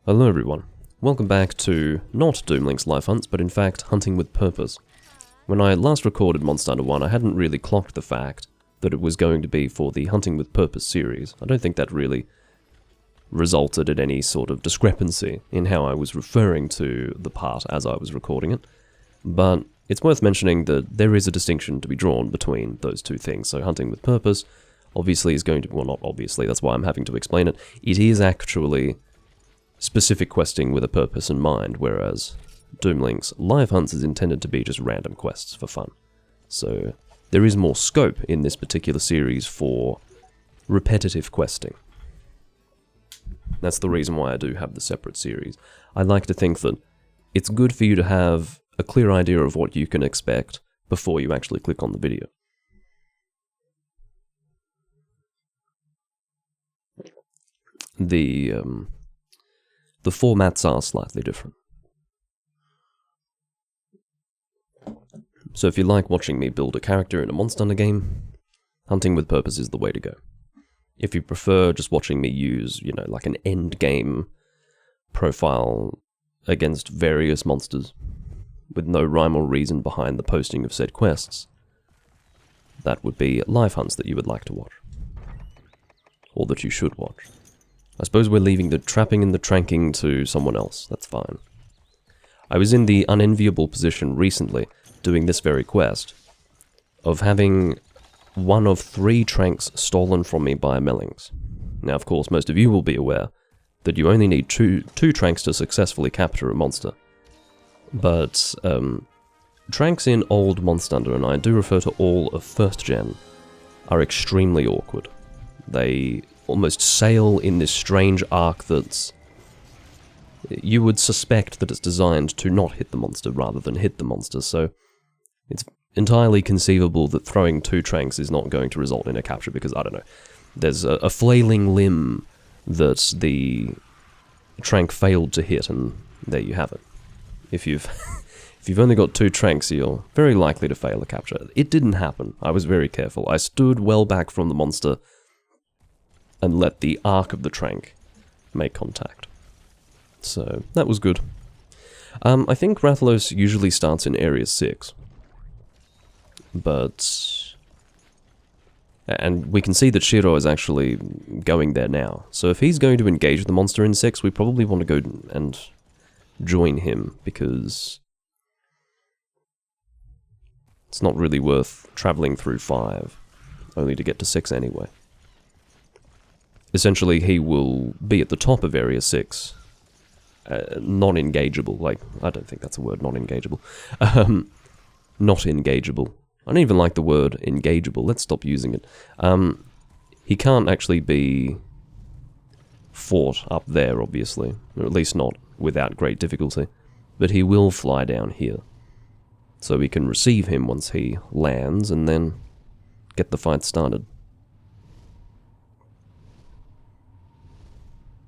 Hello everyone, welcome back to not Doomlink's Life Hunts, but in fact Hunting with Purpose. When I last recorded Monster Hunter 1, I hadn't really clocked the fact that it was going to be for the Hunting with Purpose series. I don't think that really resulted in any sort of discrepancy in how I was referring to the part as I was recording it, but it's worth mentioning that there is a distinction to be drawn between those two things. So Hunting with Purpose obviously is going to, well, not obviously, that's why I'm having to explain it. It is actually specific questing with a purpose in mind, whereas Doomlink's Live Hunts is intended to be just random quests for fun. So there is more scope in this particular series for repetitive questing. That's the reason why I do have the separate series. I like to think that it's good for you to have a clear idea of what you can expect before you actually click on the video. The formats are slightly different. So if you like watching me build a character in a Monster Hunter game, Hunting with Purpose is the way to go. If you prefer just watching me use, like an end game profile against various monsters with no rhyme or reason behind the posting of said quests, that would be Live Hunts that you would like to watch. Or that you should watch. I suppose we're leaving the trapping and the tranking to someone else, that's fine. I was in the unenviable position recently, doing this very quest, of having one of 3 tranks stolen from me by Mellings. Now, of course, most of you will be aware that you only need two tranks to successfully capture a monster. But, tranks in old Monster Hunter, and I do refer to all of 1st gen, are extremely awkward. They almost sail in this strange arc that's... you would suspect that it's designed to not hit the monster rather than hit the monster, so it's entirely conceivable that throwing 2 tranks is not going to result in a capture because, I don't know, there's a flailing limb that the trank failed to hit, and there you have it. If you've only got 2 tranks, you're very likely to fail a capture. It didn't happen. I was very careful. I stood well back from the monster and let the arc of the trank make contact. So, that was good. I think Rathalos usually starts in Area 6. But... and we can see that Shiro is actually going there now. So if he's going to engage the monster in 6, we probably want to go and join him, because it's not really worth traveling through 5, only to get to 6 anyway. Essentially, he will be at the top of Area 6, non-engageable, like, I don't think that's a word, non-engageable. Not engageable. I don't even like the word engageable, let's stop using it. He can't actually be fought up there, obviously, or at least not without great difficulty, but he will fly down here. So we can receive him once he lands, and then get the fight started.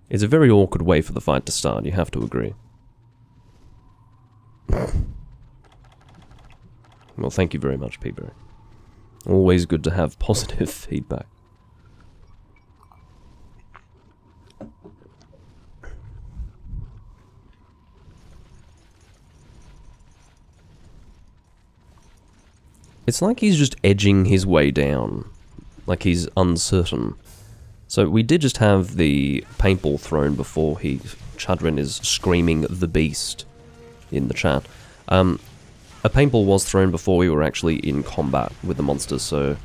It's a very awkward way for the fight to start, you have to agree. Well, thank you very much, Peaberry. Always good to have positive feedback. It's like he's just edging his way down, like he's uncertain. So we did just have the paintball thrown before Chadrin is screaming the beast in the chat. A paintball was thrown before we were actually in combat with the monsters, so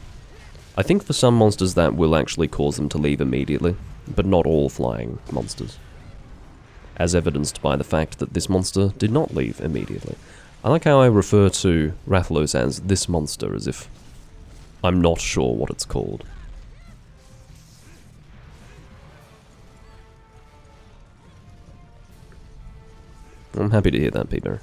I think for some monsters that will actually cause them to leave immediately, but not all flying monsters. As evidenced by the fact that this monster did not leave immediately. I like how I refer to Rathalos as this monster, as if I'm not sure what it's called. I'm happy to hear that, Peter.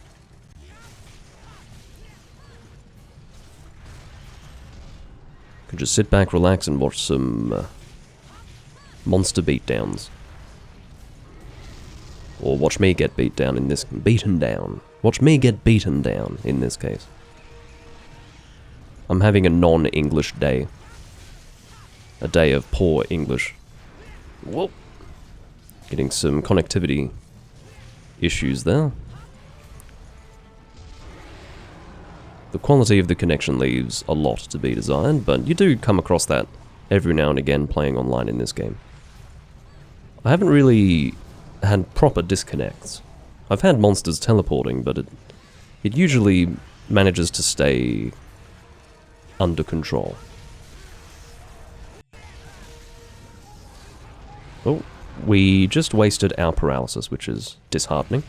Could just sit back, relax, and watch some monster beatdowns. Or watch me get beaten down in this... Watch me get beaten down in this case. I'm having a non-English day. A day of poor English. Whoop! Getting some connectivity issues there. The quality of the connection leaves a lot to be desired, but you do come across that every now and again playing online in this game. I haven't really had proper disconnects. I've had monsters teleporting, but it usually manages to stay under control. Oh, we just wasted our paralysis, which is disheartening.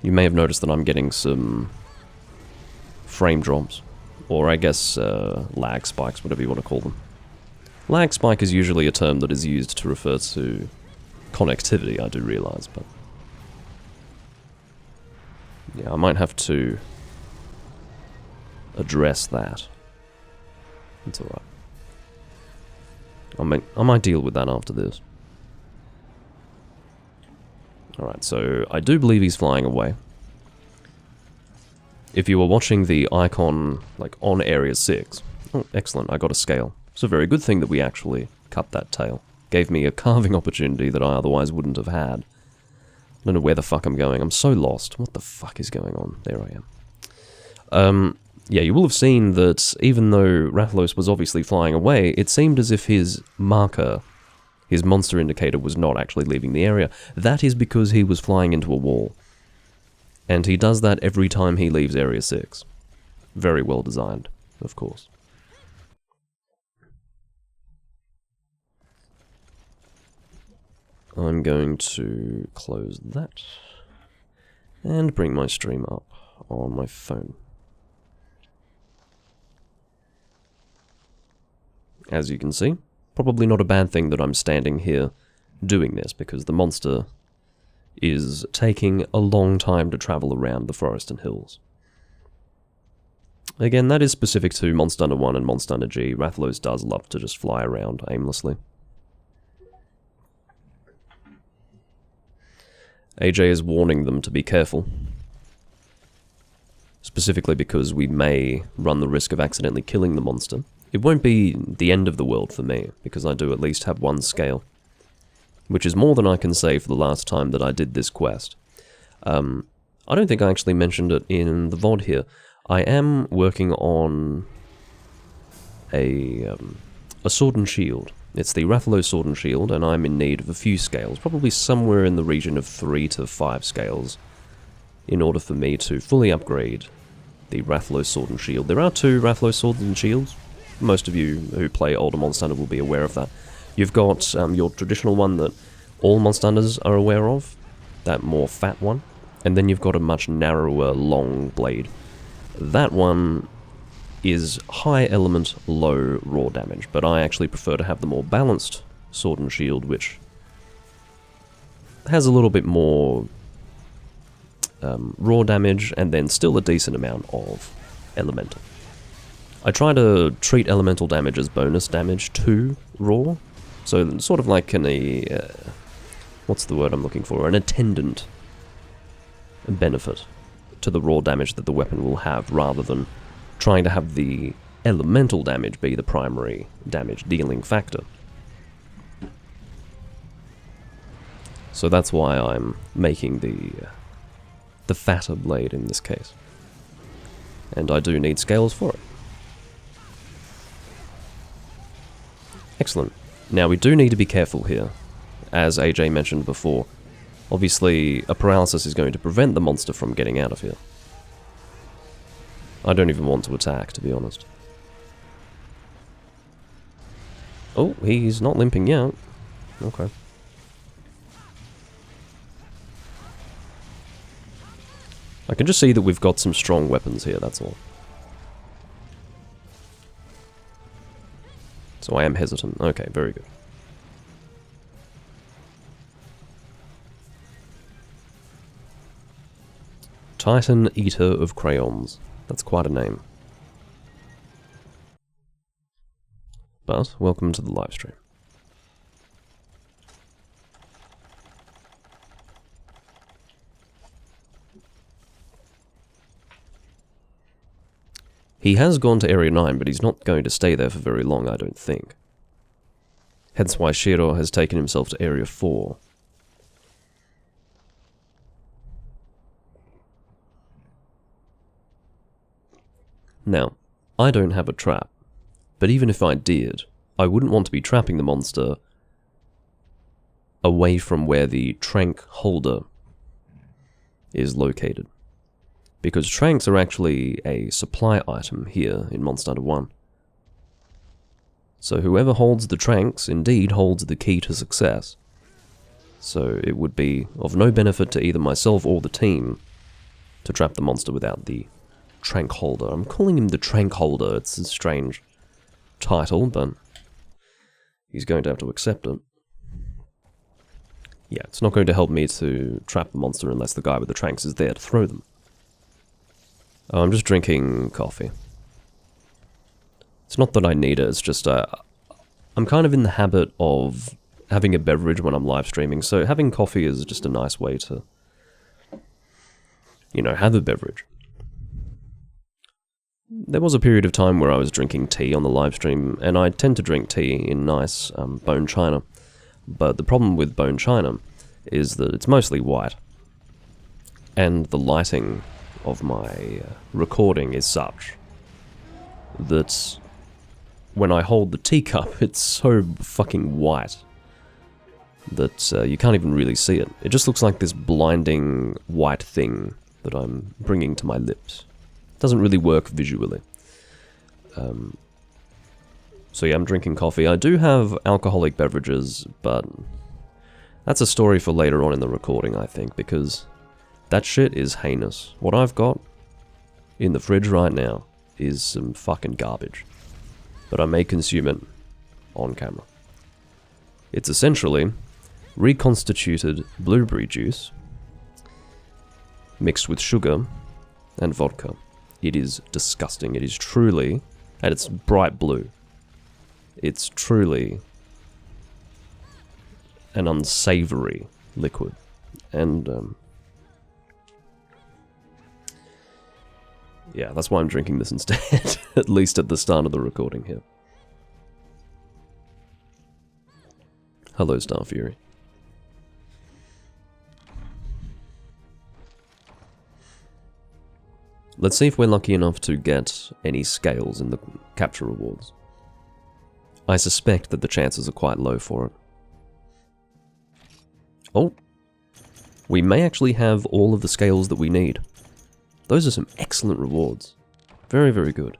You may have noticed that I'm getting some frame drops, or I guess lag spikes, whatever you want to call them. Lag spike is usually a term that is used to refer to connectivity, I do realise, but yeah, I might have to address that. It's alright. I might deal with that after this. Alright, so I do believe he's flying away. If you were watching the icon, like, on Area 6... Oh, excellent, I got a scale. It's a very good thing that we actually cut that tail. Gave me a carving opportunity that I otherwise wouldn't have had. I don't know where the fuck I'm going. I'm so lost. What the fuck is going on? There I am. Yeah, you will have seen that even though Rathalos was obviously flying away, it seemed as if his marker, his monster indicator, was not actually leaving the area. That is because he was flying into a wall. And he does that every time he leaves Area 6. Very well designed, of course. I'm going to close that and bring my stream up on my phone. As you can see, probably not a bad thing that I'm standing here doing this, because the monster is taking a long time to travel around the forest and hills. Again, that is specific to Monster Hunter 1 and Monster Hunter G. Rathalos does love to just fly around aimlessly. AJ is warning them to be careful. Specifically because we may run the risk of accidentally killing the monster. It won't be the end of the world for me, because I do at least have one scale. Which is more than I can say for the last time that I did this quest. I don't think I actually mentioned it in the VOD here. I am working on a sword and shield. It's the Rathalos Sword and Shield, and I'm in need of a few scales, probably somewhere in the region of 3 to 5 scales, in order for me to fully upgrade the Rathalos Sword and Shield. There are 2 Rathalos Swords and Shields. Most of you who play older Monster Hunter will be aware of that. You've got your traditional one that all Monster Hunters are aware of, that more fat one, and then you've got a much narrower, long blade. That one is high element, low raw damage, but I actually prefer to have the more balanced sword and shield, which has a little bit more raw damage, and then still a decent amount of elemental. I try to treat elemental damage as bonus damage to raw, so sort of like what's the word I'm looking for? An attendant benefit to the raw damage that the weapon will have, rather than trying to have the elemental damage be the primary damage dealing factor. So that's why I'm making the fatter blade in this case. And I do need scales for it. Excellent. Now we do need to be careful here, as AJ mentioned before. Obviously, a paralysis is going to prevent the monster from getting out of here. I don't even want to attack, to be honest. Oh, he's not limping yet. Okay. I can just see that we've got some strong weapons here, that's all. So I am hesitant. Okay, very good. Titan Eater of Crayons. That's quite a name. But, welcome to the livestream. He has gone to Area 9, but he's not going to stay there for very long, I don't think. Hence why Shiro has taken himself to Area 4. Now, I don't have a trap, but even if I did, I wouldn't want to be trapping the monster away from where the trank holder is located. Because tranks are actually a supply item here in Monster Hunter 1. So whoever holds the tranks indeed holds the key to success. So it would be of no benefit to either myself or the team to trap the monster without the trank holder. I'm calling him the trank holder. It's a strange title, but he's going to have to accept it. Yeah, it's not going to help me to trap the monster unless the guy with the tranks is there to throw them. I'm just drinking coffee. It's not that I need it, it's just I'm kind of in the habit of having a beverage when I'm live streaming, so having coffee is just a nice way to, have a beverage. There was a period of time where I was drinking tea on the live stream, and I tend to drink tea in nice bone china. But the problem with bone china is that it's mostly white, and the lighting of my recording is such that when I hold the teacup, it's so fucking white that you can't even really see it. It just looks like this blinding white thing that I'm bringing to my lips. It doesn't really work visually. So yeah, I'm drinking coffee. I do have alcoholic beverages, but that's a story for later on in the recording, I think, because that shit is heinous. What I've got in the fridge right now is some fucking garbage, but I may consume it on camera. It's essentially reconstituted blueberry juice mixed with sugar and vodka. It is disgusting. It is truly, and it's bright blue. It's truly an unsavory liquid. And, yeah, that's why I'm drinking this instead, at least at the start of the recording here. Hello, Star Fury. Let's see if we're lucky enough to get any scales in the capture rewards. I suspect that the chances are quite low for it. Oh, we may actually have all of the scales that we need. Those are some excellent rewards. Very, very good.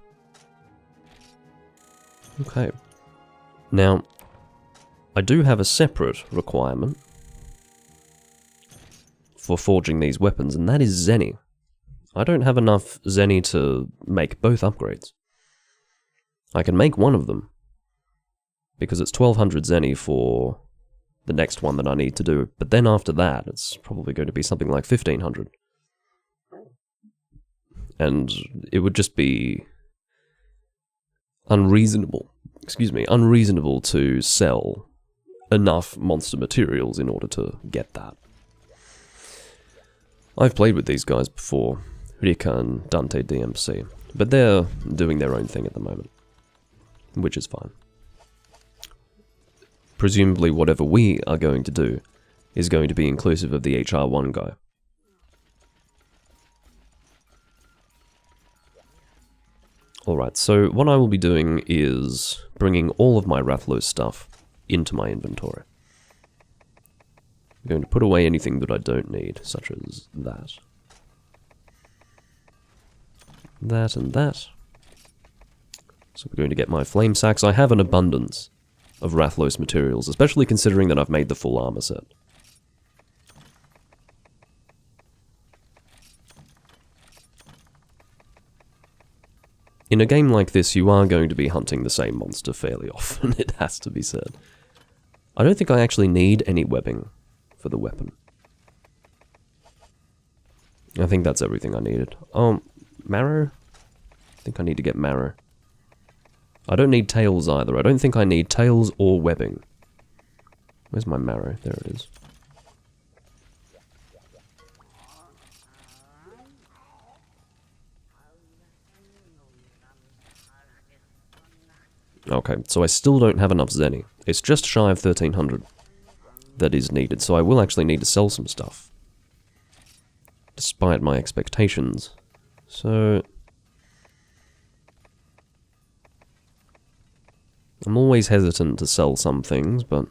Okay. Now, I do have a separate requirement for forging these weapons, and that is Zenny. I don't have enough Zenny to make both upgrades. I can make one of them, because it's 1200 Zenny for the next one that I need to do, but then after that, it's probably going to be something like 1500. And it would just be unreasonable to sell enough monster materials in order to get that. I've played with these guys before, Rika and Dante DMC, but they're doing their own thing at the moment, which is fine. Presumably whatever we are going to do is going to be inclusive of the HR1 guy. Alright, so what I will be doing is bringing all of my Rathalos stuff into my inventory. I'm going to put away anything that I don't need, such as that. That and that. So we're going to get my flame sacks. I have an abundance of Rathalos materials, especially considering that I've made the full armor set. In a game like this, you are going to be hunting the same monster fairly often, it has to be said. I don't think I actually need any webbing for the weapon. I think that's everything I needed. Oh, marrow? I think I need to get marrow. I don't need tails either. I don't think I need tails or webbing. Where's my marrow? There it is. Okay, so I still don't have enough Zenny It's just shy of 1300 that is needed, so I will actually need to sell some stuff. Despite my expectations. So... I'm always hesitant to sell some things, but...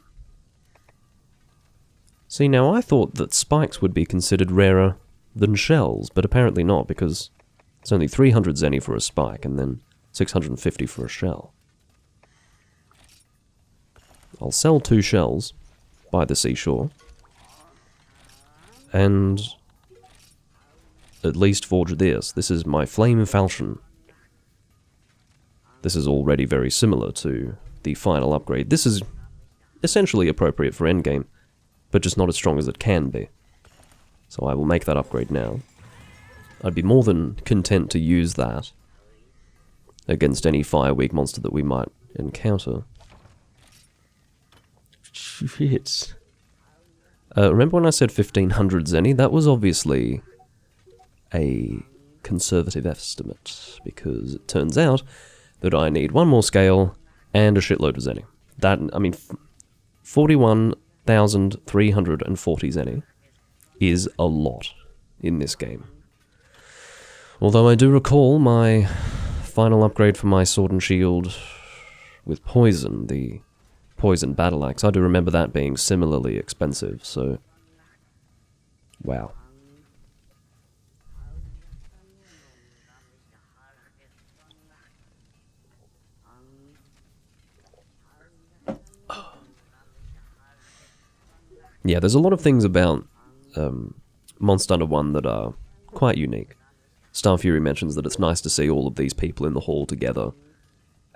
See, now I thought that spikes would be considered rarer than shells, but apparently not, because it's only 300 zenny for a spike, and then 650 for a shell. I'll sell 2 shells by the seashore, and at least forge this. This is my Flame Falchion. This is already very similar to the final upgrade. This is essentially appropriate for endgame, but just not as strong as it can be. So I will make that upgrade now. I'd be more than content to use that against any fire weak monster that we might encounter. Shit. Remember when I said 1500 zenny? That was obviously a conservative estimate, because it turns out that I need 1 more scale and a shitload of zenny. That, I mean, 41,340 zenny is a lot in this game. Although I do recall my final upgrade for my sword and shield with poison, the poison battle axe. I do remember that being similarly expensive, so... Wow. Yeah, there's a lot of things about Monster Hunter 1 that are quite unique. Star Fury mentions that it's nice to see all of these people in the hall together,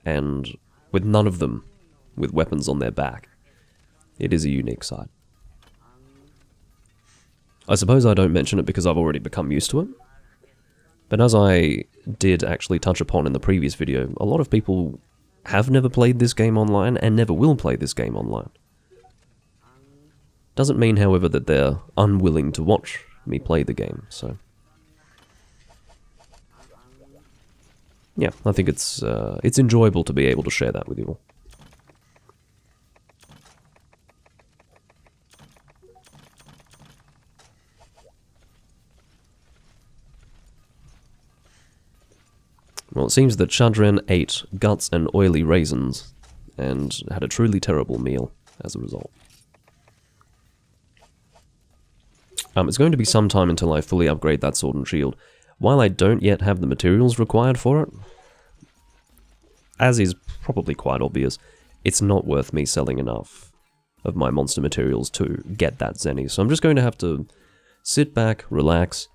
and with none of them with weapons on their back. It is a unique sight. I suppose I don't mention it because I've already become used to it, but as I did actually touch upon in the previous video, a lot of people have never played this game online and never will play this game online. Doesn't mean, however, that they're unwilling to watch me play the game, so... Yeah, I think it's enjoyable to be able to share that with you all. Well, it seems that Shadren ate guts and oily raisins, and had a truly terrible meal as a result. It's going to be some time until I fully upgrade that sword and shield. While I don't yet have the materials required for it, as is probably quite obvious, it's not worth me selling enough of my monster materials to get that zenny. So I'm just going to have to sit back, relax,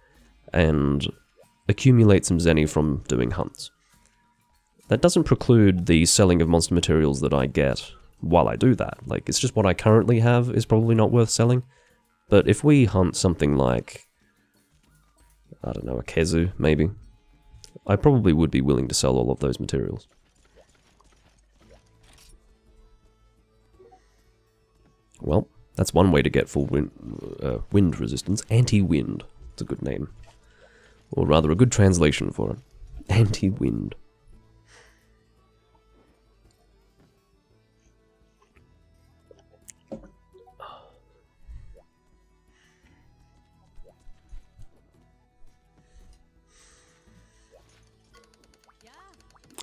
and accumulate some zenny from doing hunts. That doesn't preclude the selling of monster materials that I get while I do that. Like, it's just what I currently have is probably not worth selling. But if we hunt something like, I don't know, a Kezu, maybe, I probably would be willing to sell all of those materials. Well, that's one way to get full wind resistance. Anti-wind. It's a good name. Or rather, a good translation for it. Anti-wind.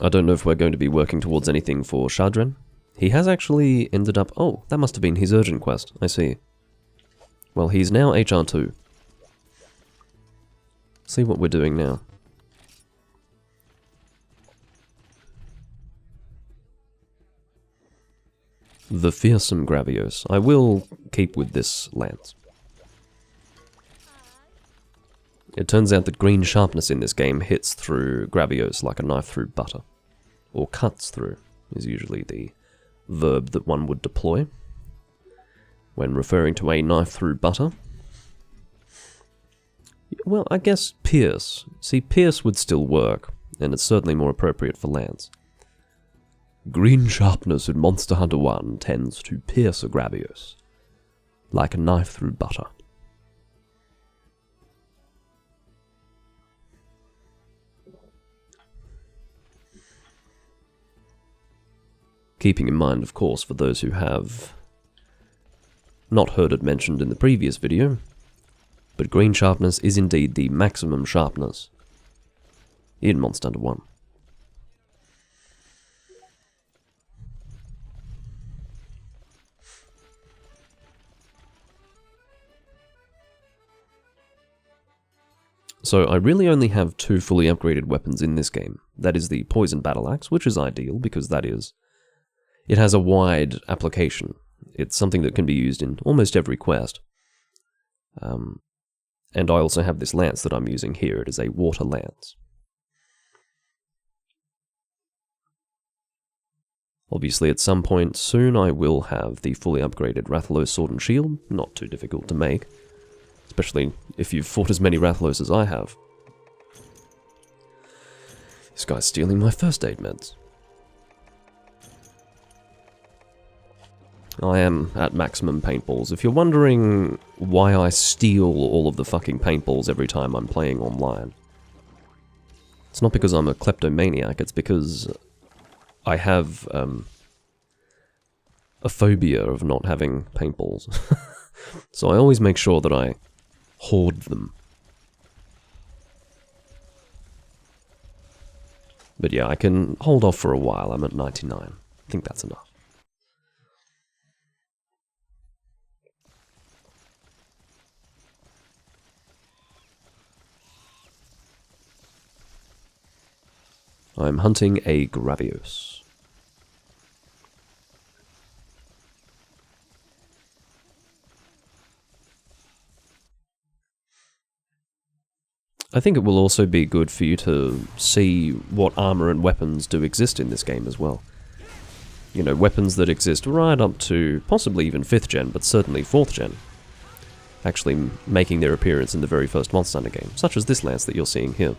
I don't know if we're going to be working towards anything for Shadren. He has actually ended up... Oh, that must have been his urgent quest. I see. Well, he's now HR2. See what we're doing now. The fearsome Gravios. I will keep with this lance. It turns out that green sharpness in this game hits through Gravios like a knife through butter. Or cuts through, is usually the verb that one would deploy when referring to a knife through butter. Well, I guess pierce. See, pierce would still work, and it's certainly more appropriate for lance. Green sharpness in Monster Hunter 1 tends to pierce a Gravios like a knife through butter. Keeping in mind, of course, for those who have not heard it mentioned in the previous video, but green sharpness is indeed the maximum sharpness in Monster Hunter 1. So I really only have two fully upgraded weapons in this game. That is the Poison Battle Axe, which is ideal because it has a wide application. It's something that can be used in almost every quest. And I also have this lance that I'm using here. It is a water lance. Obviously, at some point soon I will have the fully upgraded Rathalos Sword and Shield. Not too difficult to make, especially if you've fought as many Rathalos as I have. This guy's stealing my first aid meds. I am at maximum paintballs. If you're wondering why I steal all of the fucking paintballs every time I'm playing online, it's not because I'm a kleptomaniac, it's because I have a phobia of not having paintballs. So I always make sure that I hoard them. But yeah, I can hold off for a while. I'm at 99. I think that's enough. I'm hunting a Gravios. I think it will also be good for you to see what armor and weapons do exist in this game as well. You know, weapons that exist right up to possibly even 5th gen, but certainly 4th gen. Actually making their appearance in the very first Monster Hunter game, such as this lance that you're seeing here.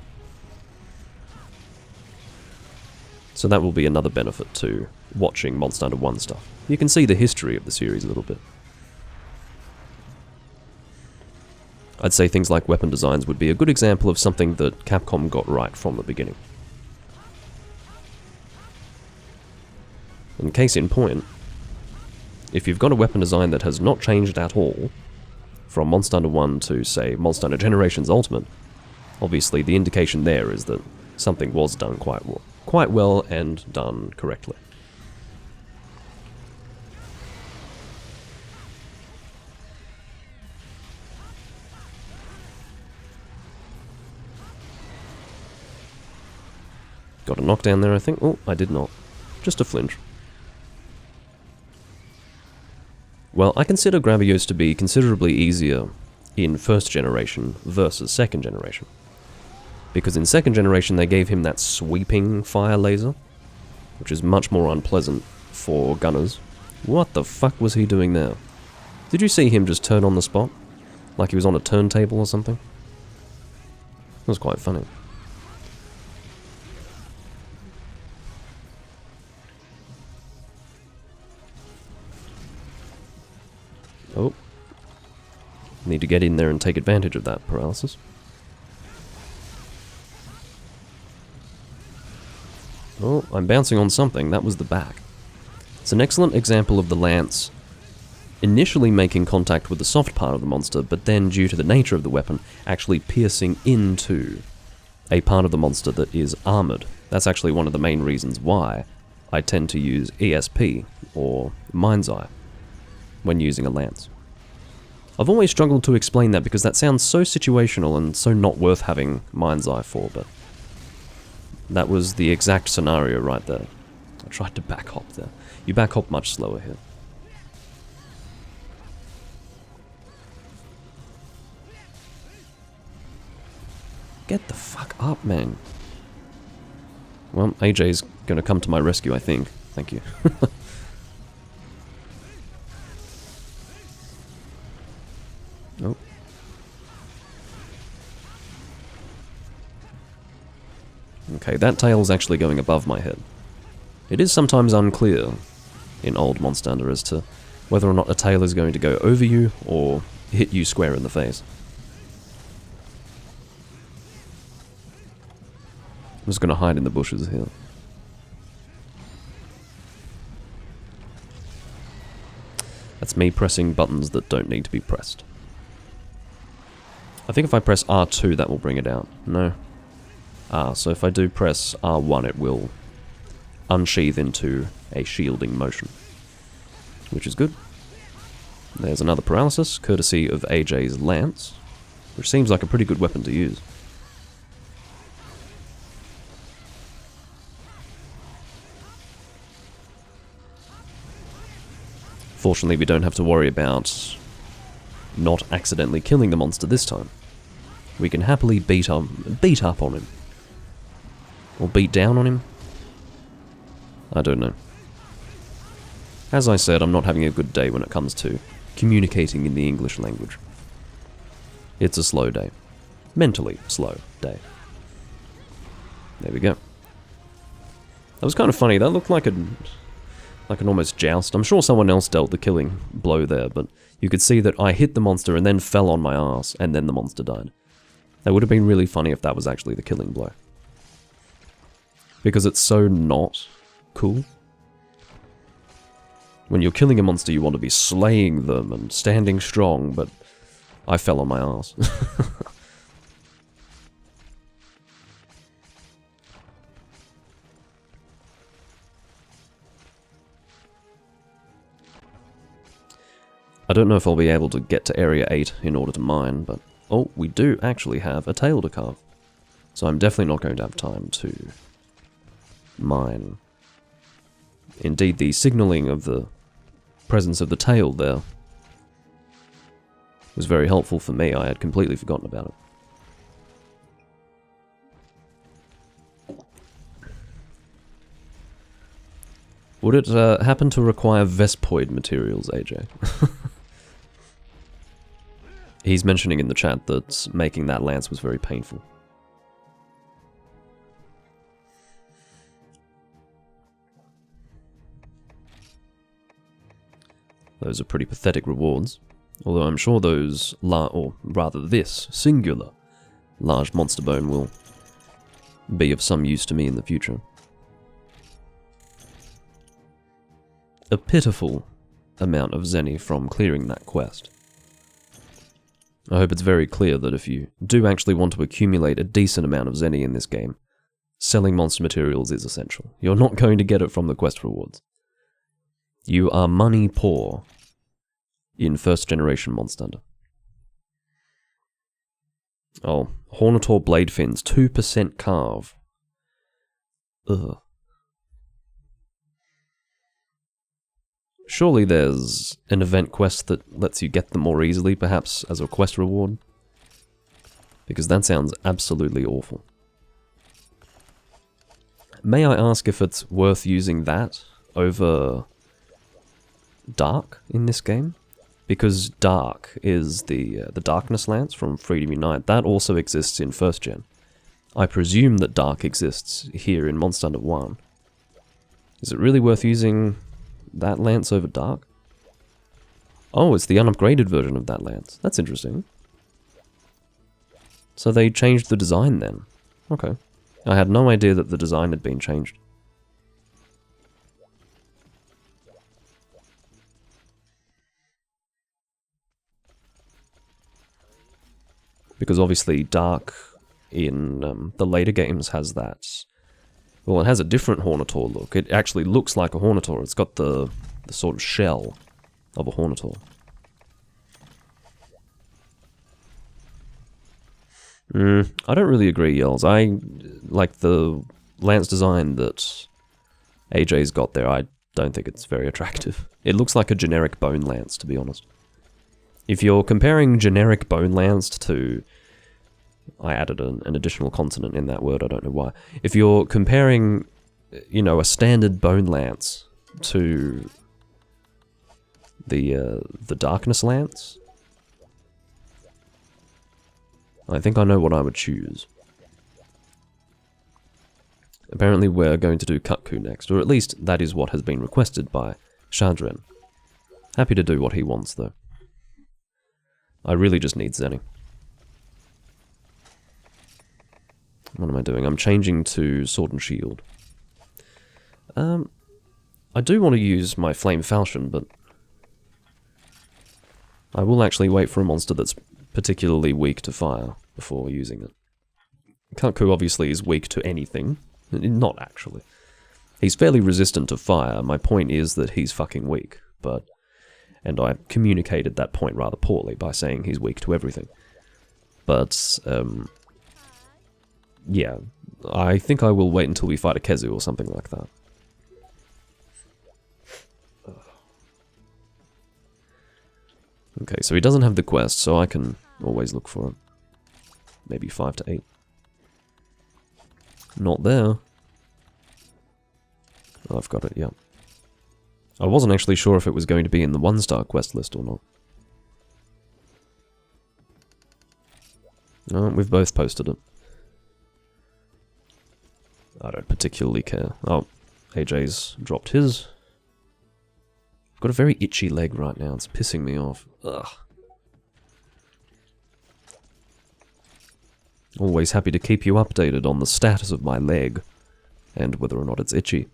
So that will be another benefit to watching Monster Hunter 1 stuff. You can see the history of the series a little bit. I'd say things like weapon designs would be a good example of something that Capcom got right from the beginning. In case in point, if you've got a weapon design that has not changed at all, from Monster Hunter 1 to, say, Monster Hunter Generations Ultimate, obviously the indication there is that something was done quite well and done correctly. Got a knockdown there, I think. Oh, I did not. Just a flinch. Well, I consider Gravios to be considerably easier in 1st generation versus 2nd generation. Because in 2nd generation they gave him that sweeping fire laser, which is much more unpleasant for gunners. What the fuck was he doing there? Did you see him just turn on the spot? Like he was on a turntable or something? That was quite funny. Oh. Need to get in there and take advantage of that paralysis. Oh, I'm bouncing on something. That was the back. It's an excellent example of the lance initially making contact with the soft part of the monster, but then, due to the nature of the weapon, actually piercing into a part of the monster that is armored. That's actually one of the main reasons why I tend to use ESP, or Mind's Eye, when using a lance. I've always struggled to explain that because that sounds so situational and so not worth having Mind's Eye for, but that was the exact scenario right there. I tried to back hop there. You back hop much slower here. Get the fuck up, man. Well, AJ's gonna come to my rescue, I think. Thank you. Oh. Okay, that tail's actually going above my head. It is sometimes unclear in old Monster Hunter as to whether or not a tail is going to go over you or hit you square in the face. I'm just going to hide in the bushes here. That's me pressing buttons that don't need to be pressed. I think if I press R2 that will bring it out. No. So if I do press R1 it will unsheath into a shielding motion. Which is good. There's another paralysis, courtesy of AJ's lance, which seems like a pretty good weapon to use. Fortunately, we don't have to worry about not accidentally killing the monster this time. We can happily beat up on him. Or beat down on him? I don't know. As I said, I'm not having a good day when it comes to communicating in the English language. It's a slow day. Mentally slow day. There we go. That was kind of funny. That looked like an almost joust. I'm sure someone else dealt the killing blow there, but you could see that I hit the monster and then fell on my ass, and then the monster died. That would have been really funny if that was actually the killing blow. Because it's so not cool. When you're killing a monster, you want to be slaying them and standing strong, but I fell on my ass. I don't know if I'll be able to get to Area 8 in order to mine, but... Oh, we do actually have a tail to carve. So I'm definitely not going to have time to mine. Indeed, the signalling of the presence of the tail there was very helpful for me. I had completely forgotten about it. Would it happen to require Vespoid materials, AJ? He's mentioning in the chat that making that lance was very painful. Those are pretty pathetic rewards, although I'm sure those, or rather this, singular, large monster bone will be of some use to me in the future. A pitiful amount of Zenny from clearing that quest. I hope it's very clear that if you do actually want to accumulate a decent amount of Zenny in this game, selling monster materials is essential. You're not going to get it from the quest rewards. You are money poor in first generation Monster Hunter. Oh, Hornator Blade Fins, 2% carve. Ugh. Surely there's an event quest that lets you get them more easily, perhaps as a quest reward? Because that sounds absolutely awful. May I ask if it's worth using that over Dark in this game? Because Dark is the Darkness Lance from Freedom Unite. That also exists in first gen. I presume that Dark exists here in Monster Hunter 1. Is it really worth using that lance over Dark? Oh, it's the unupgraded version of that lance. That's interesting. So they changed the design then. Okay. I had no idea that the design had been changed. Because obviously Dark in the later games has that... Well, it has a different Hornator look. It actually looks like a Hornator. It's got the sort of shell of a Hornator. I don't really agree, Yells. I like the lance design that AJ's got there. I don't think it's very attractive. It looks like a generic bone lance, to be honest. If you're comparing generic bone lance to... I added an additional consonant in that word, I don't know why. If you're comparing, you know, a standard bone lance to the Darkness Lance, I think I know what I would choose. Apparently we're going to do Kutku next, or at least that is what has been requested by Shadren. Happy to do what he wants, though. I really just need Zenny. What am I doing? I'm changing to Sword and Shield. I do want to use my Flame Falchion, but I will actually wait for a monster that's particularly weak to fire before using it. Kut-Ku obviously is weak to anything. Not actually. He's fairly resistant to fire. My point is that he's fucking weak, but... And I communicated that point rather poorly by saying he's weak to everything. But, yeah, I think I will wait until we fight a Kezu or something like that. Okay, so he doesn't have the quest, so I can always look for it. Maybe 5 to 8. Not there. Oh, I've got it, yeah. I wasn't actually sure if it was going to be in the 1-star quest list or not. No, we've both posted it. I don't particularly care. Oh, AJ's dropped his. I've got a very itchy leg right now, it's pissing me off. Ugh. Always happy to keep you updated on the status of my leg, and whether or not it's itchy.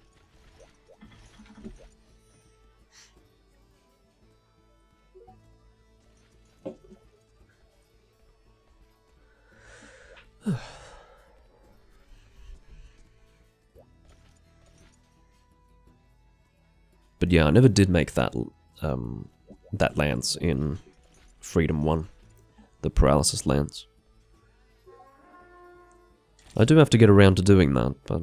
But yeah, I never did make that that lance in Freedom 1, the paralysis lance. I do have to get around to doing that, but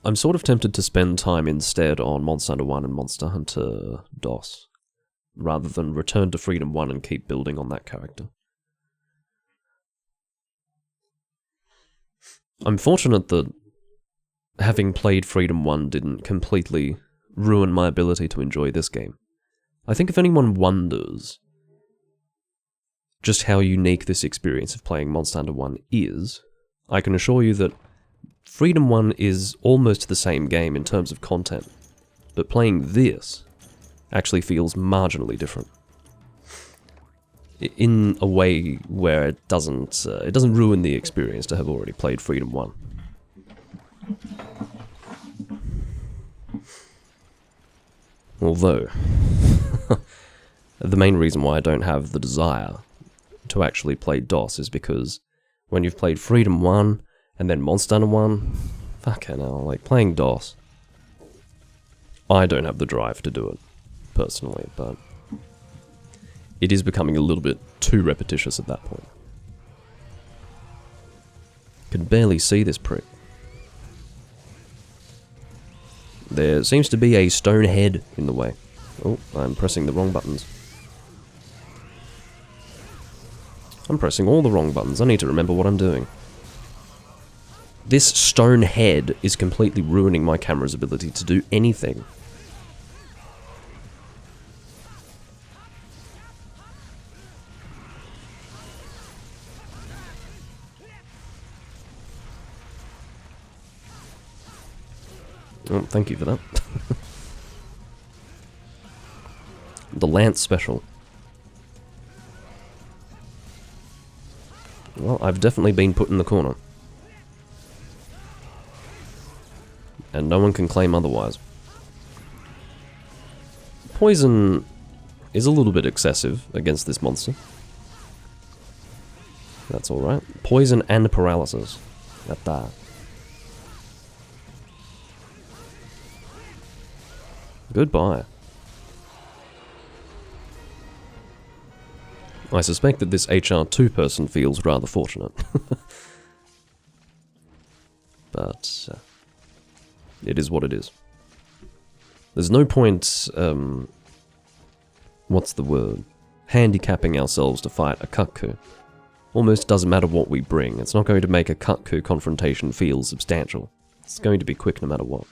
I'm sort of tempted to spend time instead on Monster Hunter 1 and Monster Hunter DOS, rather than return to Freedom 1 and keep building on that character. I'm fortunate that having played Freedom 1 didn't completely ruin my ability to enjoy this game. I think if anyone wonders just how unique this experience of playing Monster Hunter 1 is, I can assure you that Freedom 1 is almost the same game in terms of content, but playing this actually feels marginally different. In a way where it doesn't ruin the experience to have already played Freedom 1. Although, the main reason why I don't have the desire to actually play DOS is because when you've played Freedom 1 and then Monster Hunter 1, fucking hell, like playing DOS, I don't have the drive to do it, personally, but it is becoming a little bit too repetitious at that point. Can barely see this prick. There seems to be a stone head in the way. Oh, I'm pressing the wrong buttons. I'm pressing all the wrong buttons. I need to remember what I'm doing. This stone head is completely ruining my camera's ability to do anything. Oh, thank you for that. The Lance Special. Well, I've definitely been put in the corner. And no one can claim otherwise. Poison is a little bit excessive against this monster. That's alright. Poison and paralysis. At that. Goodbye. I suspect that this HR2 person feels rather fortunate. But it is what it is. There's no point, what's the word? Handicapping ourselves to fight a Kut-Ku. Almost doesn't matter what we bring. It's not going to make a Kut-Ku confrontation feel substantial. It's going to be quick no matter what.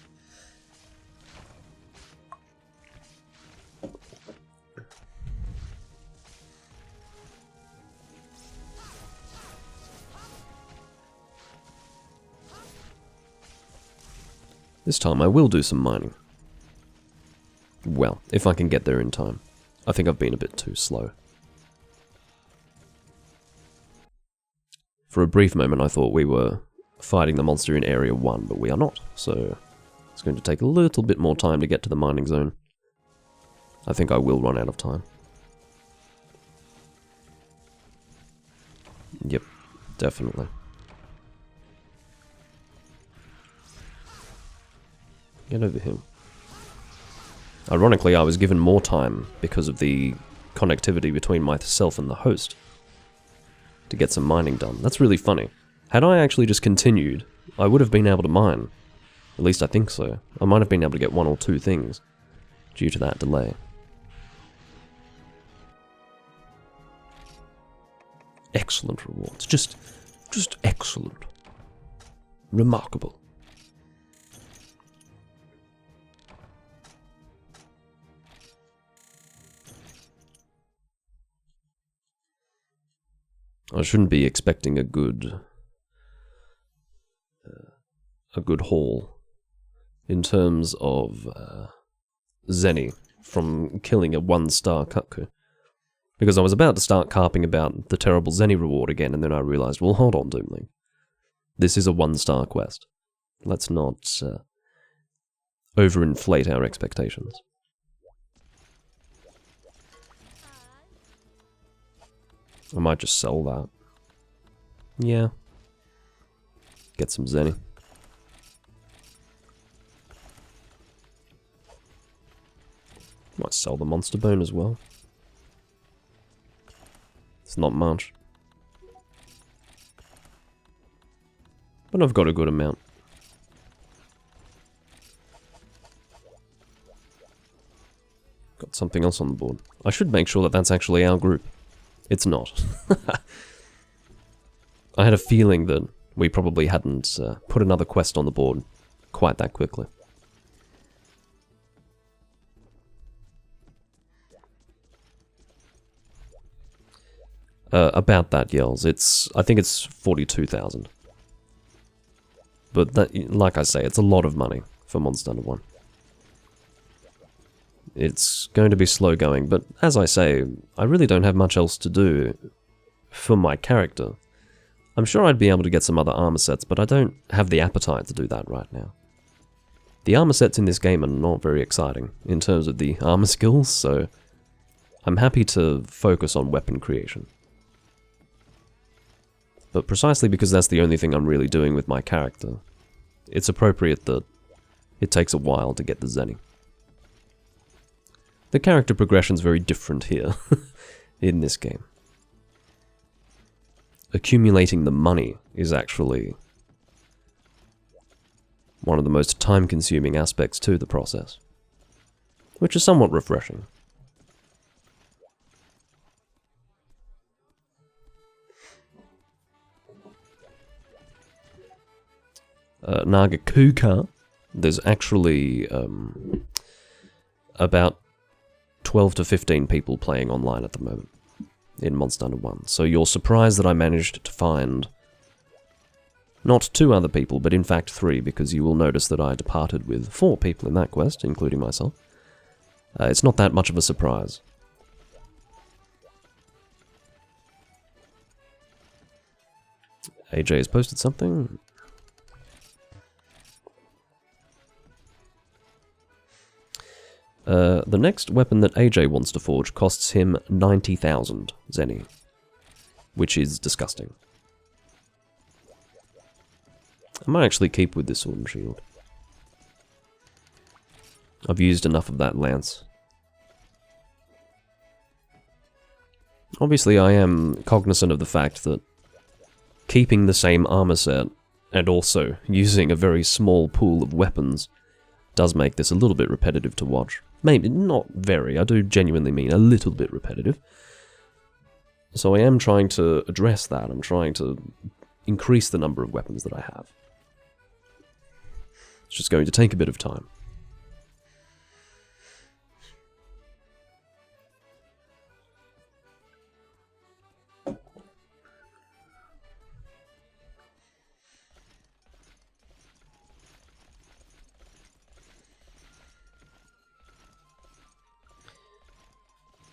This time I will do some mining. Well, if I can get there in time. I think I've been a bit too slow. For a brief moment I thought we were fighting the monster in Area 1, but we are not, so it's going to take a little bit more time to get to the mining zone. I think I will run out of time. Definitely. Get over here. Ironically, I was given more time because of the connectivity between myself and the host to get some mining done. That's really funny. Had I actually just continued, I would have been able to mine. At least I think so. I might have been able to get 1 or 2 things due to that delay. Excellent rewards. Just excellent. Remarkable. I shouldn't be expecting a good haul in terms of Zenny from killing a 1-star Kutku. Because I was about to start carping about the terrible Zenny reward again, and then I realized, well, hold on, Doomling. This is a 1-star quest. Let's not overinflate our expectations. I might just sell that. Yeah. Get some Zenny. Might sell the monster bone as well. It's not much. But I've got a good amount. Got something else on the board. I should make sure that that's actually our group. It's not. I had a feeling that we probably hadn't put another quest on the board quite that quickly. About that, Yells. I think it's 42,000. But that, like I say, it's a lot of money for Monster Hunter 1. It's going to be slow going, but as I say, I really don't have much else to do for my character. I'm sure I'd be able to get some other armor sets, but I don't have the appetite to do that right now. The armor sets in this game are not very exciting in terms of the armor skills, so I'm happy to focus on weapon creation. But precisely because that's the only thing I'm really doing with my character, it's appropriate that it takes a while to get the Zenny. The character progression's very different here, in this game. Accumulating the money is actually one of the most time-consuming aspects to the process, which is somewhat refreshing. Nagakuka, there's actually about 12 to 15 people playing online at the moment in Monster Hunter 1. So you're surprised that I managed to find not 2 other people, but in fact 3, because you will notice that I departed with 4 people in that quest, including myself. It's not that much of a surprise. AJ has posted something. The next weapon that AJ wants to forge costs him 90,000 Zenny, which is disgusting. I might actually keep with this sword and shield. I've used enough of that lance. Obviously, I am cognizant of the fact that keeping the same armor set and also using a very small pool of weapons does make this a little bit repetitive to watch. Maybe not very, I do genuinely mean a little bit repetitive. So I am trying to address that. I'm trying to increase the number of weapons that I have. It's just going to take a bit of time.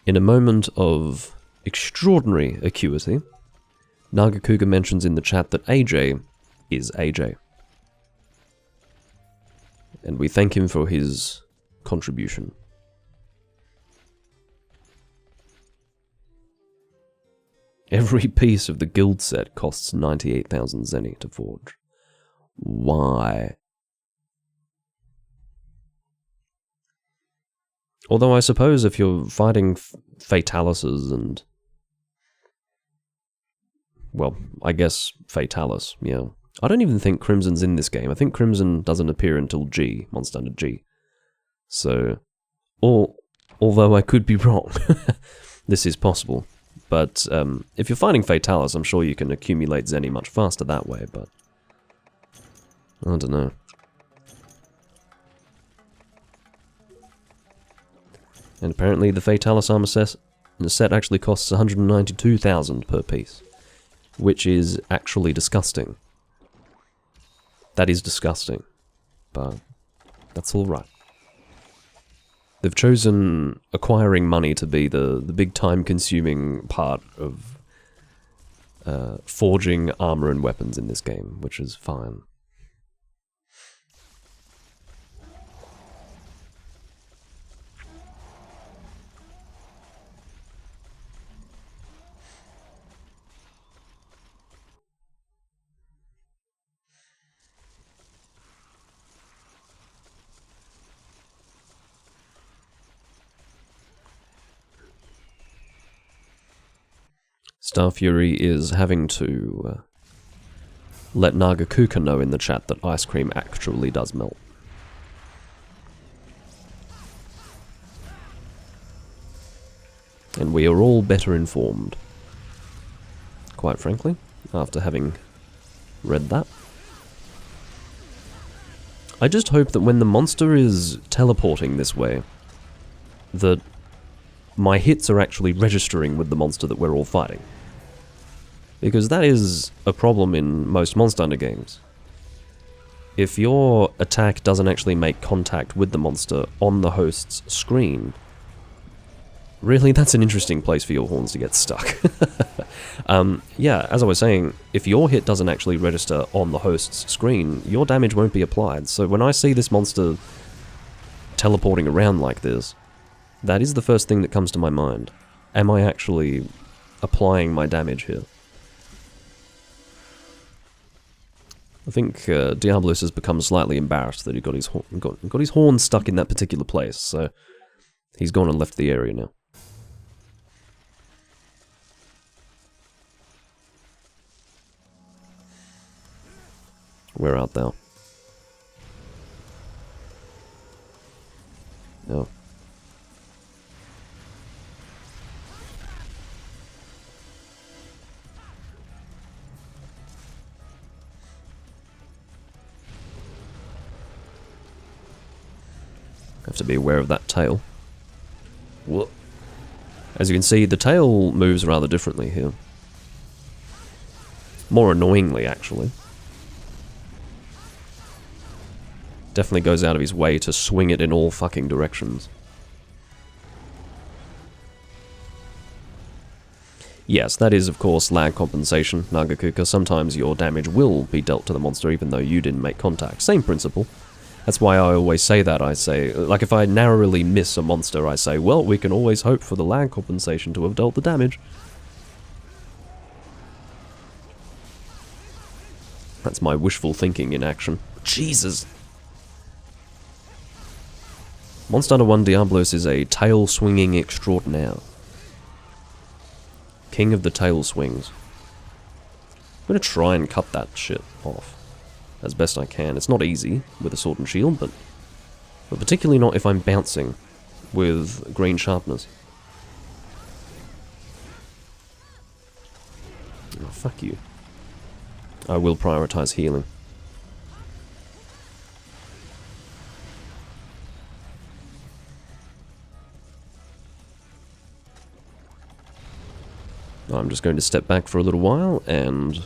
In a moment of extraordinary acuity, Nagakuga mentions in the chat that AJ is AJ. And we thank him for his contribution. Every piece of the guild set costs 98,000 zenny to forge. Why? Although I suppose if you're fighting Fatalises and... well, I guess Fatalis, yeah. I don't even think Crimson's in this game. I think Crimson doesn't appear until G, Mod Standard G. So, although I could be wrong, this is possible. But if you're fighting Fatalis, I'm sure you can accumulate Zenny much faster that way, but... I don't know. And apparently the Fatalis armor set actually costs 192,000 per piece, which is actually disgusting. That is disgusting, but that's alright. They've chosen acquiring money to be the big time-consuming part of forging armor and weapons in this game, which is fine. Starfury is having to let Nagakuka know in the chat that ice cream actually does melt. And we are all better informed, quite frankly, after having read that. I just hope that when the monster is teleporting this way, that my hits are actually registering with the monster that we're all fighting. Because that is a problem in most Monster Hunter games. If your attack doesn't actually make contact with the monster on the host's screen, really, that's an interesting place for your horns to get stuck. Yeah, as I was saying, if your hit doesn't actually register on the host's screen, your damage won't be applied. So when I see this monster teleporting around like this, that is the first thing that comes to my mind. Am I actually applying my damage here? I think Diablos has become slightly embarrassed that he got his horn stuck in that particular place, so he's gone and left the area now. Where art thou? Oh. Have to be aware of that tail. Whoa. As you can see, the tail moves rather differently here. More annoyingly, actually. Definitely goes out of his way to swing it in all fucking directions. Yes, that is of course lag compensation, Nagakuka. Sometimes your damage will be dealt to the monster even though you didn't make contact. Same principle. That's why I always say that. I say, like, if I narrowly miss a monster, I say, well, we can always hope for the lag compensation to have dealt the damage. That's my wishful thinking in action. Jesus! Monster Hunter 1 Diablos is a tail-swinging extraordinaire. King of the tail swings. I'm gonna try and cut that shit off as best I can. It's not easy with a sword and shield, but particularly not if I'm bouncing with green sharpness. Oh, fuck you. I will prioritize healing. I'm just going to step back for a little while and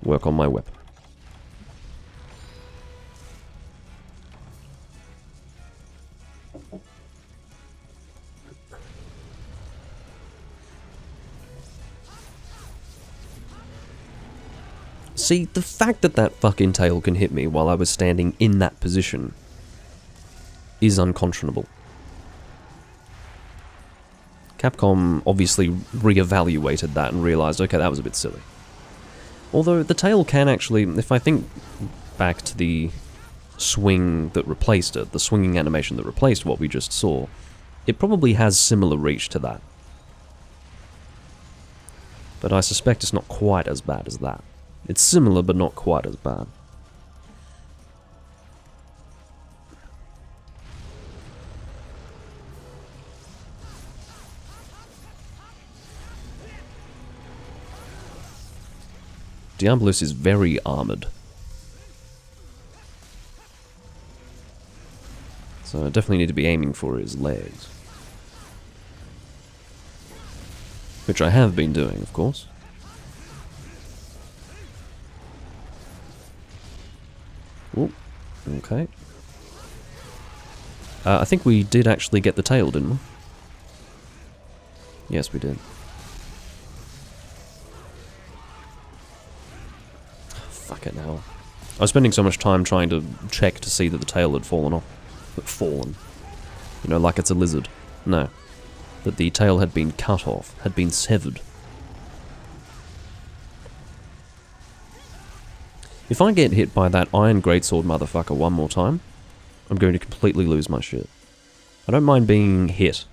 work on my weapon. See, the fact that that fucking tail can hit me while I was standing in that position is unconscionable. Capcom obviously re-evaluated that and realized, okay, that was a bit silly. Although the tail can actually, if I think back to the swing that replaced it, the swinging animation that replaced what we just saw, it probably has similar reach to that. But I suspect it's not quite as bad as that. It's similar, but not quite as bad. Diabolus is very armored. So I definitely need to be aiming for his legs. Which I have been doing, of course. Ooh, okay. I think we did actually get the tail, didn't we? Yes, we did. Fucking hell. I was spending so much time trying to check to see that the tail had fallen off. Fallen. You know, like it's a lizard. No. That the tail had been cut off, had been severed. If I get hit by that Iron Greatsword motherfucker one more time, I'm going to completely lose my shit. I don't mind being hit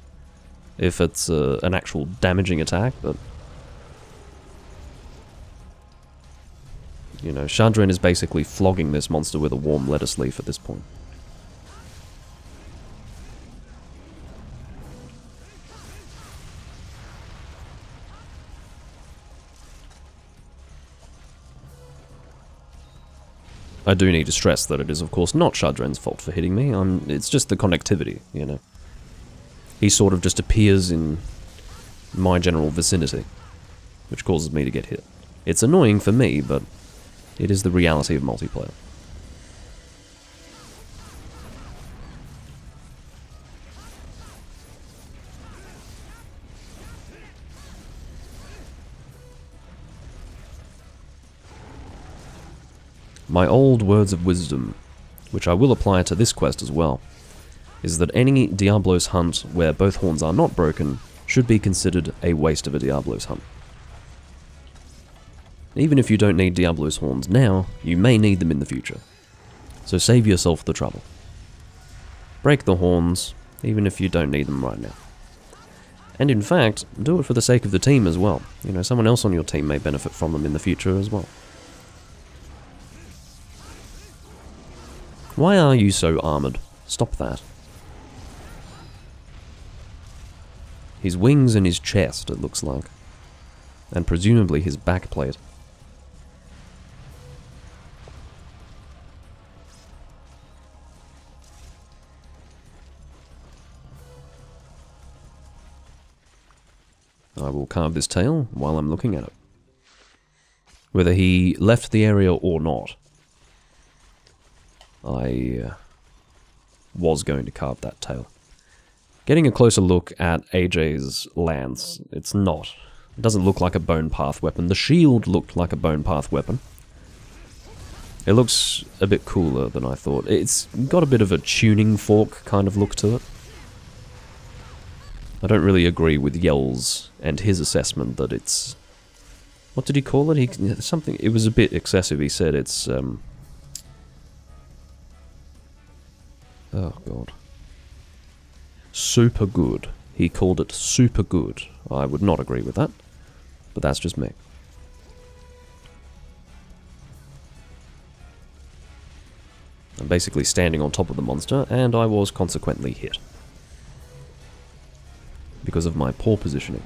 if it's an actual damaging attack, but... You know, Shadren is basically flogging this monster with a warm lettuce leaf at this point. I do need to stress that it is, of course, not Shadren's fault for hitting me. It's just the connectivity, you know. He sort of just appears in my general vicinity, which causes me to get hit. It's annoying for me, but it is the reality of multiplayer. My old words of wisdom, which I will apply to this quest as well, is that any Diablos hunt where both horns are not broken should be considered a waste of a Diablos hunt. Even if you don't need Diablos horns now, you may need them in the future. So save yourself the trouble. Break the horns, even if you don't need them right now. And in fact, do it for the sake of the team as well. You know, someone else on your team may benefit from them in the future as well. Why are you so armored? Stop that. His wings and his chest, it looks like. And presumably his backplate. I will carve this tail while I'm looking at it. Whether he left the area or not, I was going to carve that tail. Getting a closer look at AJ's lance, it doesn't look like a bone path weapon. The shield looked like a bone path weapon. It looks a bit cooler than I thought. It's got a bit of a tuning fork kind of look to it. I don't really agree with Yells and his assessment that it's... What did he call it? It was a bit excessive. He said it's... Oh, God. Super good. He called it super good. I would not agree with that, but that's just me. I'm basically standing on top of the monster, and I was consequently hit. Because of my poor positioning.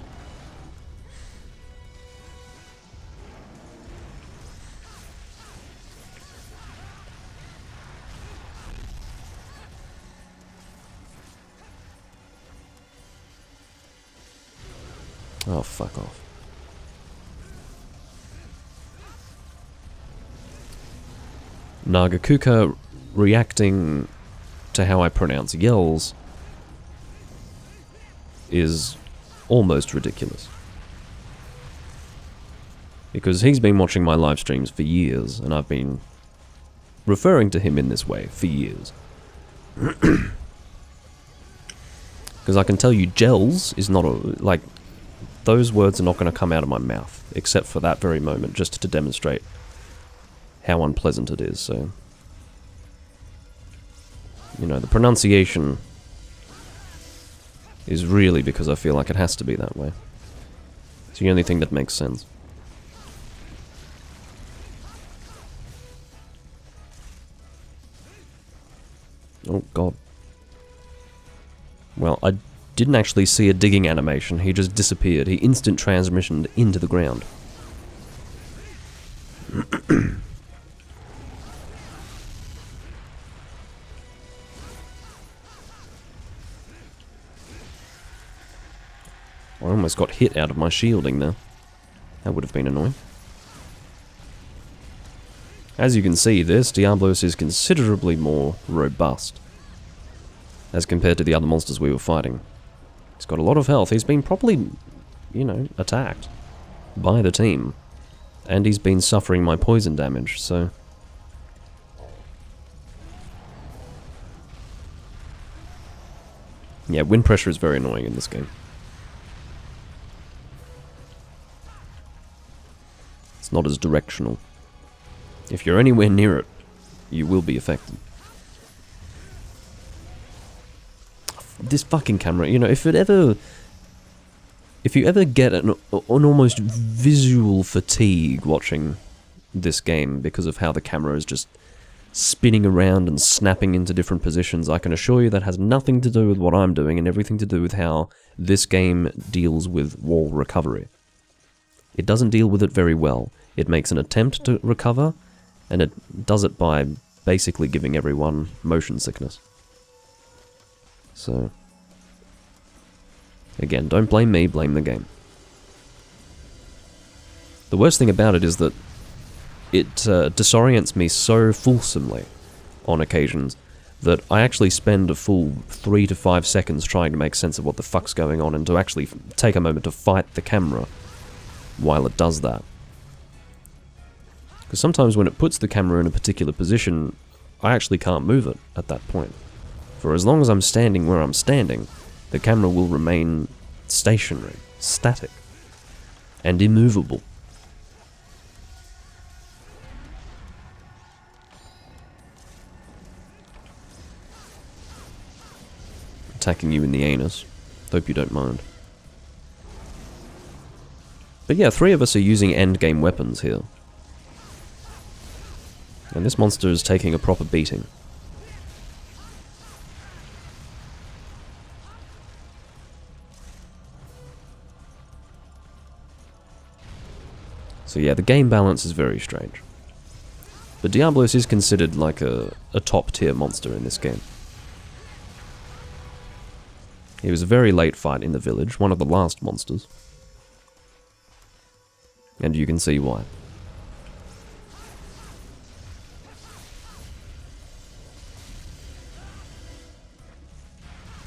Oh, fuck off. Nagakuka reacting to how I pronounce Yells is almost ridiculous. Because he's been watching my live streams for years, and I've been referring to him in this way for years. Because I can tell you, gels is not a... like, those words are not going to come out of my mouth, except for that very moment, just to demonstrate how unpleasant it is, so... You know, the pronunciation is really because I feel like it has to be that way. It's the only thing that makes sense. Oh god. Well, I didn't actually see a digging animation, he just disappeared. He instant transmissioned into the ground. I almost got hit out of my shielding there. That would have been annoying. As you can see, this Diablos is considerably more robust as compared to the other monsters we were fighting. He's got a lot of health. He's been properly, you know, attacked by the team. And he's been suffering my poison damage, so... Yeah, wind pressure is very annoying in this game. It's not as directional. If you're anywhere near it, you will be affected. This fucking camera, you know, if you ever get an almost visual fatigue watching this game because of how the camera is just spinning around and snapping into different positions, I can assure you that has nothing to do with what I'm doing and everything to do with how this game deals with wall recovery. It doesn't deal with it very well. It makes an attempt to recover, and it does it by basically giving everyone motion sickness. So, again, don't blame me, blame the game. The worst thing about it is that it disorients me so fulsomely on occasions that I actually spend a full 3 to 5 seconds trying to make sense of what the fuck's going on and to actually take a moment to fight the camera while it does that. Because sometimes when it puts the camera in a particular position, I actually can't move it at that point. For as long as I'm standing where I'm standing, the camera will remain stationary, static, and immovable. Attacking you in the anus. Hope you don't mind. But yeah, 3 of us are using endgame weapons here. And this monster is taking a proper beating. So yeah, the game balance is very strange. But Diablos is considered like a top tier monster in this game. He was a very late fight in the village, one of the last monsters. And you can see why.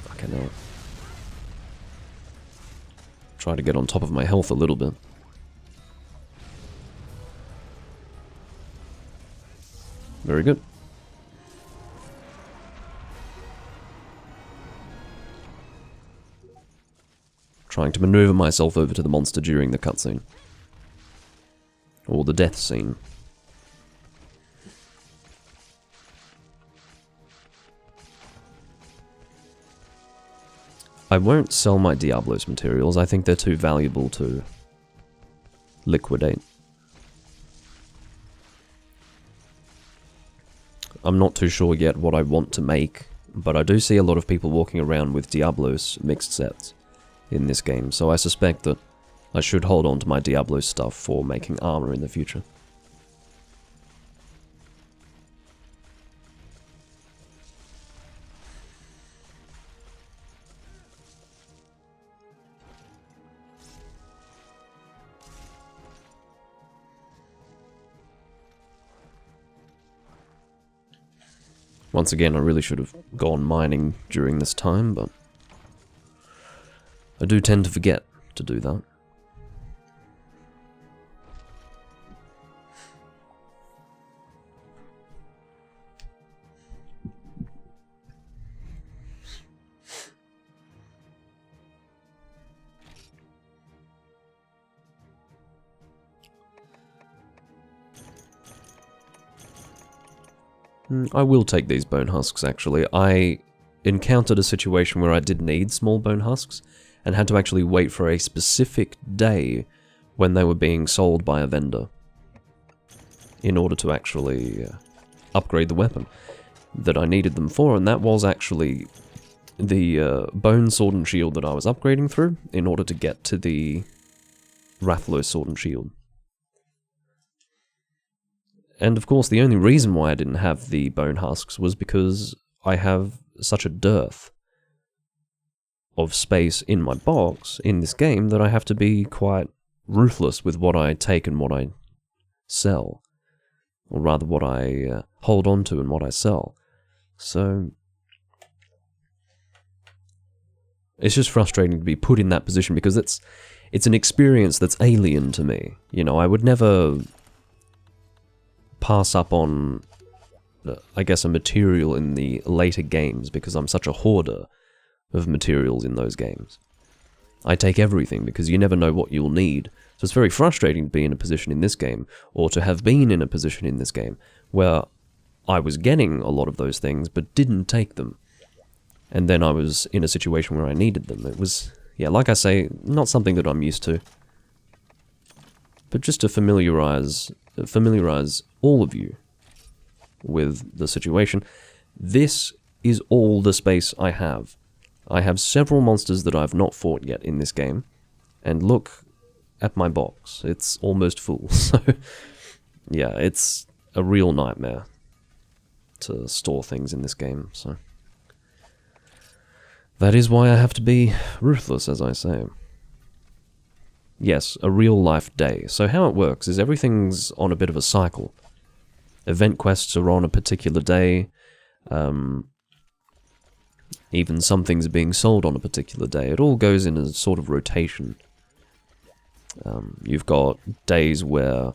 Fucking hell. Try to get on top of my health a little bit. Very good. Trying to maneuver myself over to the monster during the cutscene. Or the death scene. I won't sell my Diablos materials, I think they're too valuable to liquidate. I'm not too sure yet what I want to make, but I do see a lot of people walking around with Diablos mixed sets in this game, so I suspect that I should hold on to my Diablos stuff for making armor in the future. Once again, I really should have gone mining during this time, but I do tend to forget to do that. I will take these bone husks, actually. I encountered a situation where I did need small bone husks, and had to actually wait for a specific day when they were being sold by a vendor in order to actually upgrade the weapon that I needed them for, and that was actually the bone sword and shield that I was upgrading through in order to get to the Rathalos sword and shield. And of course, the only reason why I didn't have the bone husks was because I have such a dearth of space in my box in this game that I have to be quite ruthless with what I take and what I sell. Or rather, what I hold on to and what I sell. So it's just frustrating to be put in that position because it's an experience that's alien to me. You know, I would never pass up on, I guess, a material in the later games because I'm such a hoarder of materials in those games. I take everything because you never know what you'll need. So it's very frustrating to be in a position in this game, or to have been in a position in this game, where I was getting a lot of those things but didn't take them. And then I was in a situation where I needed them. It was, yeah, like I say, not something that I'm used to. But just to familiarize all of you with the situation, this is all the space I have. I have several monsters that I've not fought yet in this game, and look at my box. It's almost full, so yeah, it's a real nightmare to store things in this game, so that is why I have to be ruthless, as I say. Yes, a real-life day. So how it works is everything's on a bit of a cycle. Event quests are on a particular day, even some things are being sold on a particular day. It all goes in a sort of rotation. You've got days where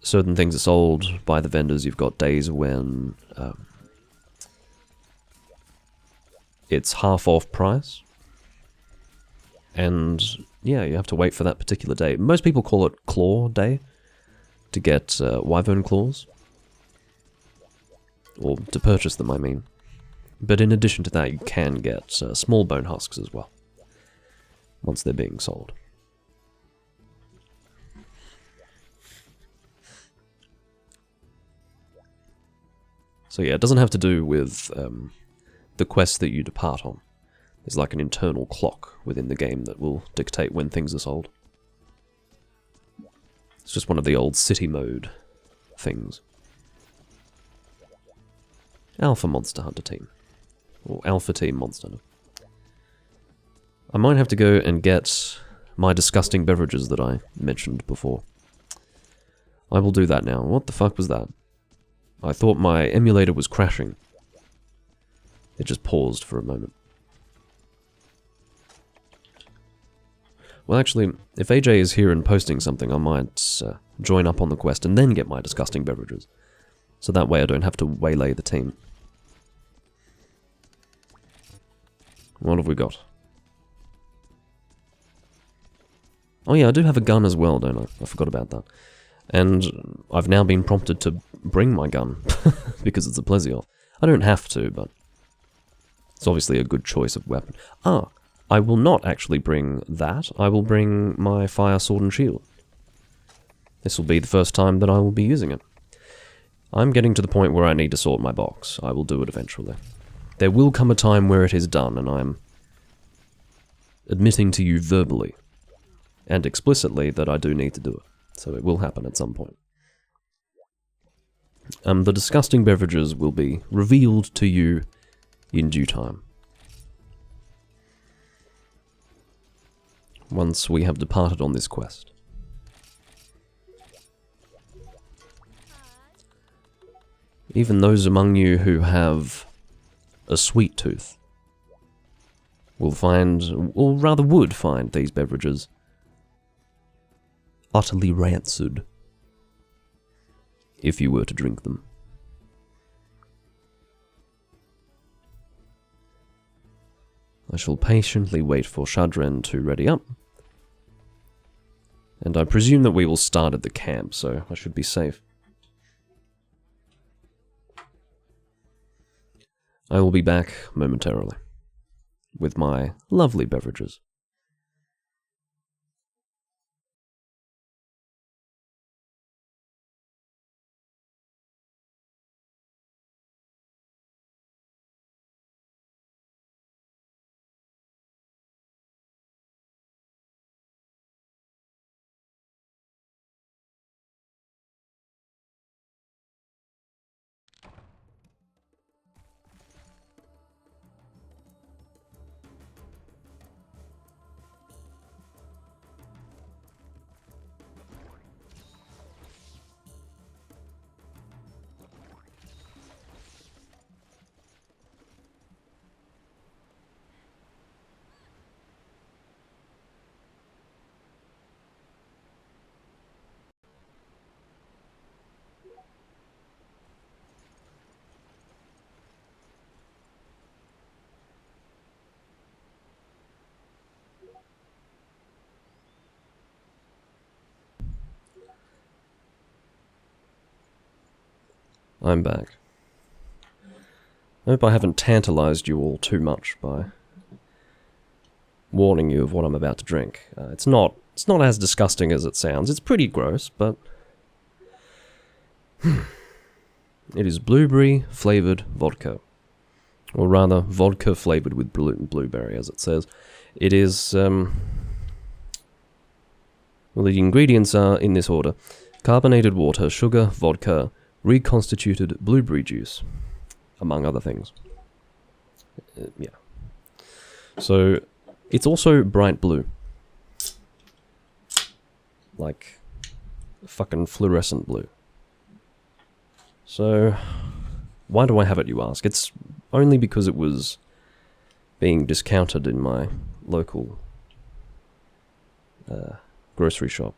certain things are sold by the vendors. You've got days when it's half off price. And yeah, you have to wait for that particular day. Most people call it Claw Day to get Wyvern Claws. Or to purchase them, I mean. But in addition to that, you can get small bone husks as well, once they're being sold. So yeah, it doesn't have to do with the quests that you depart on. There's like an internal clock within the game that will dictate when things are sold. It's just one of the old city mode things. Alpha Monster Hunter Team. Or Alpha Team Monster Hunter. I might have to go and get my disgusting beverages that I mentioned before. I will do that now. What the fuck was that? I thought my emulator was crashing. It just paused for a moment. Well, actually, if AJ is here and posting something, I might join up on the quest and then get my disgusting beverages. So that way I don't have to waylay the team. What have we got? Oh yeah, I do have a gun as well, don't I? I forgot about that. And I've now been prompted to bring my gun, because it's a Plesioth. I don't have to, but it's obviously a good choice of weapon. Ah, I will not actually bring that. I will bring my fire sword and shield. This will be the first time that I will be using it. I'm getting to the point where I need to sort my box. I will do it eventually. There will come a time where it is done, and I'm admitting to you verbally and explicitly that I do need to do it. So it will happen at some point. The disgusting beverages will be revealed to you in due time. Once we have departed on this quest. Even those among you who have a sweet tooth will find, or rather would find, these beverages utterly rancid if you were to drink them. I shall patiently wait for Shadren to ready up, and I presume that we will start at the camp, so I should be safe. I will be back momentarily with my lovely beverages. I'm back. I hope I haven't tantalized you all too much by warning you of what I'm about to drink. It's not as disgusting as it sounds. It's pretty gross, but it is blueberry-flavored vodka. Or rather, vodka flavored with blueberry, as it says. It is, well, the ingredients are in this order: carbonated water, sugar, vodka, reconstituted blueberry juice, among other things. Yeah. So, it's also bright blue. Like, fucking fluorescent blue. So, why do I have it, you ask? It's only because it was being discounted in my local grocery shop.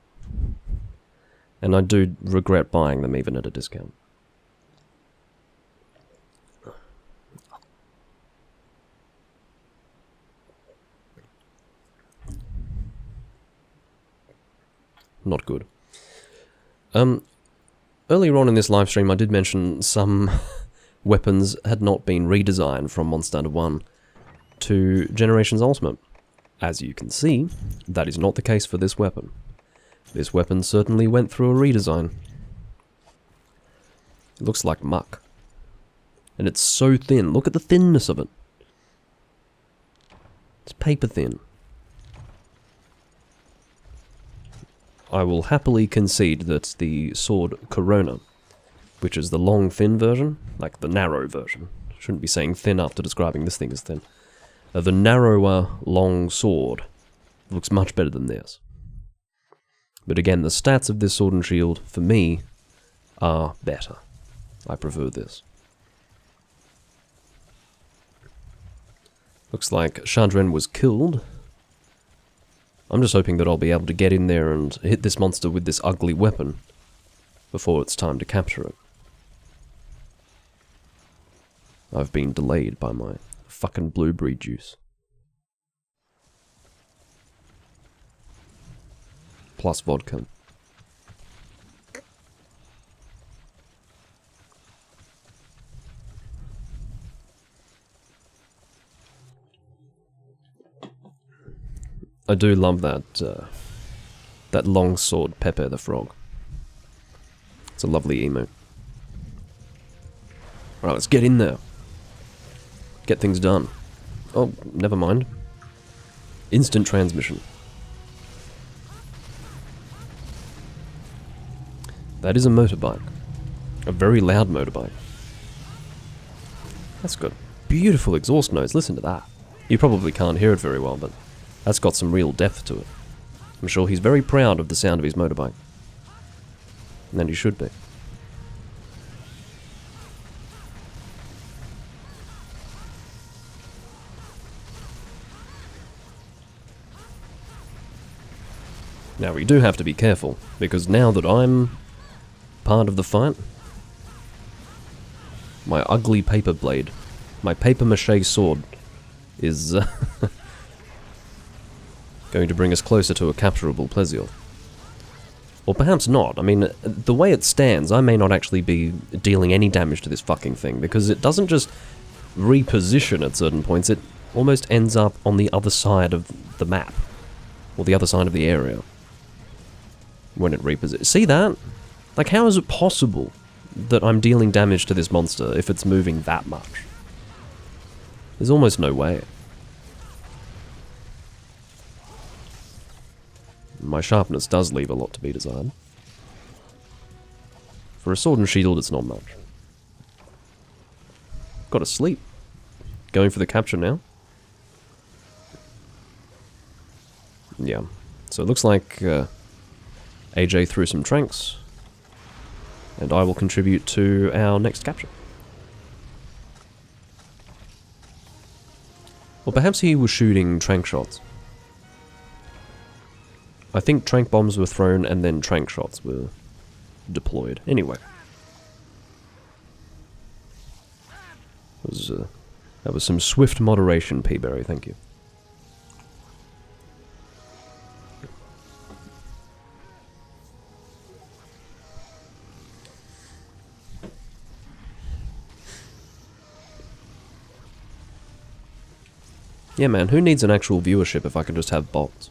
And I do regret buying them even at a discount. Not good. Earlier on in this live stream I did mention some weapons had not been redesigned from Monster Hunter 1 to Generations Ultimate. As you can see, that is not the case for this weapon. This weapon certainly went through a redesign. It looks like muck. And it's so thin. Look at the thinness of it. It's paper thin. I will happily concede that the sword Corona, which is the long thin version, like the narrow version, shouldn't be saying thin after describing this thing as thin, the narrower long sword looks much better than this. But again, the stats of this sword and shield, for me, are better. I prefer this. Looks like Chandren was killed. I'm just hoping that I'll be able to get in there and hit this monster with this ugly weapon before it's time to capture it. I've been delayed by my fucking blueberry juice. Plus vodka. I do love that that long sword Pepe the Frog. It's a lovely emote. Alright, let's get in there. Get things done. Oh, never mind. Instant transmission. That is a motorbike. A very loud motorbike. That's got beautiful exhaust notes. Listen to that. You probably can't hear it very well, but that's got some real depth to it. I'm sure he's very proud of the sound of his motorbike. And he should be. Now we do have to be careful, because now that I'm part of the fight, my ugly paper blade, my paper mache sword, is going to bring us closer to a capturable Plesioth. Or perhaps not. I mean, the way it stands, I may not actually be dealing any damage to this fucking thing, because it doesn't just reposition at certain points, it almost ends up on the other side of the map. Or the other side of the area. When it repositions. See that? Like, how is it possible that I'm dealing damage to this monster if it's moving that much? There's almost no way. My sharpness does leave a lot to be desired. For a sword and shield, it's not much. Got to sleep. Going for the capture now. Yeah. So it looks like AJ threw some tranks. And I will contribute to our next capture. Or perhaps he was shooting trank shots. I think trank bombs were thrown and then trank shots were deployed. Anyway. That was some swift moderation, P-Berry, thank you. Yeah, man, who needs an actual viewership if I can just have bots?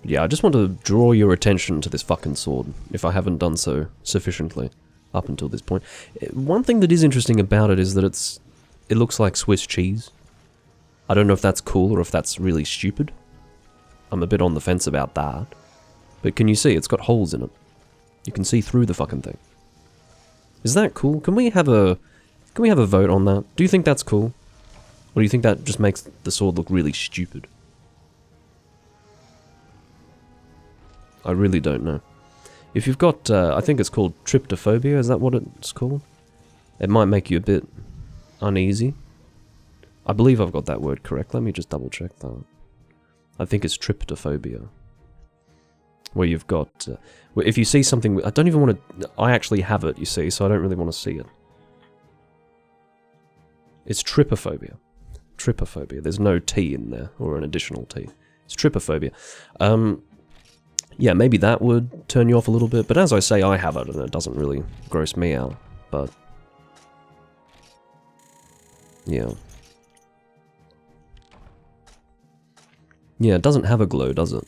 Yeah, I just want to draw your attention to this fucking sword, if I haven't done so sufficiently up until this point. One thing that is interesting about it is that it looks like Swiss cheese. I don't know if that's cool or if that's really stupid. I'm a bit on the fence about that. But can you see, it's got holes in it. You can see through the fucking thing. Is that cool? Can we have a vote on that? Do you think that's cool? Or do you think that just makes the sword look really stupid? I really don't know. If you've got, I think it's called tryptophobia, is that what it's called? It might make you a bit uneasy. I believe I've got that word correct. Let me just double check that. I think it's tryptophobia. Where you've got, if you see something, I don't even want to, I actually have it, you see, so I don't really want to see it. It's trypophobia. Trypophobia. There's no T in there, or an additional T. It's trypophobia. Yeah, maybe that would turn you off a little bit, but as I say, I have it, and it doesn't really gross me out, but... yeah. Yeah, it doesn't have a glow, does it?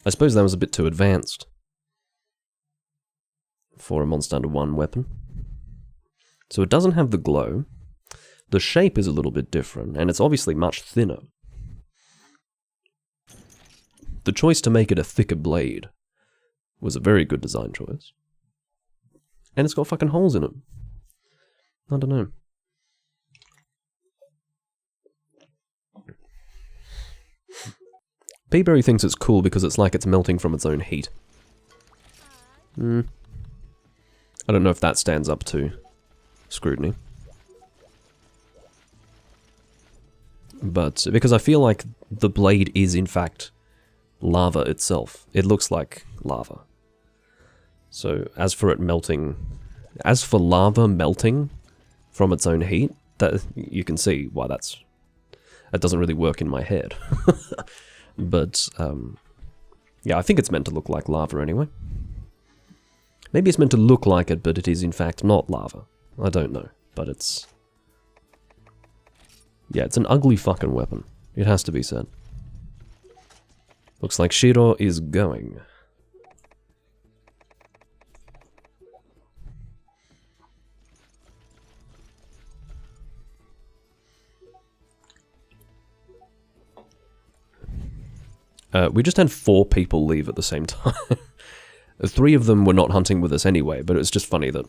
I suppose that was a bit too advanced for a Monster Hunter 1 weapon. So it doesn't have the glow. The shape is a little bit different, and it's obviously much thinner. The choice to make it a thicker blade was a very good design choice. And it's got fucking holes in it. I don't know. P-Berry thinks it's cool because it's like it's melting from its own heat. I don't know if that stands up to scrutiny. But because I feel like the blade is in fact lava itself. It looks like lava. So as for it melting, as for lava melting from its own heat, that you can see why that doesn't really work in my head. But, yeah, I think it's meant to look like lava anyway. Maybe it's meant to look like it, but it is in fact not lava. I don't know, but it's... yeah, it's an ugly fucking weapon. It has to be said. Looks like Shiro is going. We just had 4 people leave at the same time. 3 of them were not hunting with us anyway, but it was just funny that...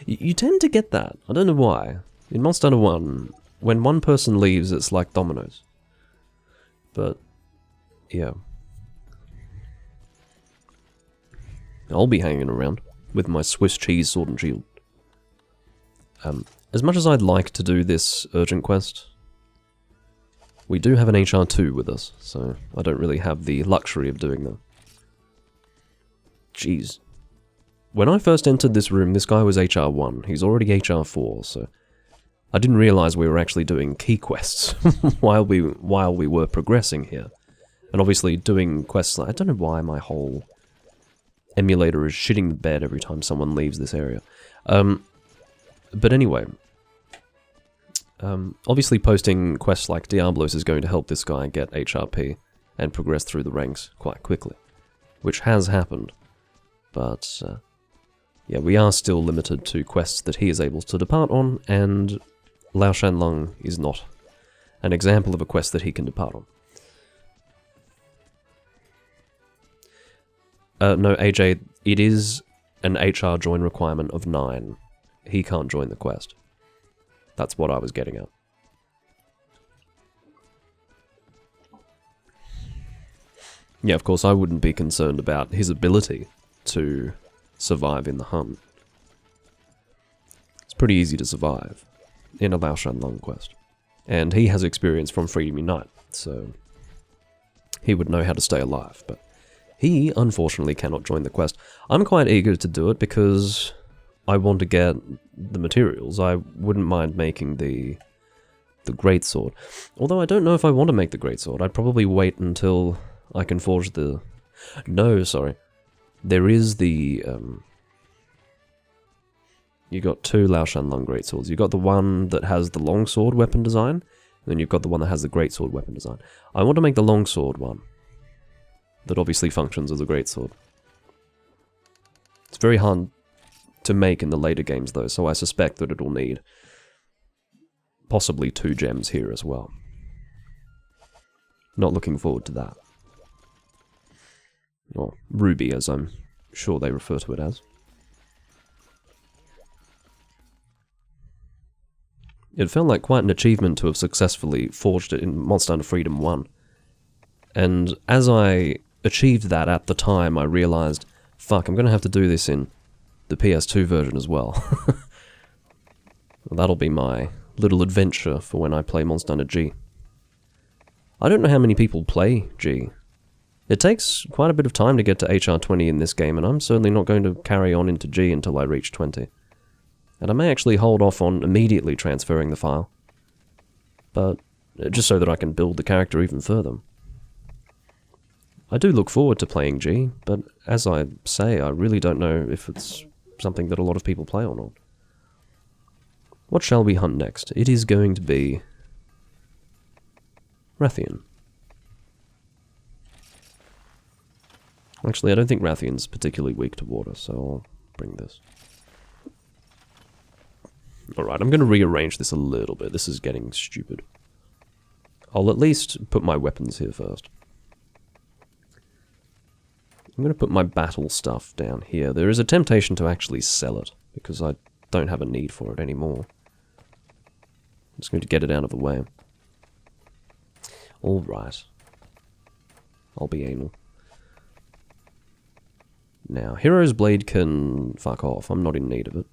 you tend to get that. I don't know why. In Monster Hunter 1, when one person leaves, it's like dominoes. But, yeah. I'll be hanging around with my Swiss cheese sword and shield. As much as I'd like to do this urgent quest, we do have an HR2 with us, so I don't really have the luxury of doing that. Jeez. When I first entered this room, this guy was HR1. He's already HR4, so I didn't realize we were actually doing key quests while we were progressing here. And obviously doing quests, I don't know why my whole emulator is shitting the bed every time someone leaves this area. But anyway, obviously posting quests like Diablos is going to help this guy get HRP and progress through the ranks quite quickly, which has happened. But yeah, we are still limited to quests that he is able to depart on, and Lao Shan Lung is not an example of a quest that he can depart on. No, AJ, it is an HR join requirement of 9. He can't join the quest. That's what I was getting at. Yeah, of course, I wouldn't be concerned about his ability to survive in the hunt. It's pretty easy to survive in a Lao Shan Lung quest. And he has experience from Freedom Unite, so he would know how to stay alive, but he, unfortunately, cannot join the quest. I'm quite eager to do it because I want to get the materials. I wouldn't mind making the greatsword. Although I don't know if I want to make the greatsword. I'd probably wait until I can forge the... No, sorry. There is the... You got 2 Lao Shan Lung greatswords. You got the one that has the longsword weapon design, and then you've got the one that has the greatsword weapon design. I want to make the longsword one. That obviously functions as a greatsword. It's very hard to make in the later games though, so I suspect that it'll need possibly 2 gems here as well. Not looking forward to that. Or ruby, as I'm sure they refer to it as. It felt like quite an achievement to have successfully forged it in Monster Hunter Freedom 1. And as I achieved that at the time, I realized, fuck, I'm going to have to do this in the PS2 version as well. Well, that'll be my little adventure for when I play Monster Hunter G. I don't know how many people play G. It takes quite a bit of time to get to HR20 in this game, and I'm certainly not going to carry on into G until I reach 20. And I may actually hold off on immediately transferring the file. But just so that I can build the character even further. I do look forward to playing G, but as I say, I really don't know if it's something that a lot of people play or not. What shall we hunt next? It is going to be Rathian. Actually, I don't think Rathian's particularly weak to water, so I'll bring this. Alright, I'm going to rearrange this a little bit. This is getting stupid. I'll at least put my weapons here first. I'm going to put my battle stuff down here. There is a temptation to actually sell it, because I don't have a need for it anymore. I'm just going to get it out of the way. Alright. I'll be anal. Now, Hero's Blade can fuck off. I'm not in need of it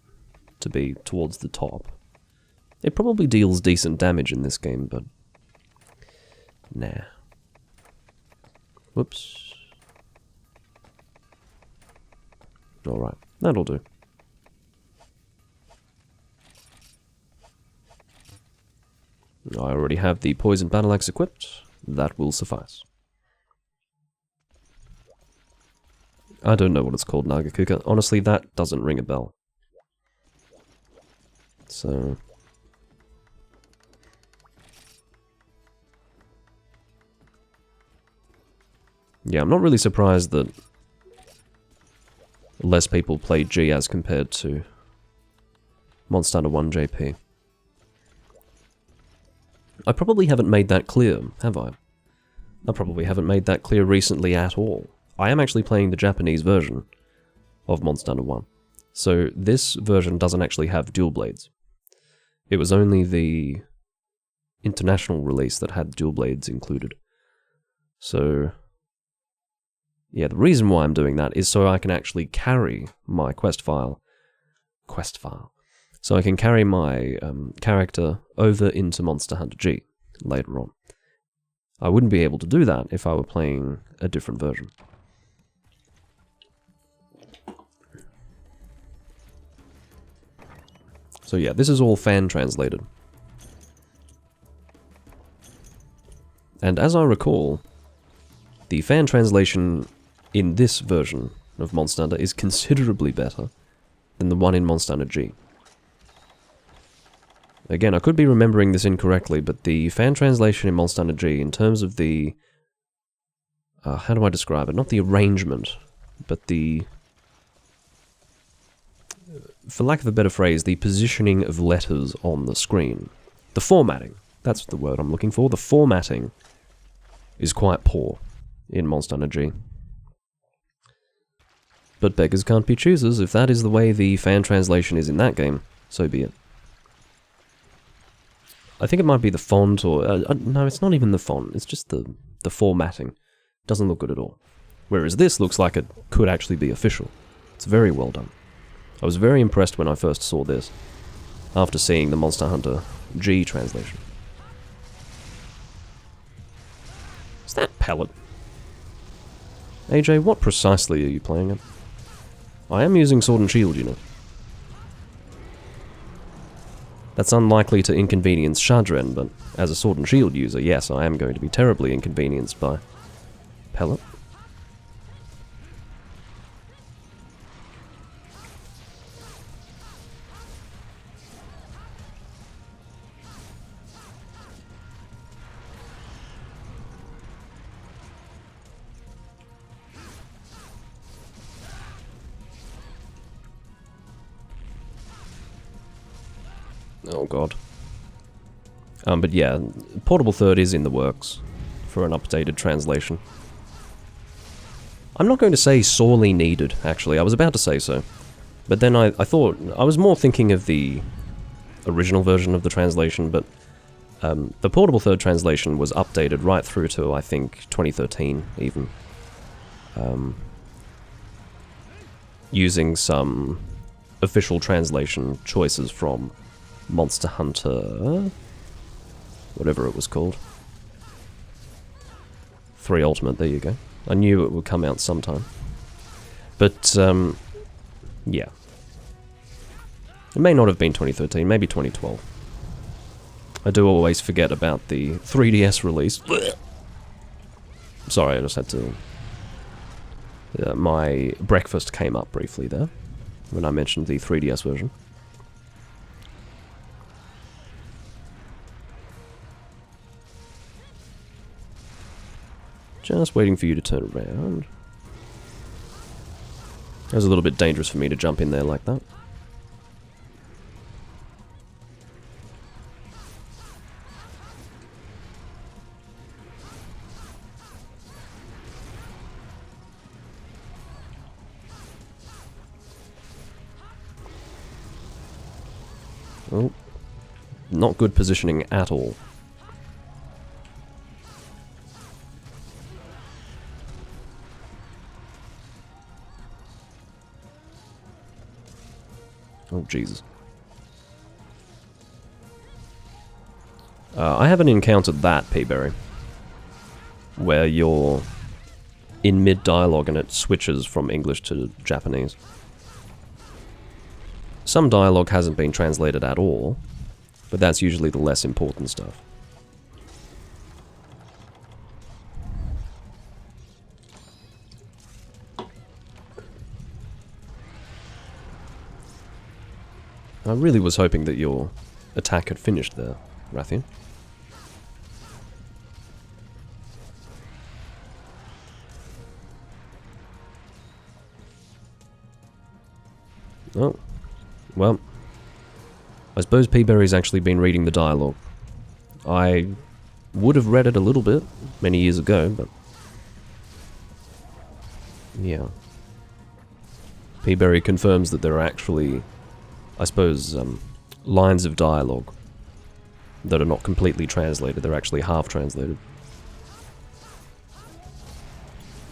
to be towards the top. It probably deals decent damage in this game, but... Nah. Whoops. Alright, that'll do. I already have the Poison Battle Axe equipped. That will suffice. I don't know what it's called, Nagakuka. Honestly, that doesn't ring a bell. So... yeah, I'm not really surprised that less people play G as compared to Monster Hunter 1 JP. I probably haven't made that clear, have I? I probably haven't made that clear recently at all. I am actually playing the Japanese version of Monster Hunter 1. So this version doesn't actually have dual blades. It was only the international release that had dual blades included. So... yeah, the reason why I'm doing that is so I can actually carry my quest file. So I can carry my character over into Monster Hunter G later on. I wouldn't be able to do that if I were playing a different version. So yeah, this is all fan translated. And as I recall, the fan translation in this version of Monster Hunter is considerably better than the one in Monster Hunter G. Again, I could be remembering this incorrectly, but the fan translation in Monster Hunter G, in terms of the... how do I describe it? Not the arrangement, but the... For lack of a better phrase, the positioning of letters on the screen. The formatting. That's the word I'm looking for. The formatting is quite poor in Monster Hunter G. But beggars can't be choosers. If that is the way the fan translation is in that game, so be it. I think it might be the font, or... no, it's not even the font. It's just the formatting. Doesn't look good at all. Whereas this looks like it could actually be official. It's very well done. I was very impressed when I first saw this, after seeing the Monster Hunter G translation. Is that Pellet? AJ, what precisely are you playing at? I am using Sword and Shield, you know. That's unlikely to inconvenience Shadren, but as a Sword and Shield user, yes, I am going to be terribly inconvenienced by Pellet. Oh god. But yeah, Portable Third is in the works for an updated translation. I'm not going to say sorely needed, actually. I was about to say so. But then I thought... I was more thinking of the original version of the translation, but the Portable Third translation was updated right through to, I think, 2013, even. Using some official translation choices from Monster Hunter... whatever it was called. 3 Ultimate, there you go. I knew it would come out sometime. But, yeah. It may not have been 2013, maybe 2012. I do always forget about the 3DS release. Sorry, I just had to... my breakfast came up briefly there, when I mentioned the 3DS version. Just waiting for you to turn around. It was a little bit dangerous for me to jump in there like that. Oh, not good positioning at all. Oh, Jesus. I haven't encountered that, P-Berry. Where you're in mid-dialogue and it switches from English to Japanese. Some dialogue hasn't been translated at all, but that's usually the less important stuff. I really was hoping that your attack had finished there, Rathian. Oh. Well. I suppose P-Berry's actually been reading the dialogue. I would have read it a little bit many years ago, but... yeah. P-Berry confirms that there are actually... I suppose, lines of dialogue that are not completely translated, they're actually half translated.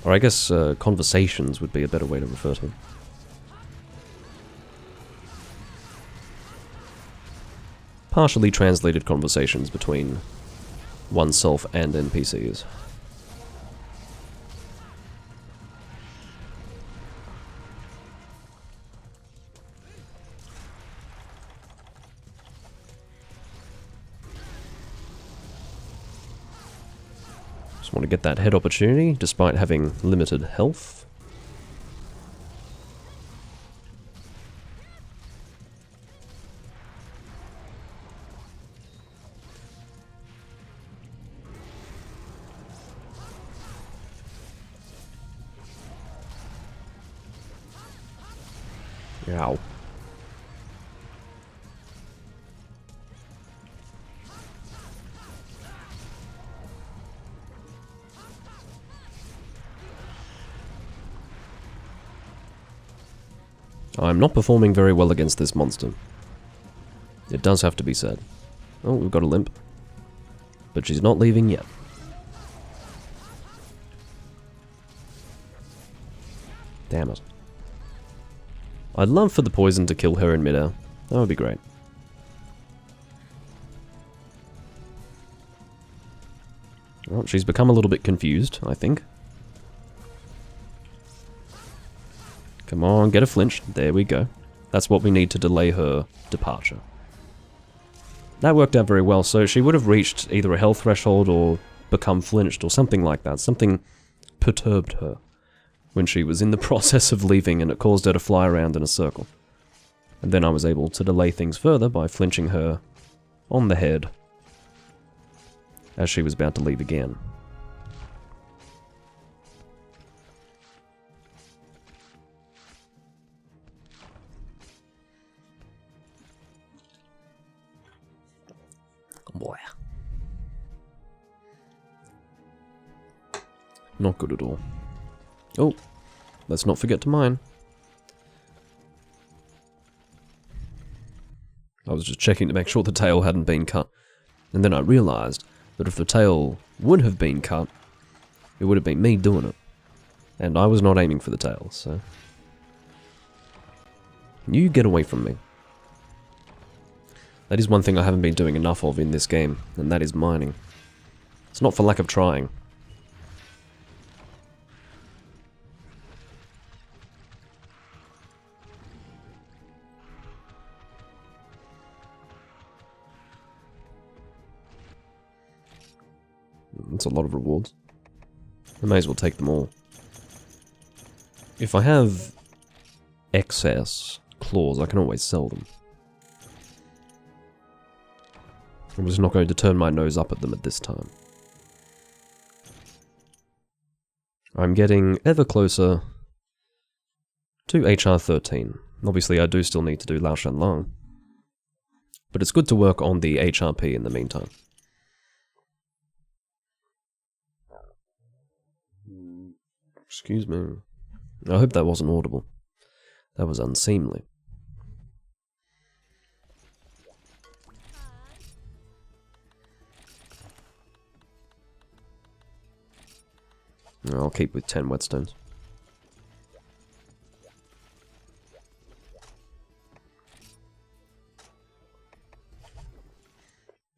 Or I guess conversations would be a better way to refer to them. Partially translated conversations between oneself and NPCs. Just want to get that head opportunity, despite having limited health. Ow. I'm not performing very well against this monster. It does have to be said. Oh, we've got a limp. But she's not leaving yet. Damn it. I'd love for the poison to kill her in midair. That would be great. Well, she's become a little bit confused, I think. Come on, get a flinch. There we go. That's what we need to delay her departure. That worked out very well, so she would have reached either a health threshold or become flinched or something like that. Something perturbed her when she was in the process of leaving, and it caused her to fly around in a circle. And then I was able to delay things further by flinching her on the head as she was about to leave again. Boy. Not good at all. Oh, let's not forget to mine. I was just checking to make sure the tail hadn't been cut. And then I realized that if the tail would have been cut, it would have been me doing it. And I was not aiming for the tail, so... You get away from me. That is one thing I haven't been doing enough of in this game, and that is mining. It's not for lack of trying. That's a lot of rewards. I may as well take them all. If I have excess claws, I can always sell them. I'm just not going to turn my nose up at them at this time. I'm getting ever closer to HR 13. Obviously, I do still need to do Lao Shan Long. But it's good to work on the HRP in the meantime. Excuse me. I hope that wasn't audible. That was unseemly. I'll keep with 10 whetstones.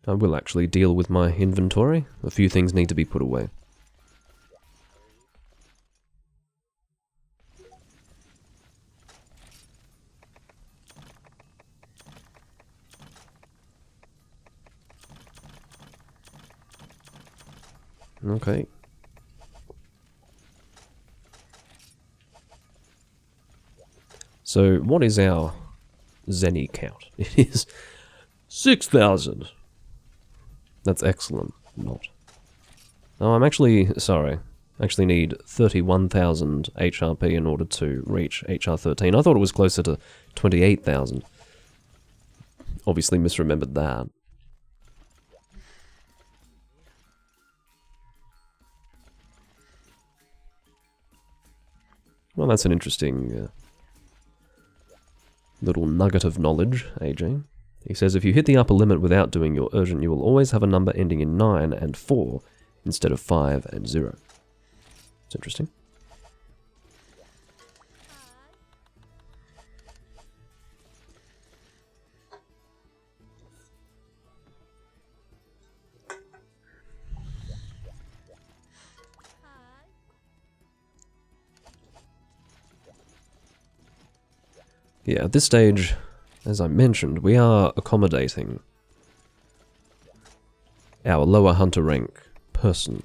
I will actually deal with my inventory. A few things need to be put away. Okay. So, what is our Zenny count? It is 6,000. That's excellent. Not. Oh, I'm actually... sorry. I actually need 31,000 HRP in order to reach HR 13. I thought it was closer to 28,000. Obviously misremembered that. Well, that's an interesting... little nugget of knowledge, AJ. He says, if you hit the upper limit without doing your urgent, you will always have a number ending in 9 and 4 instead of 5 and 0. It's interesting. Yeah, at this stage, as I mentioned, we are accommodating our lower hunter rank person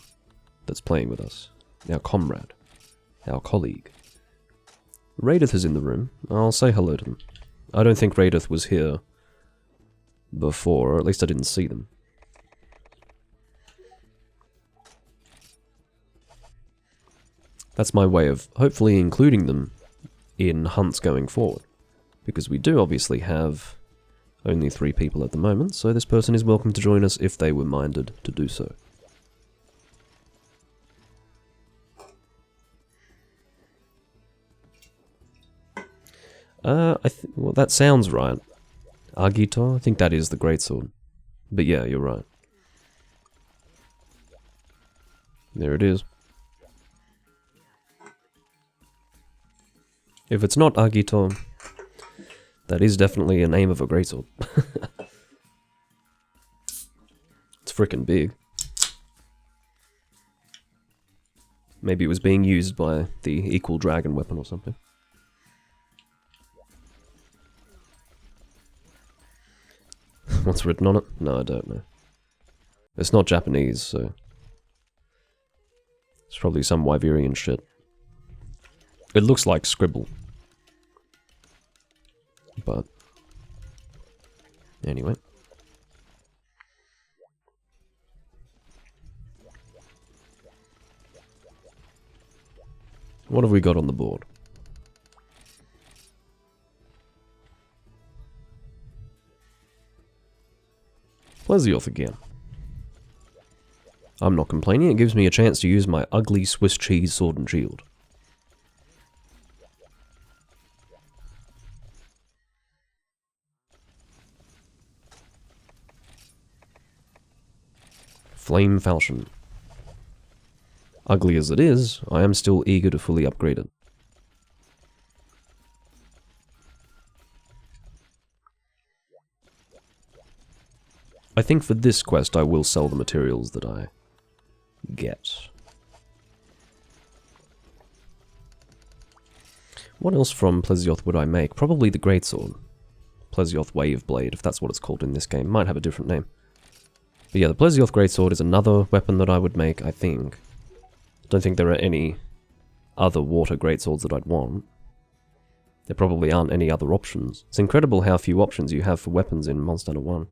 that's playing with us, our comrade, our colleague. Raideth is in the room. I'll say hello to them. I don't think Raideth was here before, or at least I didn't see them. That's my way of hopefully including them in hunts going forward. because we do obviously have only 3 people at the moment, so this person is welcome to join us if they were minded to do so. Well, that sounds right. Agito? I think that is the greatsword. But yeah, you're right. There it is. If it's not Agito, that is definitely a name of a greatsword. It's frickin' big. Maybe it was being used by the equal dragon weapon or something. What's written on it? No, I don't know. It's not Japanese, so... it's probably some Wyverian shit. It looks like scribble. But... anyway. What have we got on the board? Plesioth again. I'm not complaining, it gives me a chance to use my ugly Swiss cheese sword and shield. Flame Falchion. Ugly as it is, I am still eager to fully upgrade it. I think for this quest I will sell the materials that I get. What else from Plesioth would I make? Probably the Greatsword. Plesioth Wave Blade, if that's what it's called in this game. Might have a different name. But yeah, the Plesioth Greatsword is another weapon that I would make, I think. Don't think there are any other water greatswords that I'd want. There probably aren't any other options. It's incredible how few options you have for weapons in Monster Hunter 1.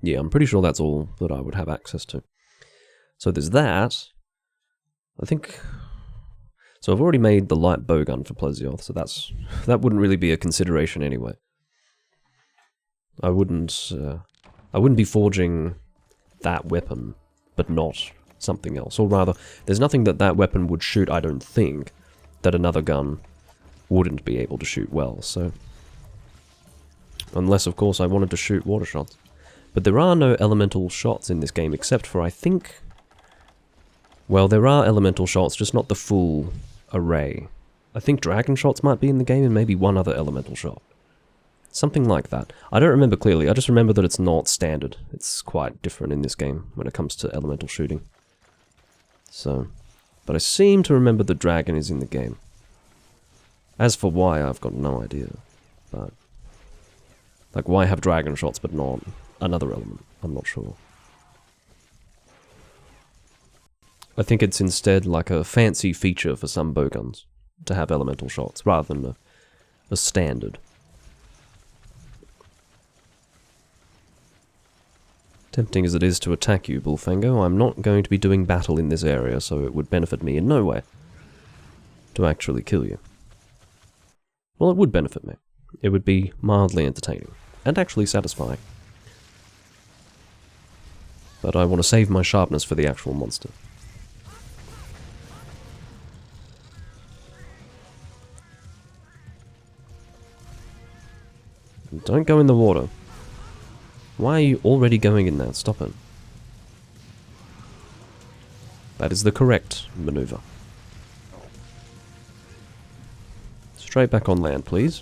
Yeah, I'm pretty sure that's all that I would have access to. So there's that. I think... so I've already made the light bowgun for Plesioth, so that wouldn't really be a consideration anyway. I wouldn't be forging that weapon, but not something else. Or rather, there's nothing that weapon would shoot, I don't think, that another gun wouldn't be able to shoot well, so... unless, of course, I wanted to shoot water shots. But there are no elemental shots in this game, except for, I think... well, there are elemental shots, just not the full array. I think dragon shots might be in the game, and maybe one other elemental shot. Something like that. I don't remember clearly, I just remember that it's not standard. It's quite different in this game when it comes to elemental shooting. So... but I seem to remember the dragon is in the game. As for why, I've got no idea. But... like, why have dragon shots but not another element? I'm not sure. I think it's instead like a fancy feature for some bowguns to have elemental shots, rather than a standard. Tempting as it is to attack you, Bullfango, I'm not going to be doing battle in this area, so it would benefit me in no way to actually kill you. Well, it would benefit me. It would be mildly entertaining, and actually satisfying. But I want to save my sharpness for the actual monster. Don't go in the water. Why are you already going in there? Stop it. That is the correct maneuver. Straight back on land, please.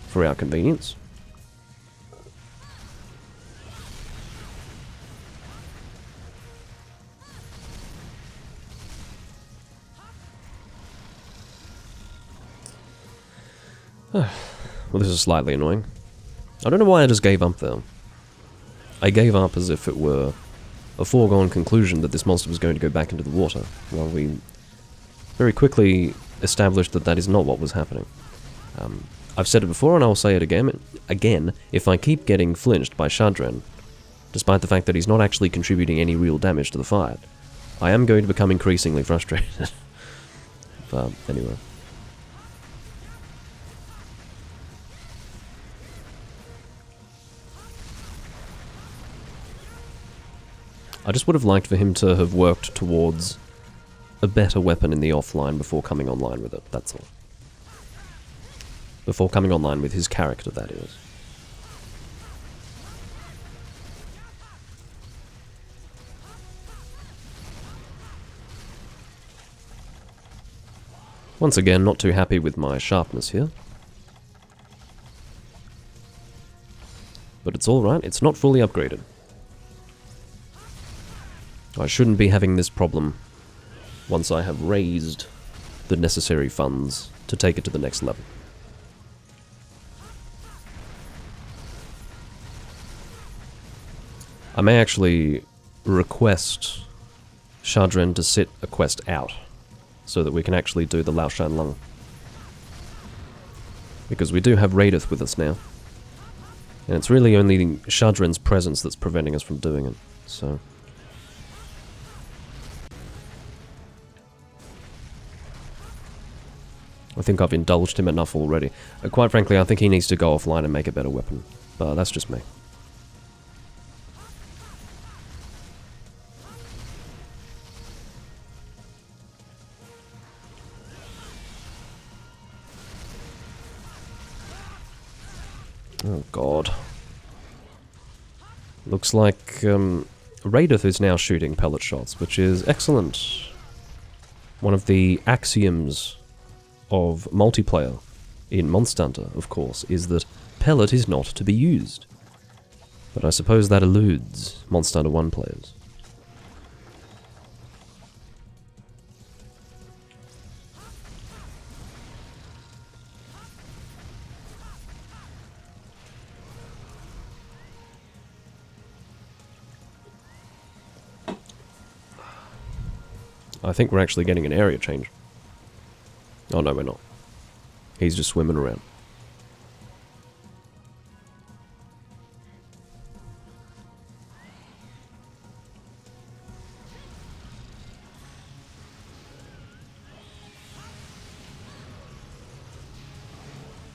For our convenience. Well, this is slightly annoying. I don't know why I just gave up there. I gave up as if it were a foregone conclusion that this monster was going to go back into the water, while we very quickly established that that is not what was happening. I've said it before and I'll say it again, if I keep getting flinched by Shadren, despite the fact that he's not actually contributing any real damage to the fight, I am going to become increasingly frustrated. But anyway. I just would have liked for him to have worked towards a better weapon in the offline before coming online with it, that's all. Before coming online with his character, that is. Once again, not too happy with my sharpness here. But it's alright, it's not fully upgraded. I shouldn't be having this problem once I have raised the necessary funds to take it to the next level. I may actually request Shadren to sit a quest out so that we can actually do the Lao Shan Lung. Because we do have Raideth with us now. And it's really only Shadren's presence that's preventing us from doing it, so... I think I've indulged him enough already. Quite frankly, I think he needs to go offline and make a better weapon. But that's just me. Oh god. Looks like Raideth is now shooting pellet shots, which is excellent. One of the axioms of multiplayer in Monster Hunter, of course, is that pellet is not to be used. But I suppose that eludes Monster Hunter 1 players. I think we're actually getting an area change. Oh no, we're not. He's just swimming around.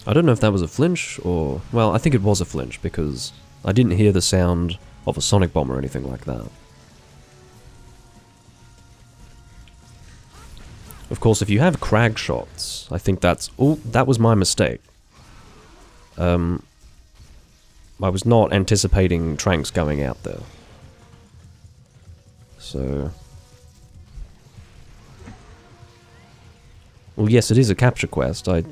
I don't know if that was a flinch or... Well, I think it was a flinch because I didn't hear the sound of a sonic bomb or anything like that. Of course, if you have crag shots, I think that's... Oh, that was my mistake. I was not anticipating Tranks going out there. So... Well, yes, it is a capture quest. I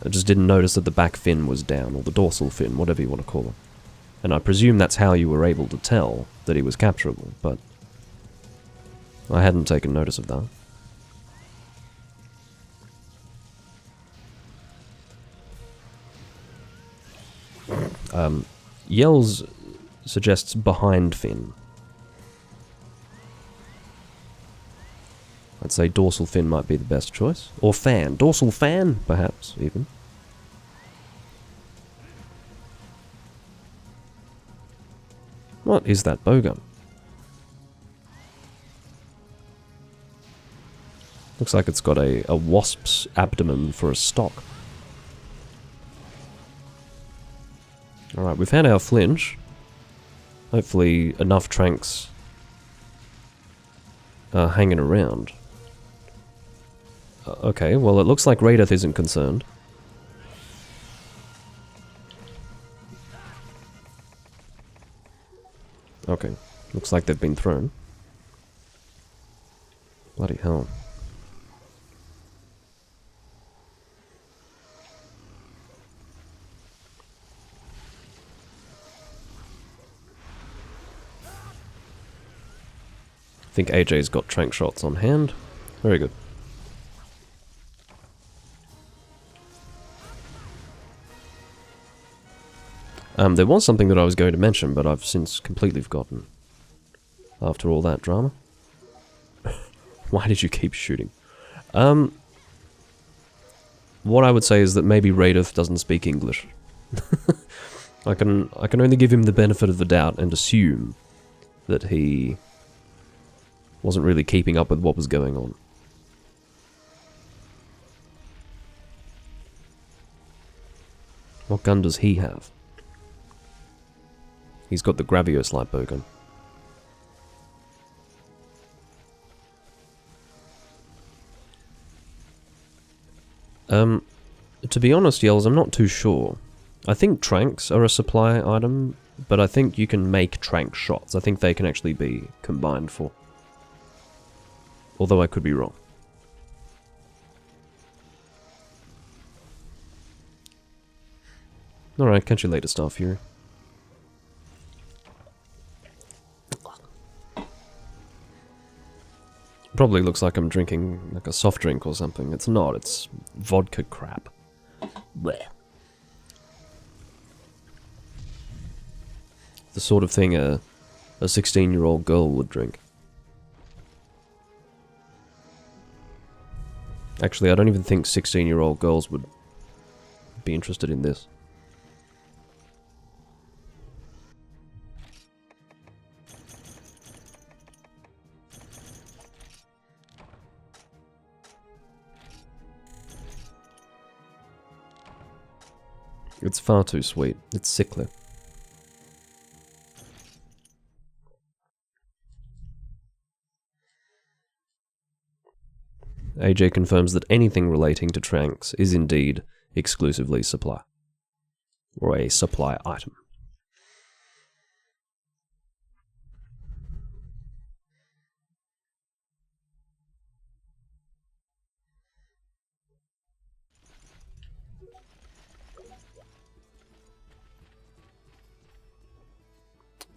just didn't notice that the back fin was down, or the dorsal fin, whatever you want to call it. And I presume that's how you were able to tell that he was capturable, but... I hadn't taken notice of that. Yells suggests behind fin. I'd say dorsal fin might be the best choice. Or fan. Dorsal fan, perhaps, even. What is that bowgun? Looks like it's got a wasp's abdomen for a stock. Alright, we've had our flinch. Hopefully enough Tranks are hanging around. Okay, well it looks like Raideth isn't concerned. Okay, looks like they've been thrown. Bloody hell. I think AJ's got Trank shots on hand. Very good. There was something that I was going to mention, but I've since completely forgotten. After all that drama. Why did you keep shooting? What I would say is that maybe Raideth doesn't speak English. I can only give him the benefit of the doubt and assume that he wasn't really keeping up with what was going on. What gun does he have? He's got the Gravios light bow gun. To be honest, Yells, I'm not too sure. I think tranks are a supply item, but I think you can make trank shots. I think they can actually be combined for. Although I could be wrong. Alright, catch you later, Star Fury. Probably looks like I'm drinking like a soft drink or something. It's not, it's vodka crap. Blech. The sort of thing a 16-year-old girl would drink. Actually, I don't even think 16-year-old girls would be interested in this. It's far too sweet. It's sickly. AJ confirms that anything relating to tranks is indeed exclusively supply. Or a supply item.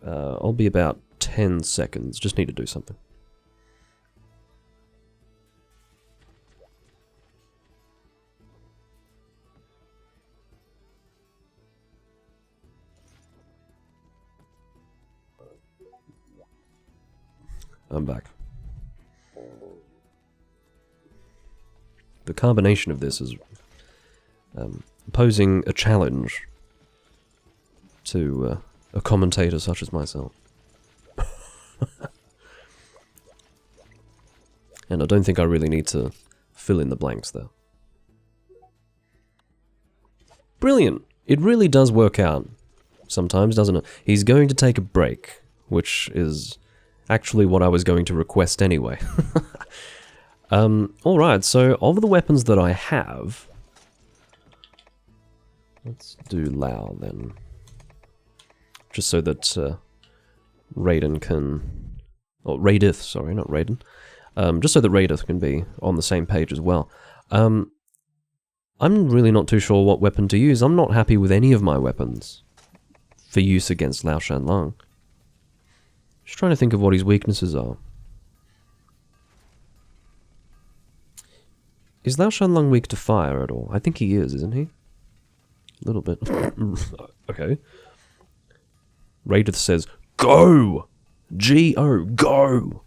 I'll be about 10 seconds. Just need to do something. I'm back. The combination of this is posing a challenge to a commentator such as myself. And I don't think I really need to fill in the blanks there. Brilliant! It really does work out sometimes, doesn't it? He's going to take a break, which is actually what I was going to request anyway. Alright, so of the weapons that I have, let's do Lao then. Just so that Raiden can... Oh, Raidith, sorry, not Raiden. Just so that Raidith can be on the same page as well. I'm really not too sure what weapon to use. I'm not happy with any of my weapons for use against Lao Shanlong. Just trying to think of what his weaknesses are. Is Lao Shanlong weak to fire at all? I think he is, isn't he? A little bit. Okay. Raidith says, "Go! G-O, go!"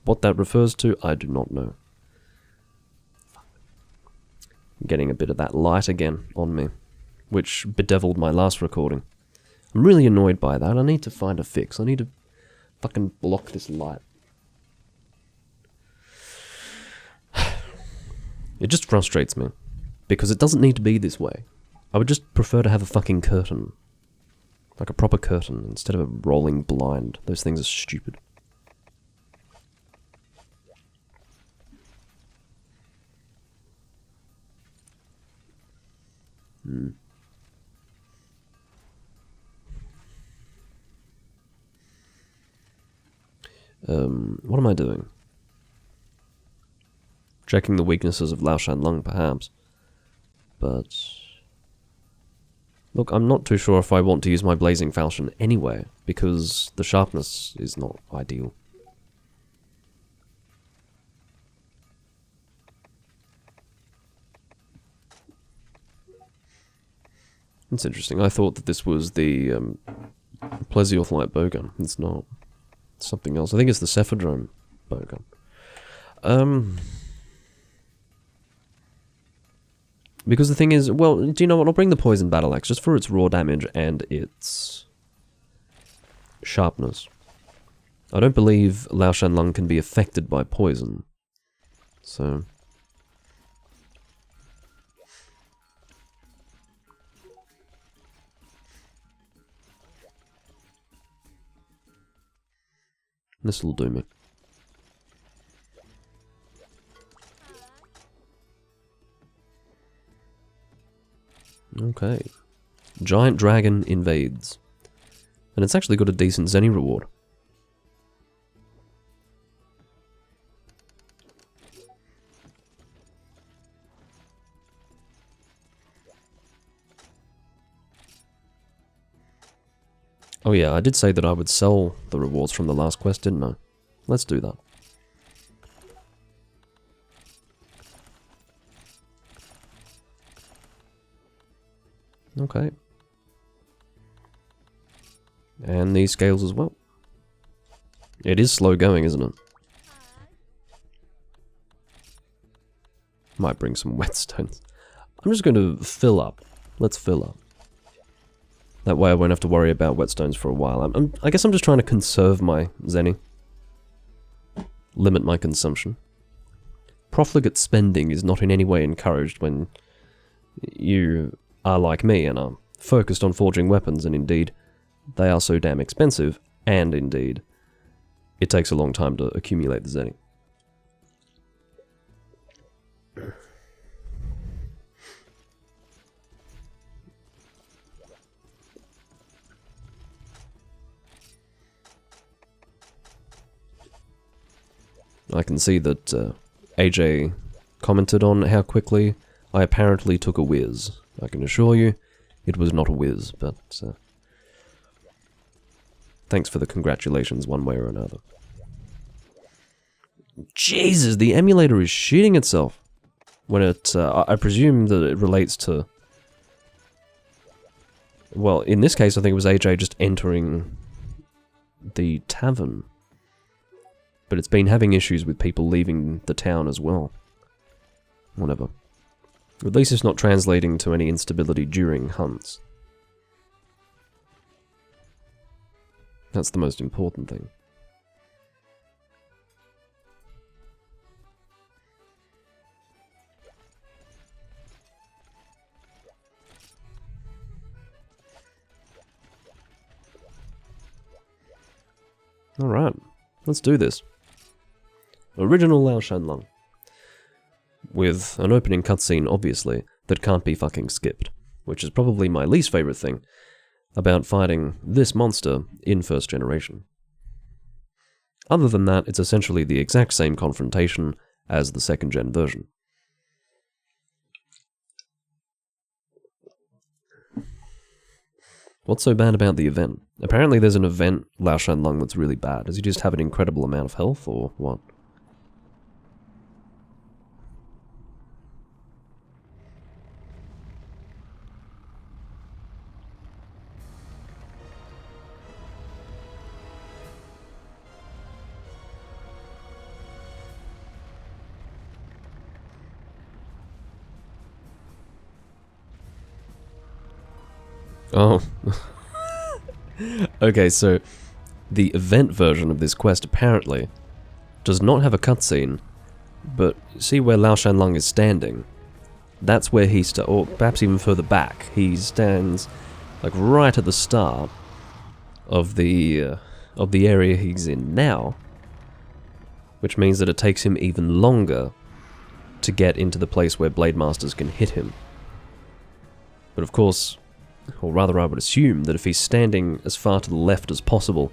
What that refers to, I do not know. I'm getting a bit of that light again on me, which bedeviled my last recording. I'm really annoyed by that. I need to find a fix. I need to fucking block this light. It just frustrates me, because it doesn't need to be this way. I would just prefer to have a fucking curtain. Like a proper curtain, instead of a rolling blind. Those things are stupid. What am I doing? Checking the weaknesses of Lao Shanlong, perhaps. But... Look, I'm not too sure if I want to use my Blazing Falchion anyway, because the sharpness is not ideal. It's interesting. I thought that this was the Plesioth light bowgun. It's not. It's something else. I think it's the Cephadrome bowgun. Because the thing is, well, do you know what? I'll bring the Poison Battle Axe just for its raw damage and its sharpness. I don't believe Lao Shanlong can be affected by poison. So... this'll do me. Okay. Giant Dragon invades. And it's actually got a decent Zenny reward. Oh yeah, I did say that I would sell the rewards from the last quest, didn't I? Let's do that. Okay. And these scales as well. It is slow going, isn't it? Might bring some whetstones. I'm just going to fill up. Let's fill up. That way I won't have to worry about whetstones for a while. I guess I'm just trying to conserve my Zenny. Limit my consumption. Profligate spending is not in any way encouraged when you are like me and are focused on forging weapons, and indeed, they are so damn expensive, and indeed, it takes a long time to accumulate the Zenny. I can see that AJ commented on how quickly I apparently took a whiz. I can assure you, it was not a whiz, but thanks for the congratulations one way or another. Jesus, the emulator is shitting itself. When it, I presume that it relates to... Well, in this case I think it was AJ just entering the tavern. But it's been having issues with people leaving the town as well. Whatever. At least it's not translating to any instability during hunts. That's the most important thing. Alright, let's do this. Original Lao Shanlong. With an opening cutscene, obviously, that can't be fucking skipped. Which is probably my least favourite thing about fighting this monster in first generation. Other than that, it's essentially the exact same confrontation as the second gen version. What's so bad about the event? Apparently there's an event, Lao Shanlong, that's really bad. Does he just have an incredible amount of health, or what? Oh. Okay, so the event version of this quest apparently does not have a cutscene, but see where Lao Shanlong is standing? That's where he or perhaps even further back. He stands like right at the start of the area he's in now, which means that it takes him even longer to get into the place where Blade Masters can hit him. But of course, or rather I would assume that if he's standing as far to the left as possible,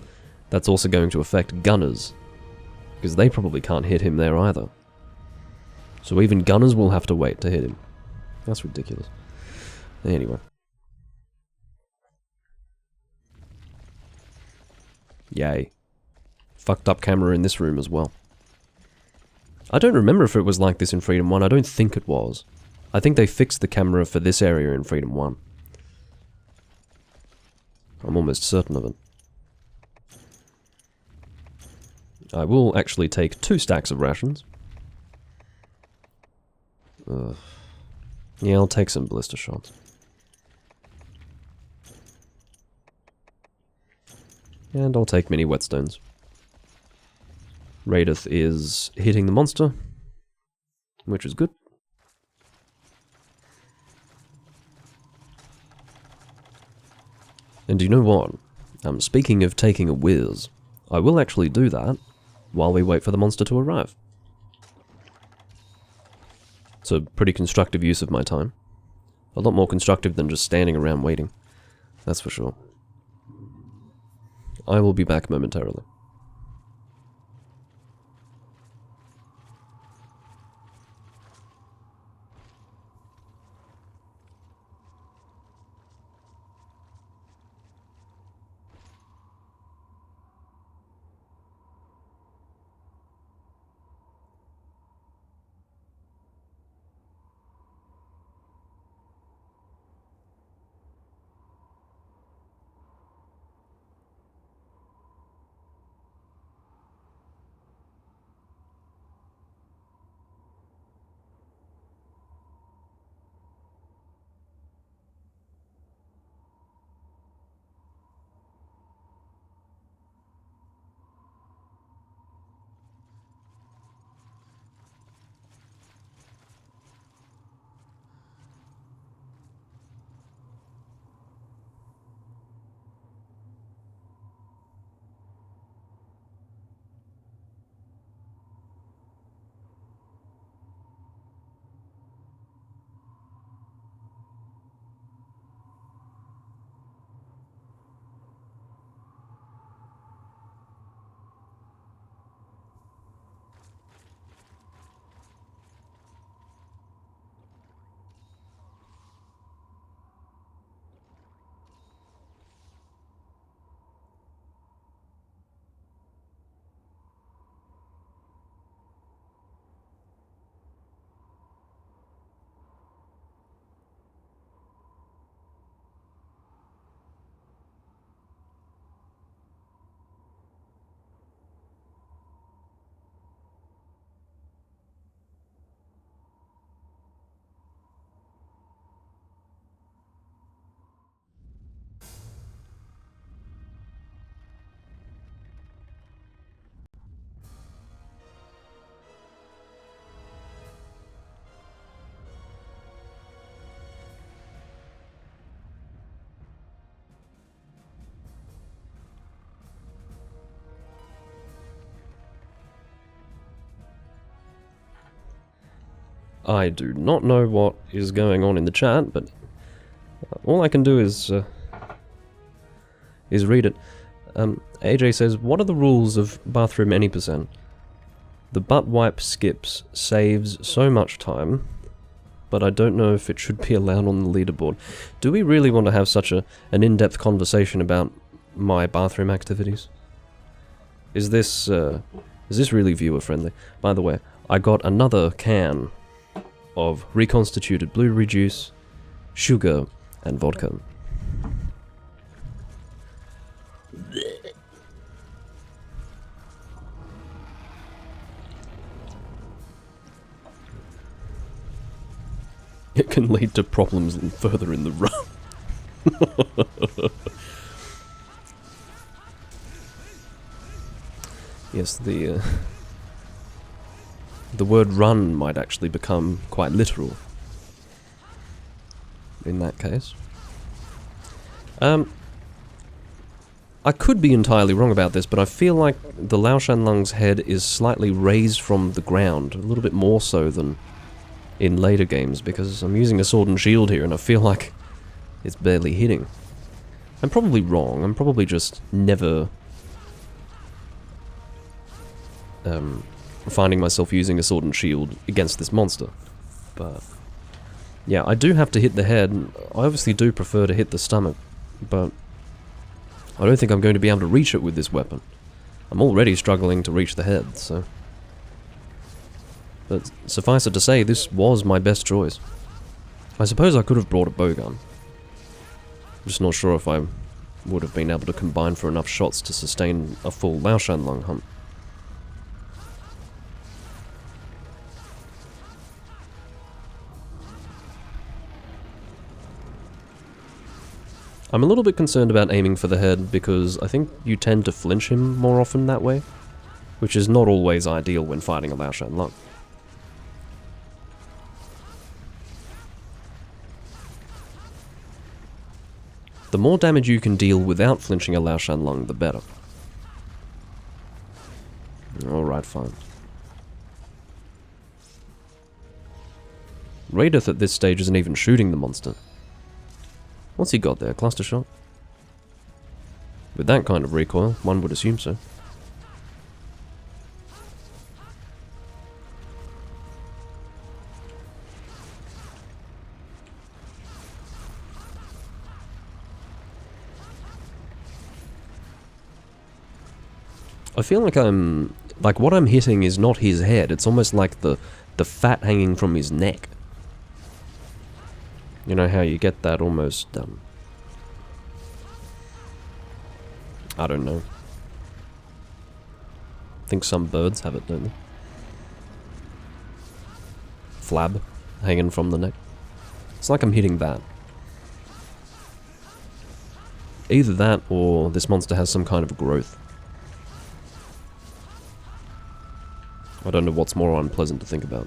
that's also going to affect gunners, because they probably can't hit him there either. So even gunners will have to wait to hit him. That's ridiculous. Anyway. Yay. Fucked up camera in this room as well. I don't remember if it was like this in Freedom 1, I don't think it was. I think they fixed the camera for this area in Freedom 1. I'm almost certain of it. I will actually take 2 stacks of rations. Yeah, I'll take some blister shots. And I'll take mini whetstones. Raideth is hitting the monster, which is good. And you know what? Speaking of taking a whiz, I will actually do that while we wait for the monster to arrive. It's a pretty constructive use of my time. A lot more constructive than just standing around waiting. That's for sure. I will be back momentarily. I do not know what is going on in the chat, but all I can do is read it. AJ says, what are the rules of bathroom any percent? The butt wipe skips saves so much time, but I don't know if it should be allowed on the leaderboard. Do we really want to have such an in-depth conversation about my bathroom activities? Is this really viewer friendly? By the way, I got another can of reconstituted blueberry juice, sugar, and vodka. It can lead to problems further in the run. Yes, the word run might actually become quite literal in that case. I could be entirely wrong about this, but I feel like the Lao Shan Lung's head is slightly raised from the ground, a little bit more so than in later games, because I'm using a sword and shield here and I feel like it's barely hitting. I'm probably wrong, I'm probably just never finding myself using a sword and shield against this monster. But yeah, I do have to hit the head. I obviously do prefer to hit the stomach, but I don't think I'm going to be able to reach it with this weapon. I'm already struggling to reach the head, so... But suffice it to say, this was my best choice. I suppose I could have brought a bowgun. I'm just not sure if I would have been able to combine for enough shots to sustain a full Lao Shan Lung hunt. I'm a little bit concerned about aiming for the head because I think you tend to flinch him more often that way. which is not always ideal when fighting a Lao Shan Lung. The more damage you can deal without flinching a Lao Shan Lung, the better. Alright, fine. Raideth at this stage isn't even shooting the monster. What's he got there? Cluster shot? With that kind of recoil, one would assume so. I feel like what I'm hitting is not his head, it's almost like the fat hanging from his neck. You know how you get that almost, I don't know. I think some birds have it, don't they? Flab hanging from the neck. It's like I'm hitting that. Either that or this monster has some kind of growth. I don't know what's more unpleasant to think about.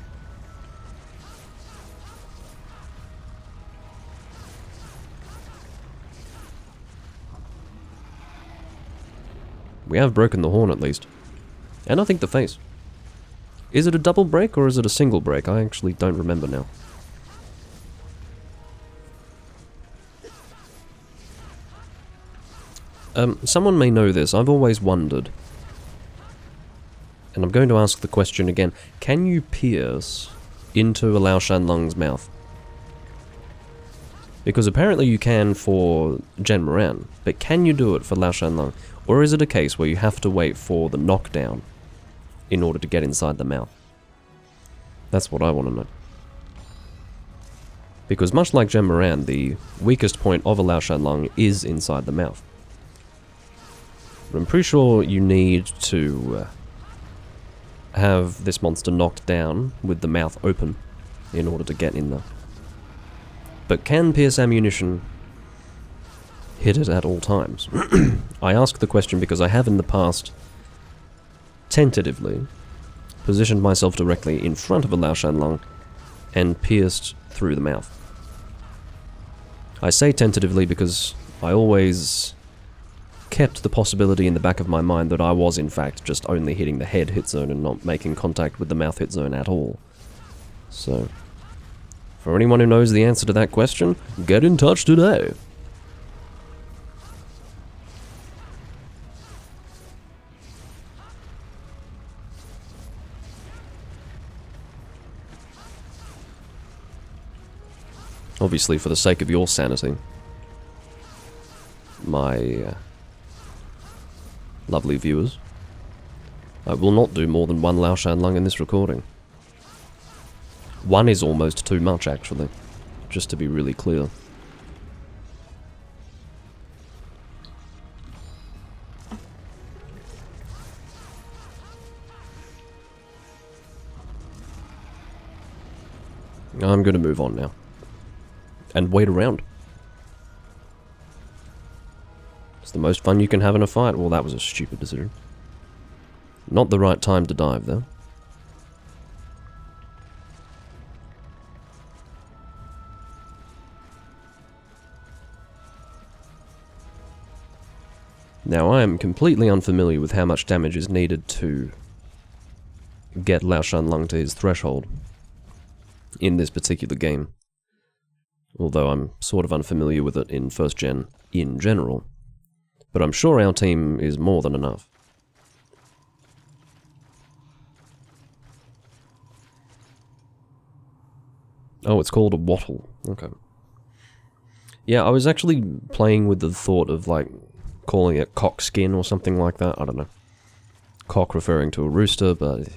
We have broken the horn at least. And I think the face. Is it a double break or is it a single break? I actually don't remember now. Someone may know this. I've always wondered. And I'm going to ask the question again. Can you pierce into a Lao Shan Lung's mouth? Because apparently you can for Jen Moran, but can you do it for Lao Shan Lung? Or is it a case where you have to wait for the knockdown in order to get inside the mouth? That's what I want to know. Because much like Jen Moran, the weakest point of a Lao Shan Lung is inside the mouth. But I'm pretty sure you need to have this monster knocked down with the mouth open in order to get in there. But can pierce ammunition hit it at all times? I ask the question because I have in the past tentatively positioned myself directly in front of a Lao Shan Lung and pierced through the mouth. I say tentatively because I always kept the possibility in the back of my mind that I was in fact just only hitting the head hit zone and not making contact with the mouth hit zone at all. So, for anyone who knows the answer to that question, get in touch today. Obviously, for the sake of your sanity, my lovely viewers, I will not do more than one Lao Shan Lung in this recording. One is almost too much, actually, just to be really clear. I'm going to move on now. And wait around. It's the most fun you can have in a fight. Well, that was a stupid decision. Not the right time to dive, though. Now, I am completely unfamiliar with how much damage is needed to get Lao Shan Lung to his threshold in this particular game. Although I'm sort of unfamiliar with it in first gen in general. But I'm sure our team is more than enough. Oh, it's called a wattle. Okay. Yeah, I was actually playing with the thought of, like, calling it cock skin or something like that. I don't know. Cock referring to a rooster, but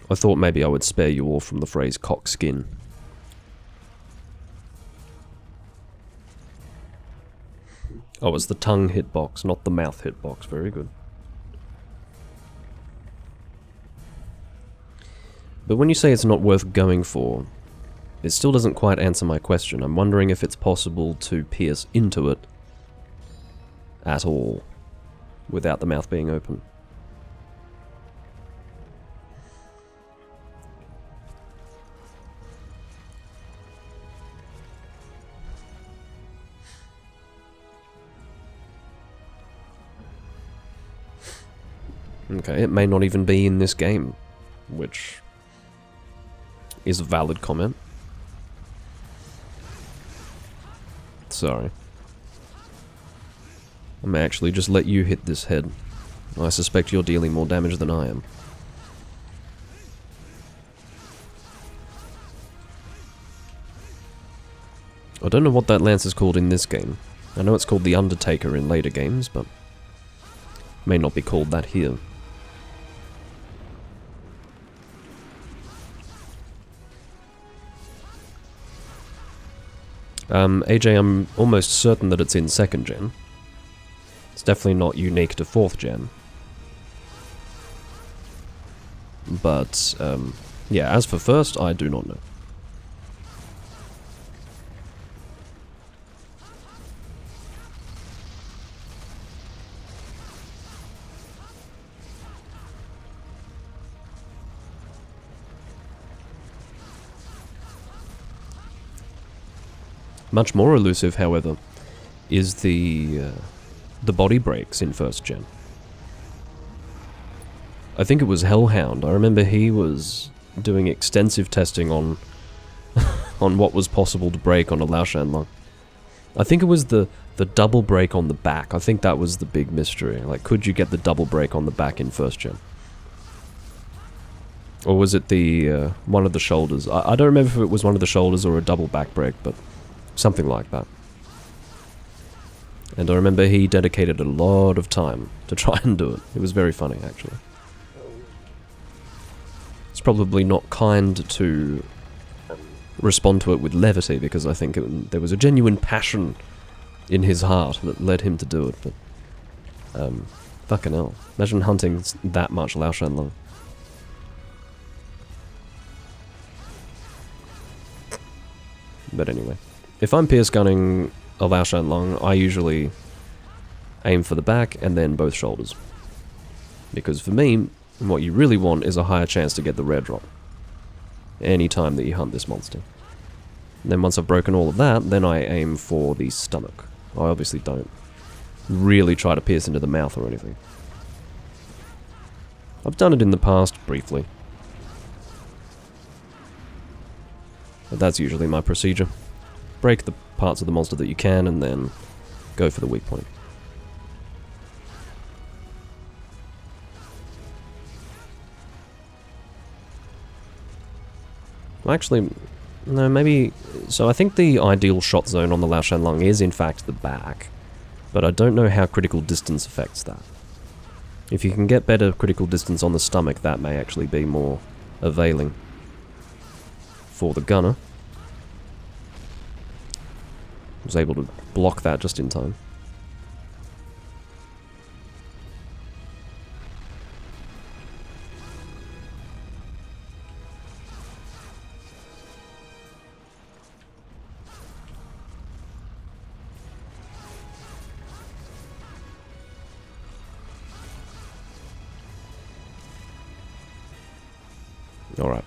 I thought maybe I would spare you all from the phrase cock skin. Oh, it's the tongue hitbox, not the mouth hitbox. Very good. But when you say it's not worth going for, it still doesn't quite answer my question. I'm wondering if it's possible to pierce into it at all without the mouth being open. Okay, it may not even be in this game, which is a valid comment. Sorry. I may actually just let you hit this head. I suspect you're dealing more damage than I am. I don't know what that lance is called in this game. I know it's called the Undertaker in later games, but may not be called that here. AJ, I'm almost certain that it's in 2nd gen. It's definitely not unique to 4th gen. But, yeah, as for 1st, I do not know. Much more elusive, however, is the body breaks in 1st gen. I think it was Hellhound. I remember he was doing extensive testing on on what was possible to break on a Lao Shan Lung. I think it was the double break on the back. I think that was the big mystery. Like, could you get the double break on the back in 1st gen? Or was it the one of the shoulders? I don't remember if it was one of the shoulders or a double back break, but something like that. And I remember he dedicated a lot of time to try and do it. It was very funny, actually. It's probably not kind to respond to it with levity, because I think there was a genuine passion in his heart that led him to do it, but fucking hell. Imagine hunting that much Lao Shan Lung. But anyway. If I'm pierce gunning a Lao Shan Lung, I usually aim for the back and then both shoulders. Because for me, what you really want is a higher chance to get the rare drop any time that you hunt this monster. And then once I've broken all of that, then I aim for the stomach. I obviously don't really try to pierce into the mouth or anything. I've done it in the past, briefly. But that's usually my procedure. Break the parts of the monster that you can, and then go for the weak point. Well, actually, no, maybe... So I think the ideal shot zone on the Lao Shan Lung is in fact the back, but I don't know how critical distance affects that. If you can get better critical distance on the stomach, that may actually be more availing for the gunner. Was able to block that just in time. Alright.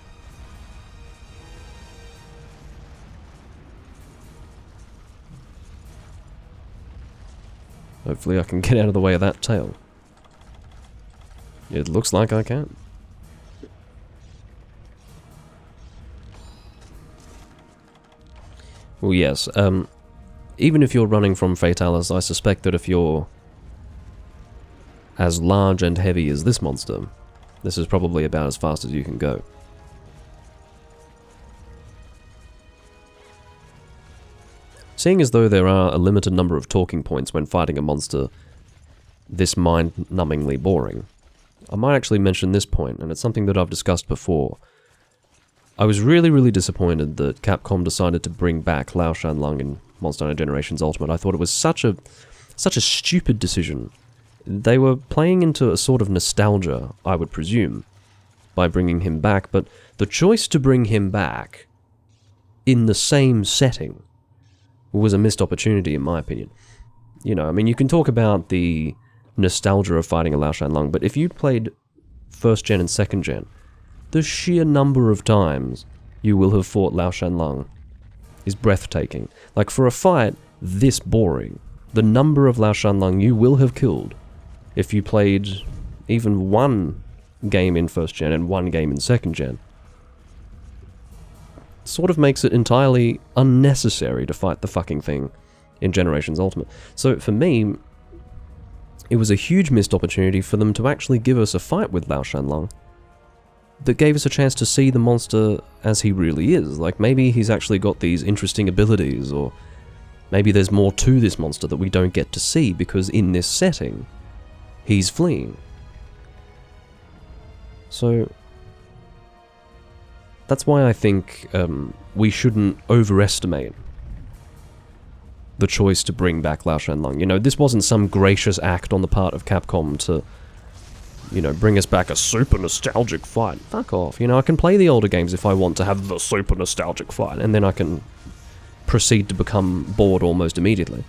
Hopefully I can get out of the way of that tail. It looks like I can. Well, yes, even if you're running from Fatalis, I suspect that if you're as large and heavy as this monster, this is probably about as fast as you can go. Seeing as though there are a limited number of talking points when fighting a monster this mind-numbingly boring, I might actually mention this point, and it's something that I've discussed before. I was really disappointed that Capcom decided to bring back Lao Shan Lung in Monster Hunter Generations Ultimate. I thought it was such a stupid decision. They were playing into a sort of nostalgia, I would presume, by bringing him back, but the choice to bring him back in the same setting was a missed opportunity, in my opinion. You know, I mean, you can talk about the nostalgia of fighting a Lao Shan but if you'd played first gen and second gen, the sheer number of times you will have fought Lao Shan is breathtaking. Like, for a fight this boring, the number of Lao Shan you will have killed if you played even one game in first gen and one game in second gen sort of makes it entirely unnecessary to fight the fucking thing in Generations Ultimate. So for me, it was a huge missed opportunity for them to actually give us a fight with Lao Shan that gave us a chance to see the monster as he really is. Like, maybe he's actually got these interesting abilities, or maybe there's more to this monster that we don't get to see because in this setting, he's fleeing. So that's why I think we shouldn't overestimate the choice to bring back Lao Shan. You know, this wasn't some gracious act on the part of Capcom to, you know, bring us back a super nostalgic fight. Fuck off. You know, I can play the older games if I want to have the super nostalgic fight, and then I can proceed to become bored almost immediately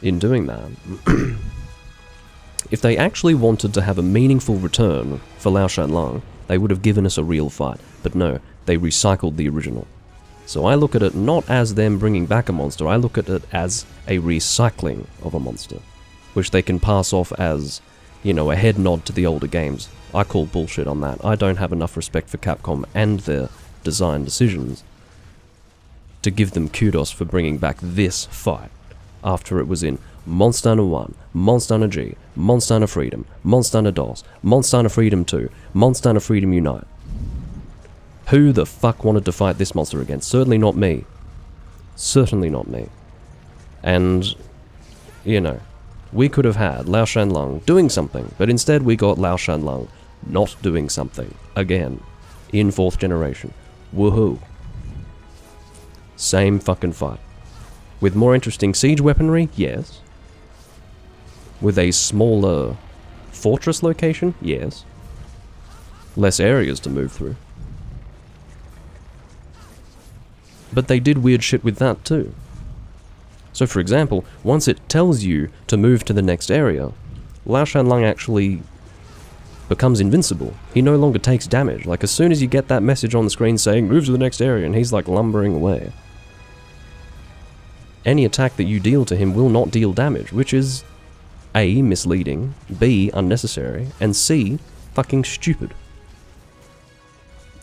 in doing that. If they actually wanted to have a meaningful return for Lao Shan, they would have given us a real fight. But no, they recycled the original. So I look at it not as them bringing back a monster, I look at it as a recycling of a monster, which they can pass off as, you know, a head nod to the older games. I call bullshit on that. I don't have enough respect for Capcom and their design decisions to give them kudos for bringing back this fight after it was in Monster Hunter 1, Monster Hunter G, Monster Hunter Freedom, Monster Hunter DOS, Monster Hunter Freedom 2, Monster Hunter Freedom Unite. Who the fuck wanted to fight this monster again? Certainly not me. Certainly not me. And, you know, we could have had Lao Shan doing something, but instead we got Lao Shan not doing something again in 4th generation. Woohoo. Same fucking fight. With more interesting siege weaponry? Yes. With a smaller fortress location? Yes. Less areas to move through. But they did weird shit with that too. So for example, once it tells you to move to the next area, Lao Shan actually becomes invincible. He no longer takes damage. Like, as soon as you get that message on the screen saying, move to the next area, and he's like lumbering away, any attack that you deal to him will not deal damage, which is A, misleading, B, unnecessary, and C, fucking stupid.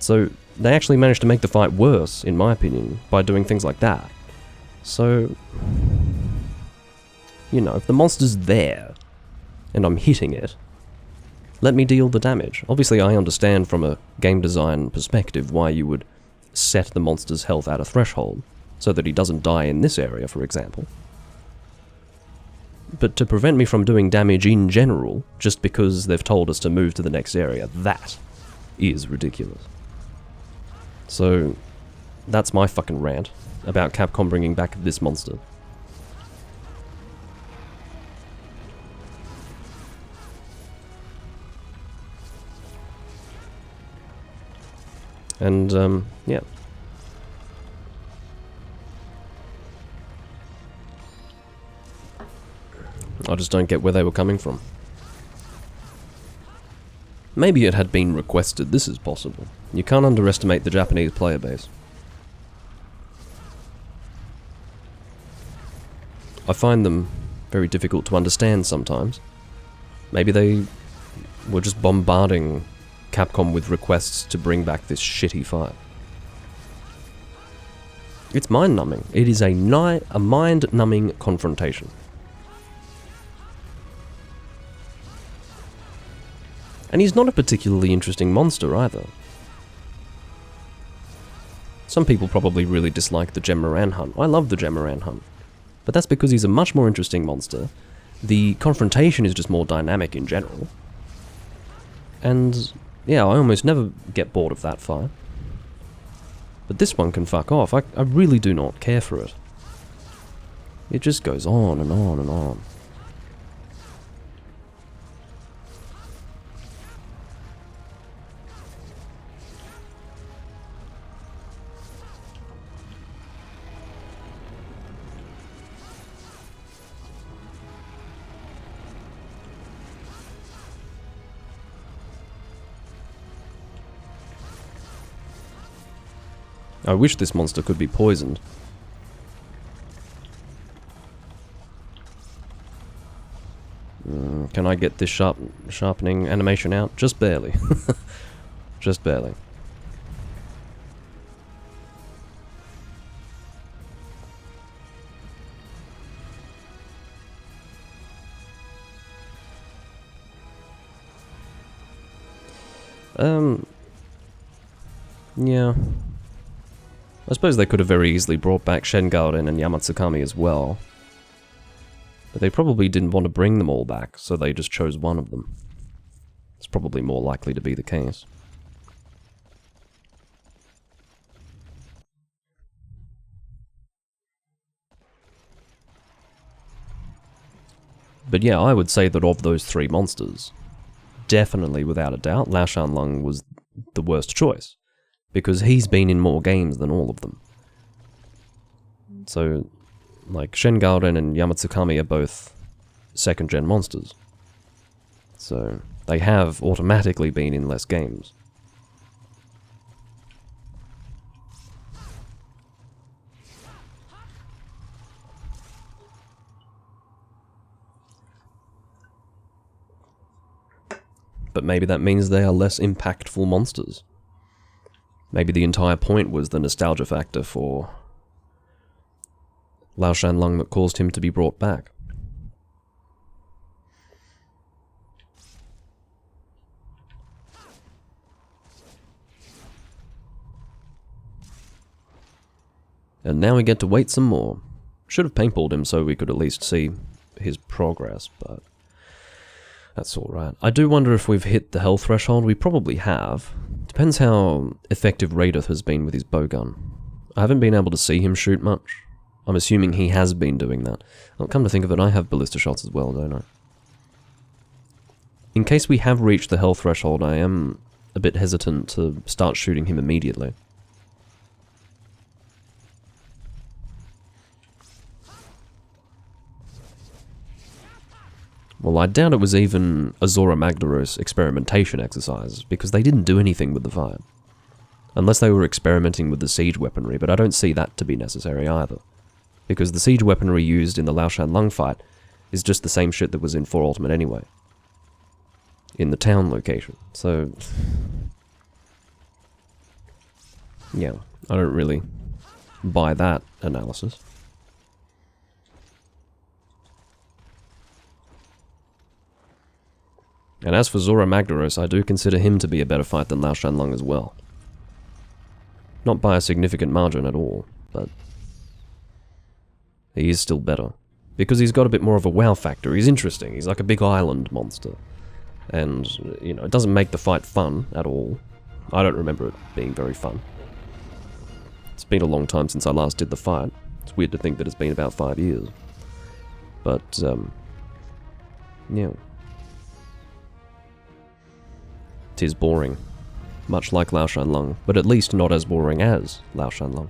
So they actually managed to make the fight worse, in my opinion, by doing things like that. So, you know, if the monster's there, and I'm hitting it, let me deal the damage. Obviously, I understand from a game design perspective why you would set the monster's health at a threshold, so that he doesn't die in this area, for example. But to prevent me from doing damage in general, just because they've told us to move to the next area, that is ridiculous. So, that's my fucking rant about Capcom bringing back this monster. And, yeah. I just don't get where they were coming from. Maybe it had been requested, this is possible. You can't underestimate the Japanese player base. I find them very difficult to understand sometimes. Maybe they were just bombarding Capcom with requests to bring back this shitty fight. It's mind-numbing. It is a mind-numbing confrontation. And he's not a particularly interesting monster either. Some people probably really dislike the Gem Moran hunt. I love the Gem Moran hunt. But that's because he's a much more interesting monster. The confrontation is just more dynamic in general. And yeah, I almost never get bored of that fight. But this one can fuck off. I really do not care for it. It just goes on and on and on. I wish this monster could be poisoned. Can I get this sharpening animation out? Just barely. Just barely. Yeah. I suppose they could have very easily brought back Shengaoren and Yamatsukami as well. But they probably didn't want to bring them all back, so they just chose one of them. It's probably more likely to be the case. But yeah, I would say that of those three monsters, definitely without a doubt, Lao Shanlong was the worst choice. Because he's been in more games than all of them. So, like, Shengaoren and Yamatsukami are both second-gen monsters. So, they have automatically been in less games. But maybe that means they are less impactful monsters. Maybe the entire point was the nostalgia factor for Lao Shanlong that caused him to be brought back. And now we get to wait some more. Should have paintballed him so we could at least see his progress, but that's alright. I do wonder if we've hit the health threshold. We probably have. Depends how effective Radith has been with his bowgun. I haven't been able to see him shoot much. I'm assuming he has been doing that. Well, come to think of it, I have ballista shots as well, don't I? In case we have reached the health threshold, I am a bit hesitant to start shooting him immediately. Well, I doubt it was even a Zora Magdaros experimentation exercise, because they didn't do anything with the fire. Unless they were experimenting with the siege weaponry, but I don't see that to be necessary either. Because the siege weaponry used in the Lao Shanlong fight is just the same shit that was in 4 Ultimate anyway. In the town location, so... yeah, I don't really buy that analysis. And as for Zora Magdaros, I do consider him to be a better fight than Lao Shanlong as well. Not by a significant margin at all, but he is still better. Because he's got a bit more of a wow factor, he's interesting, he's like a big island monster. And, you know, it doesn't make the fight fun at all. I don't remember it being very fun. It's been a long time since I last did the fight. It's weird to think that it's been about 5 years. But, yeah. 'Tis boring. Much like Lao Shanlong, but at least not as boring as Lao Shanlong.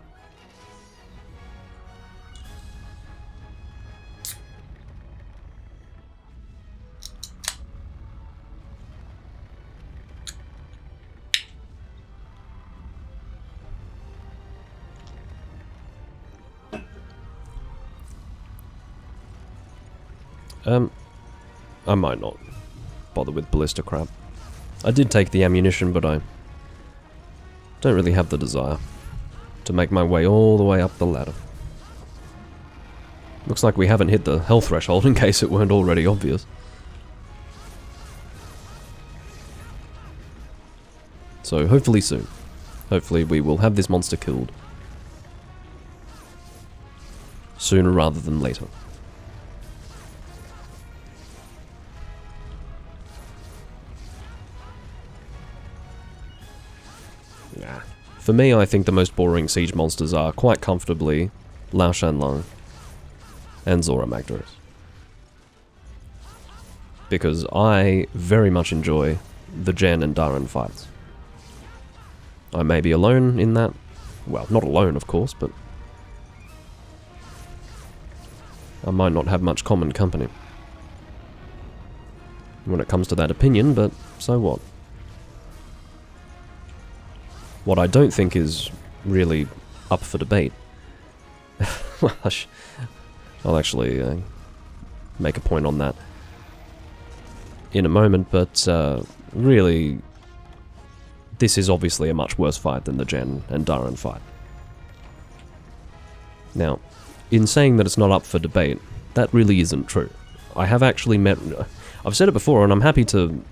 I might not bother with ballista crap. I did take the ammunition, but I don't really have the desire to make my way all the way up the ladder. Looks like we haven't hit the health threshold, in case it weren't already obvious. So hopefully soon. Hopefully we will have this monster killed. Sooner rather than later. For me, I think the most boring siege monsters are quite comfortably Lao Shanlong and Zora Magdaros. Because I very much enjoy the Jen and Darren fights. I may be alone in that. Well, not alone, of course, but I might not have much common company when it comes to that opinion, but so what? What I don't think is really up for debate. Well, I'll actually make a point on that in a moment, but really, this is obviously a much worse fight than the Jen and Darren fight. Now, in saying that it's not up for debate, that really isn't true. I have actually met... I've said it before, and I'm happy to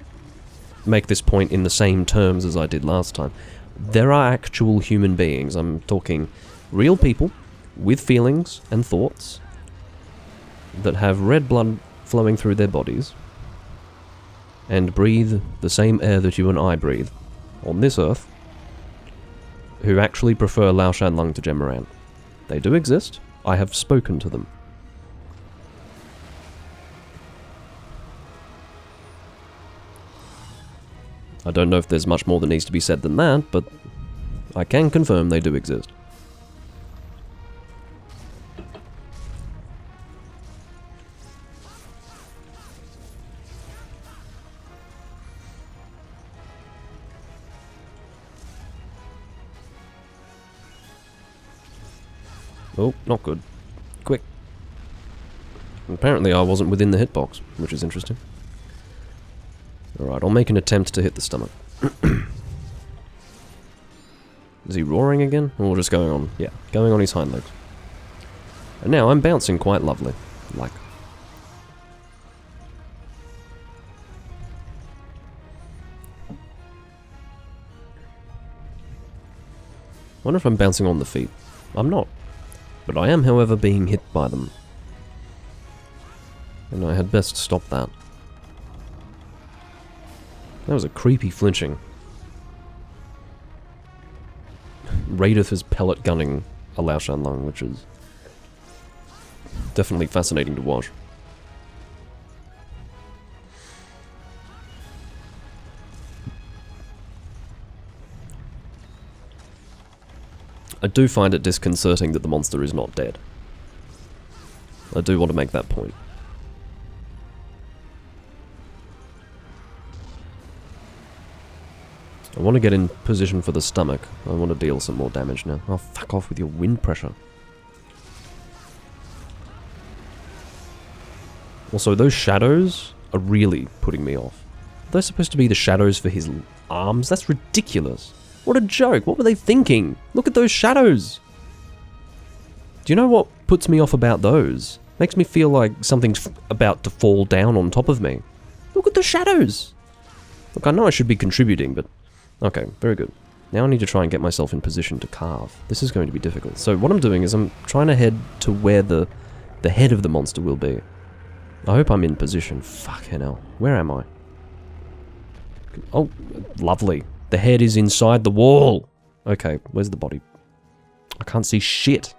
make this point in the same terms as I did last time. There are actual human beings, I'm talking real people, with feelings and thoughts, that have red blood flowing through their bodies, and breathe the same air that you and I breathe on this earth, who actually prefer Lao Shan Lung to Jen Moran. They do exist. I have spoken to them. I don't know if there's much more that needs to be said than that, but I can confirm they do exist. Oh, not good. Quick. Apparently I wasn't within the hitbox, which is interesting. Alright, I'll make an attempt to hit the stomach. Is he roaring again? Or just going on? Yeah, going on his hind legs. And now I'm bouncing quite lovely. Like. Wonder if I'm bouncing on the feet. I'm not. But I am, however, being hit by them. And I had best stop that. That was a creepy flinching. Radith is pellet gunning a Lao Shan Lung, which is definitely fascinating to watch. I do find it disconcerting that the monster is not dead. I do want to make that point. I want to get in position for the stomach. I want to deal some more damage now. Oh, fuck off with your wind pressure. Also, those shadows are really putting me off. Are they supposed to be the shadows for his arms? That's ridiculous. What a joke. What were they thinking? Look at those shadows. Do you know what puts me off about those? Makes me feel like something's about to fall down on top of me. Look at the shadows. Look, I know I should be contributing, but... Okay, very good. Now I need to try and get myself in position to carve. This is going to be difficult. So what I'm doing is I'm trying to head to where the head of the monster will be. I hope I'm in position. Fucking hell. Where am I? Oh, lovely. The head is inside the wall. Okay, where's the body? I can't see shit.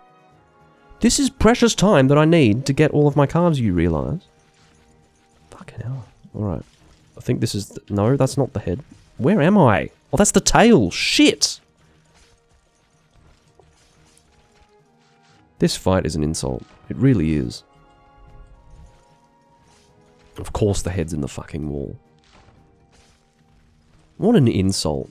This is precious time that I need to get all of my carves, you realise? Fucking hell. Alright. I think this is... No, that's not the head. Where am I? Oh, that's the tail. Shit! This fight is an insult. It really is. Of course the head's in the fucking wall. What an insult.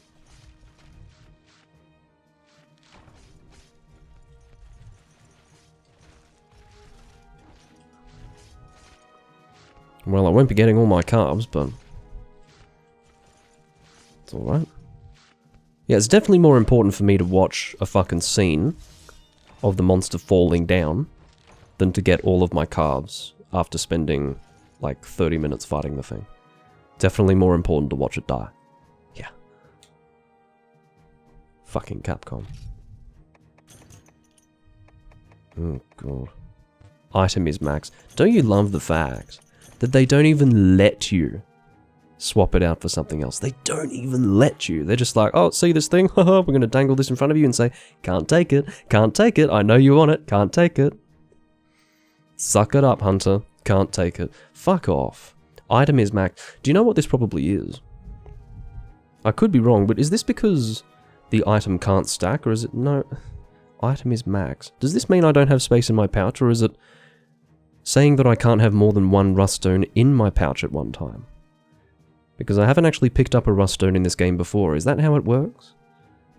Well, I won't be getting all my carbs, but... it's alright. Yeah, it's definitely more important for me to watch a fucking scene of the monster falling down than to get all of my carbs after spending, like, 30 minutes fighting the thing. Definitely more important to watch it die. Yeah. Fucking Capcom. Oh, God. Item is max. Don't you love the fact that they don't even let you swap it out for something else? They don't even let you. They're just like, oh, see this thing? We're going to dangle this in front of you and say, can't take it. Can't take it. I know you want it. Can't take it. Suck it up, Hunter. Can't take it. Fuck off. Item is max. Do you know what this probably is? I could be wrong, but is this because the item can't stack, or is it... No. Item is max. Does this mean I don't have space in my pouch, or is it saying that I can't have more than one rust stone in my pouch at one time? Because I haven't actually picked up a rust stone in this game before. Is that how it works?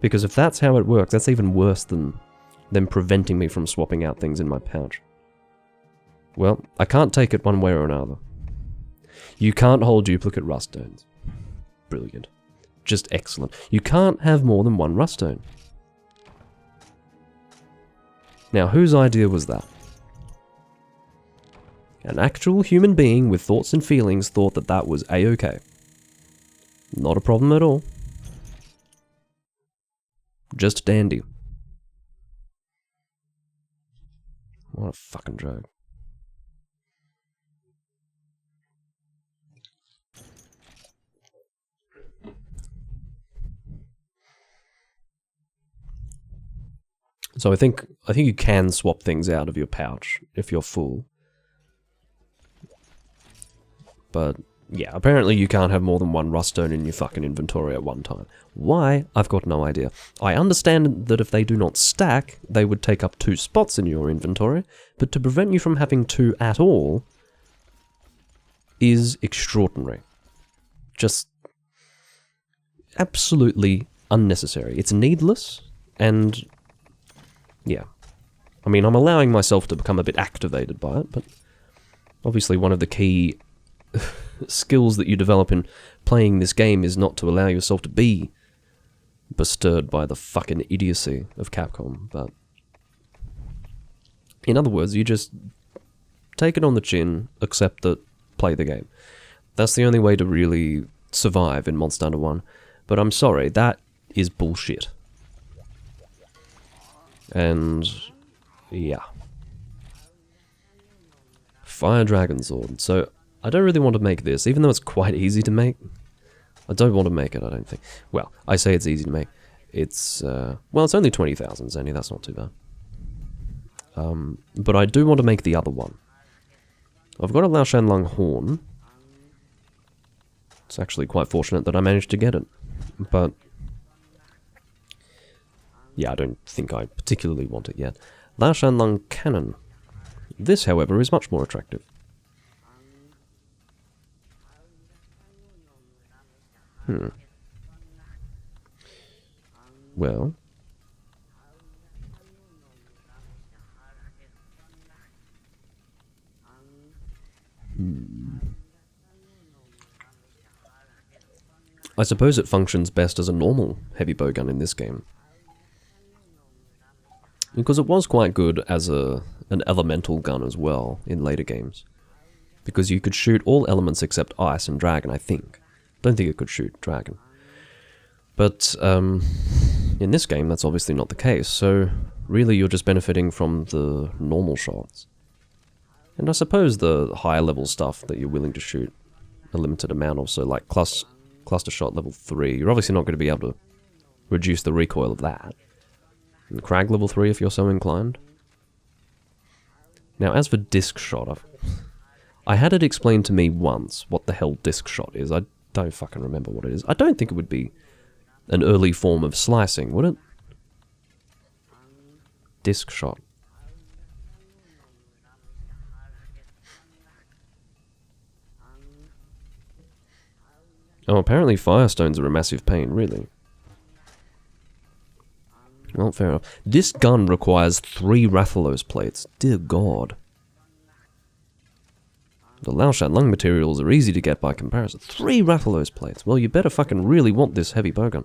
Because if that's how it works, that's even worse than then preventing me from swapping out things in my pouch. Well, I can't take it one way or another. You can't hold duplicate rust stones. Brilliant. Just excellent. You can't have more than one rust stone. Now, whose idea was that? An actual human being with thoughts and feelings thought that that was a-okay. Not a problem at all. Just dandy. What a fucking joke. So I think you can swap things out of your pouch if you're full. But yeah, apparently you can't have more than one rust stone in your fucking inventory at one time. Why? I've got no idea. I understand that if they do not stack, they would take up 2 spots in your inventory, but to prevent you from having 2 at all is extraordinary. Just absolutely unnecessary. It's needless, and yeah. I mean, I'm allowing myself to become a bit activated by it, but obviously one of the key skills that you develop in playing this game is not to allow yourself to be bestirred by the fucking idiocy of Capcom, but in other words, you just take it on the chin, accept it, play the game. That's the only way to really survive in Monster Hunter 1, but I'm sorry, that is bullshit. And yeah. Fire Dragon Sword. So I don't really want to make this, even though it's quite easy to make. I don't want to make it, I don't think. Well, I say it's easy to make. It's, well, it's only 20,000, Zany, that's not too bad. But I do want to make the other one. I've got a Lao Shan Lung horn. It's actually quite fortunate that I managed to get it. But yeah, I don't think I particularly want it yet. Lao Shan Lung cannon. This, however, is much more attractive. Well. I suppose it functions best as a normal heavy bowgun in this game. Because it was quite good as an elemental gun as well in later games. Because you could shoot all elements except ice and dragon, I think. Don't think it could shoot dragon. But in this game, that's obviously not the case, so really you're just benefiting from the normal shots. And I suppose the higher level stuff that you're willing to shoot a limited amount of, so like cluster shot level 3, you're obviously not going to be able to reduce the recoil of that. And Crag level 3 if you're so inclined. Now as for disc shot, I had it explained to me once what the hell disc shot is. I don't fucking remember what it is. I don't think it would be an early form of slicing, would it? Disc shot. Oh, apparently firestones are a massive pain, really. Well, fair enough. This gun requires 3 Rathalos plates. Dear God. The Lao Shan Lung materials are easy to get by comparison. 3 Rathalos plates. Well, you better fucking really want this heavy bowgun.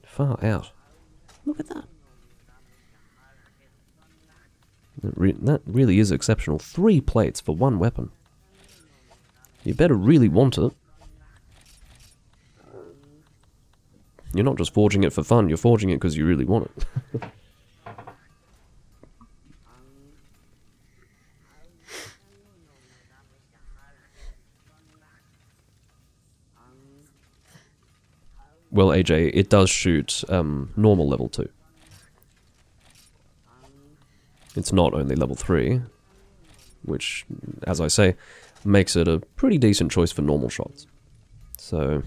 Far out. Look at that. That really is exceptional. 3 plates for 1 weapon. You better really want it. You're not just forging it for fun, you're forging it because you really want it. Well, AJ, it does shoot normal level 2. It's not only level 3, which, as I say, makes it a pretty decent choice for normal shots. So,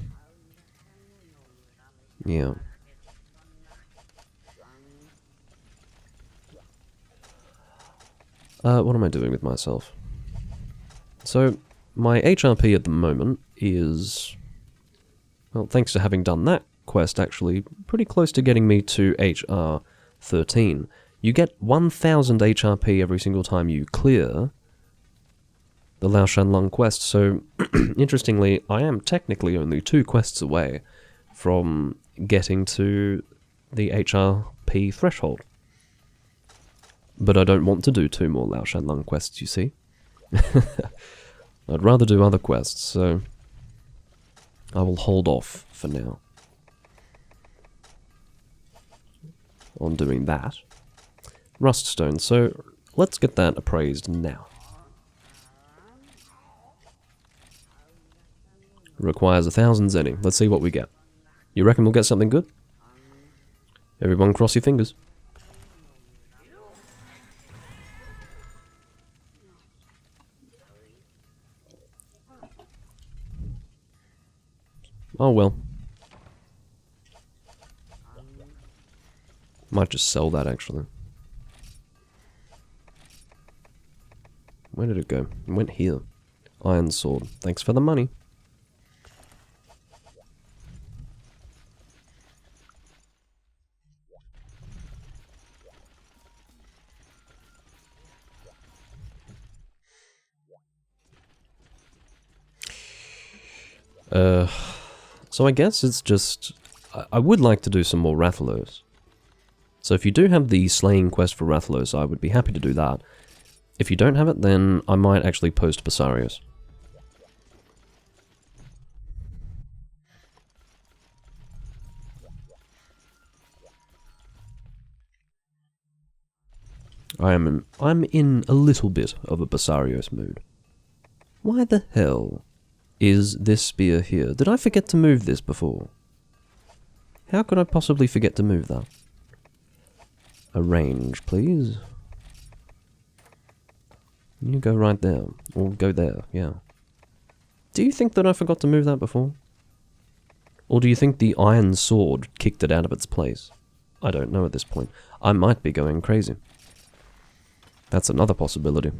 yeah. What am I doing with myself? So, my HRP at the moment is, well, thanks to having done that quest, actually, pretty close to getting me to HR 13, you get 1000 HRP every single time you clear the Lao Shan Lung quest. So, interestingly, I am technically only 2 quests away from getting to the HRP threshold. But I don't want to do 2 more Lao Shan Lung quests, you see. I'd rather do other quests, so I will hold off for now on doing that. Ruststone, so let's get that appraised now. Requires 1000 zenny. Let's see what we get. You reckon we'll get something good? Everyone cross your fingers. Oh well. Might just sell that actually. Where did it go? It went here. Iron sword. Thanks for the money. So I guess it's just... I would like to do some more Rathalos. So if you do have the slaying quest for Rathalos, I would be happy to do that. If you don't have it, then I might actually post Basarios. I'm in a little bit of a Basarios mood. Why the hell is this spear here? Did I forget to move this before? How could I possibly forget to move that? Arrange, please. You go right there. Or go there, yeah. Do you think that I forgot to move that before? Or do you think the iron sword kicked it out of its place? I don't know at this point. I might be going crazy. That's another possibility.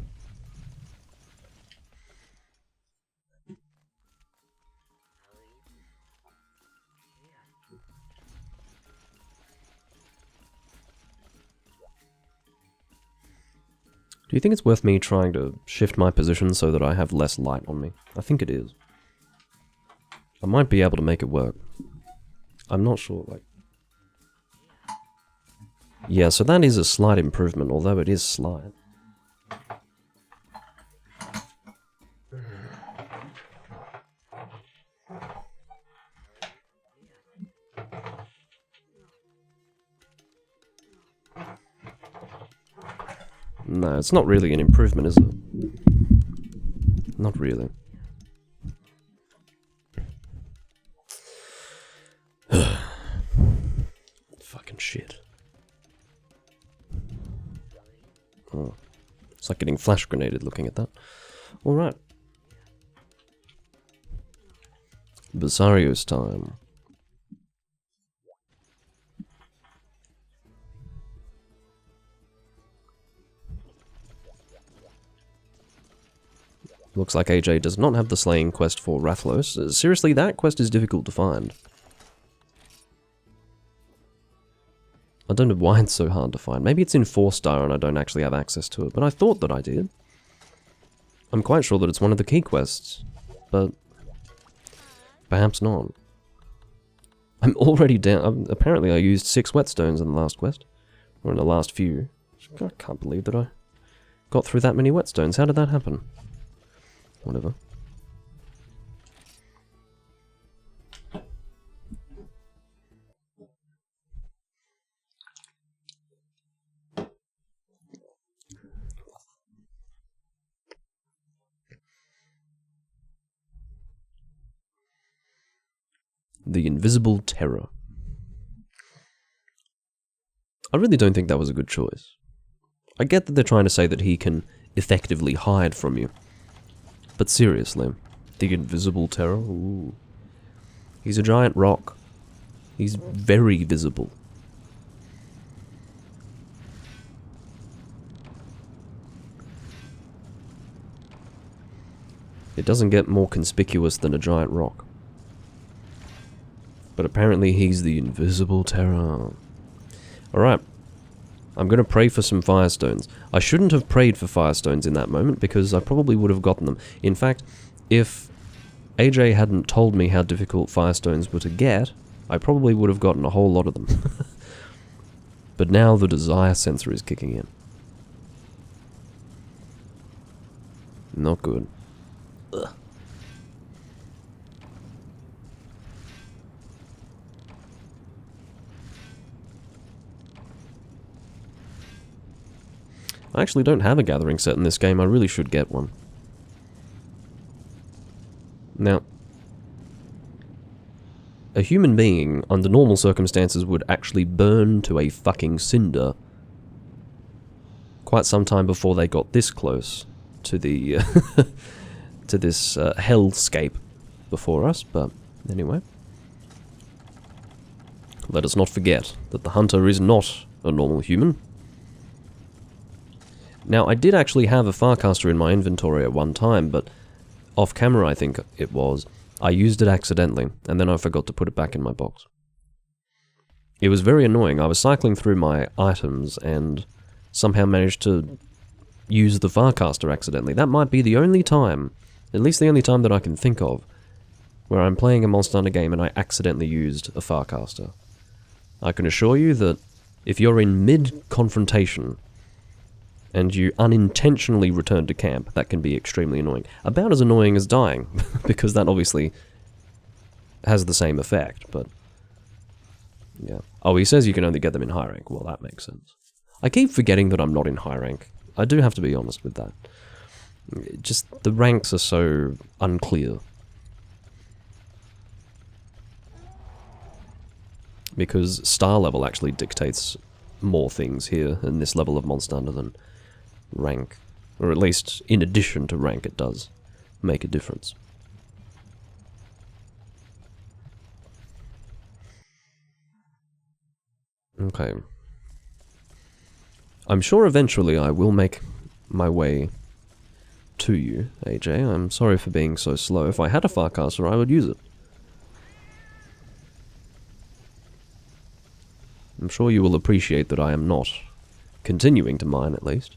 Do you think it's worth me trying to shift my position so that I have less light on me? I think it is. I might be able to make it work. I'm not sure, like... Yeah, so that is a slight improvement, although it is slight. No, it's not really an improvement, is it? Not really. Fucking shit. Oh. It's like getting flash grenaded looking at that. Alright. Basarios time. Looks like AJ does not have the slaying quest for Rathalos. Seriously, that quest is difficult to find. I don't know why it's so hard to find. Maybe it's in 4-star and I don't actually have access to it, but I thought that I did. I'm quite sure that it's one of the key quests, but perhaps not. I'm already down. Apparently I used 6 whetstones in the last quest, or in the last few. I can't believe that I got through that many whetstones. How did that happen? Whatever. The Invisible Terror. I really don't think that was a good choice. I get that they're trying to say that he can effectively hide from you. But seriously, the Invisible Terror? Ooh. He's a giant rock. He's very visible. It doesn't get more conspicuous than a giant rock. But apparently he's the Invisible Terror. Alright, I'm going to pray for some Firestones. I shouldn't have prayed for Firestones in that moment, because I probably would have gotten them. In fact, if AJ hadn't told me how difficult Firestones were to get, I probably would have gotten a whole lot of them. But now the desire sensor is kicking in. Not good. Ugh. I actually don't have a gathering set in this game. I really should get one. Now, a human being, under normal circumstances, would actually burn to a fucking cinder quite some time before they got this close to the to this hellscape before us. But anyway, let us not forget that the hunter is not a normal human. Now, I did actually have a Farcaster in my inventory at one time, but off camera I think it was, I used it accidentally, and then I forgot to put it back in my box. It was very annoying. I was cycling through my items and somehow managed to use the Farcaster accidentally. That might be the only time, at least the only time that I can think of, where I'm playing a Monster Hunter game and I accidentally used a Farcaster. I can assure you that if you're in mid-confrontation and you unintentionally return to camp, that can be extremely annoying. About as annoying as dying, because that obviously has the same effect, but yeah. Oh, he says you can only get them in high rank. Well, that makes sense. I keep forgetting that I'm not in high rank. I do have to be honest with that. Just, the ranks are so unclear. Because star level actually dictates more things here in this level of Monster Hunter than rank. Or at least, in addition to rank, it does make a difference. Okay. I'm sure eventually I will make my way to you, AJ. I'm sorry for being so slow. If I had a Farcaster, I would use it. I'm sure you will appreciate that I am not continuing to mine, at least.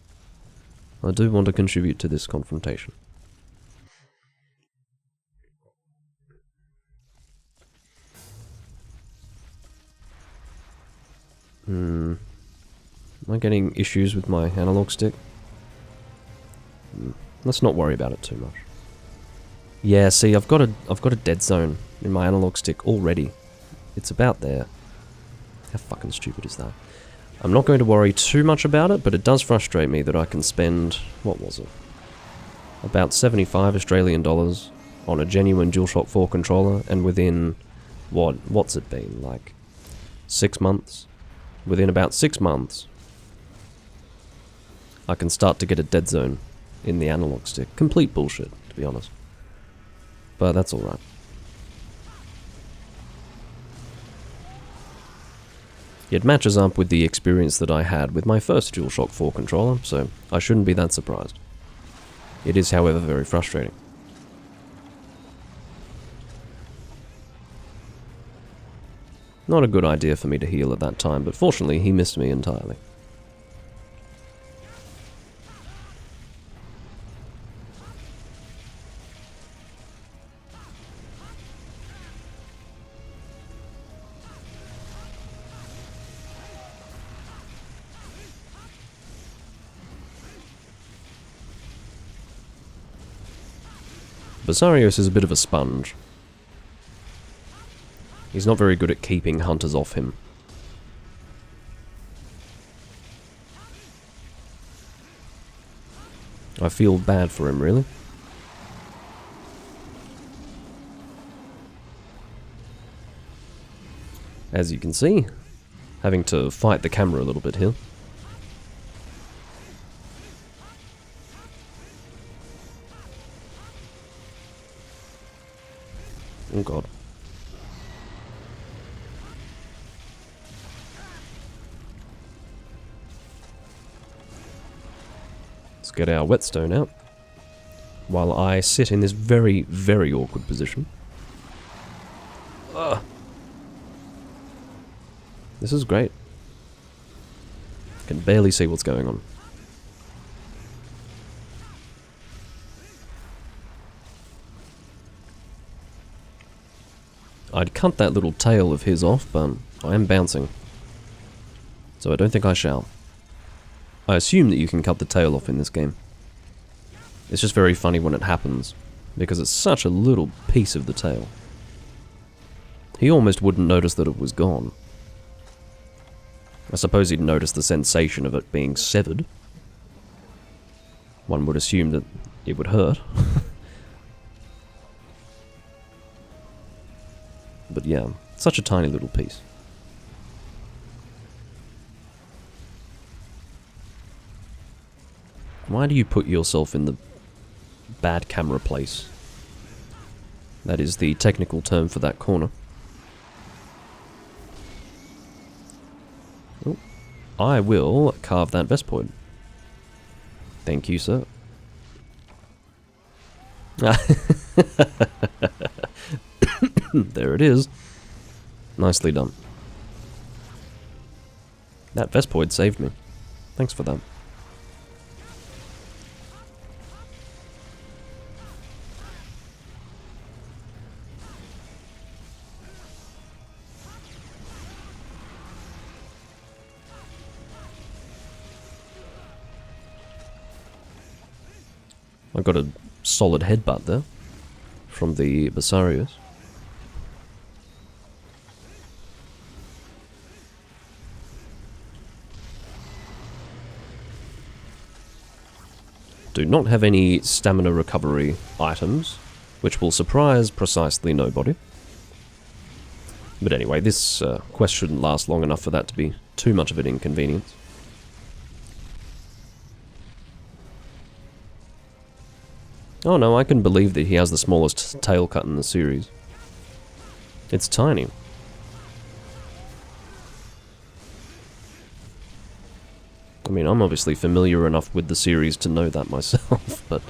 I do want to contribute to this confrontation. Am I getting issues with my analog stick? Let's not worry about it too much. Yeah, see, I've got a dead zone in my analog stick already. It's about there. How fucking stupid is that? I'm not going to worry too much about it, but it does frustrate me that I can spend, what was it? About 75 Australian dollars on a genuine DualShock 4 controller, and within, what's it been, like 6 months? Within about 6 months, I can start to get a dead zone in the analog stick. Complete bullshit, to be honest. But that's alright. It matches up with the experience that I had with my first DualShock 4 controller, so I shouldn't be that surprised. It is, however, very frustrating. Not a good idea for me to heal at that time, but fortunately he missed me entirely. Basarios is a bit of a sponge. He's not very good at keeping hunters off him. I feel bad for him, really. As you can see, having to fight the camera a little bit here. Oh god. Let's get our whetstone out, while I sit in this very, very awkward position. Ugh. This is great. Can barely see what's going on. I'd cut that little tail of his off, but I am bouncing. So I don't think I shall. I assume that you can cut the tail off in this game. It's just very funny when it happens, because it's such a little piece of the tail. He almost wouldn't notice that it was gone. I suppose he'd notice the sensation of it being severed. One would assume that it would hurt. But yeah, such a tiny little piece. Why do you put yourself in the bad camera place? That is the technical term for that corner. Oh, I will carve that Vespoid. Thank you, sir. There it is. Nicely done. That Vespoid saved me. Thanks for that. I got a solid headbutt there from the Basarius. Do not have any stamina recovery items, which will surprise precisely nobody. But anyway, this quest shouldn't last long enough for that to be too much of an inconvenience. Oh no, I can believe that he has the smallest tail cut in the series. It's tiny. I mean, I'm obviously familiar enough with the series to know that myself, but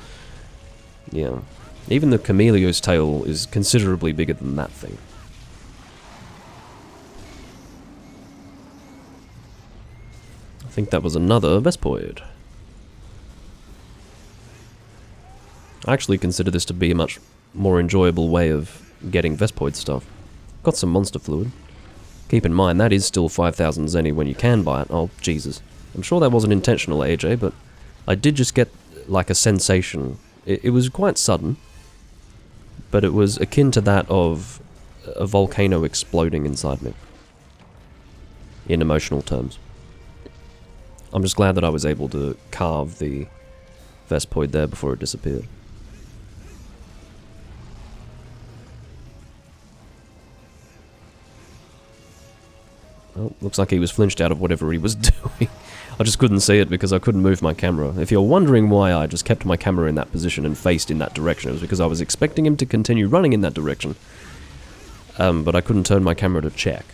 yeah. Even the Camelio's tail is considerably bigger than that thing. I think that was another Vespoid. I actually consider this to be a much more enjoyable way of getting Vespoid stuff. Got some monster fluid. Keep in mind, that is still 5,000 Zenny when you can buy it. Oh, Jesus. I'm sure that wasn't intentional, AJ, but I did just get, like, a sensation. It was quite sudden, but it was akin to that of a volcano exploding inside me. In emotional terms. I'm just glad that I was able to carve the Vespoid there before it disappeared. Well, looks like he was flinched out of whatever he was doing. I just couldn't see it because I couldn't move my camera. If you're wondering why I just kept my camera in that position and faced in that direction, it was because I was expecting him to continue running in that direction. But I couldn't turn my camera to check.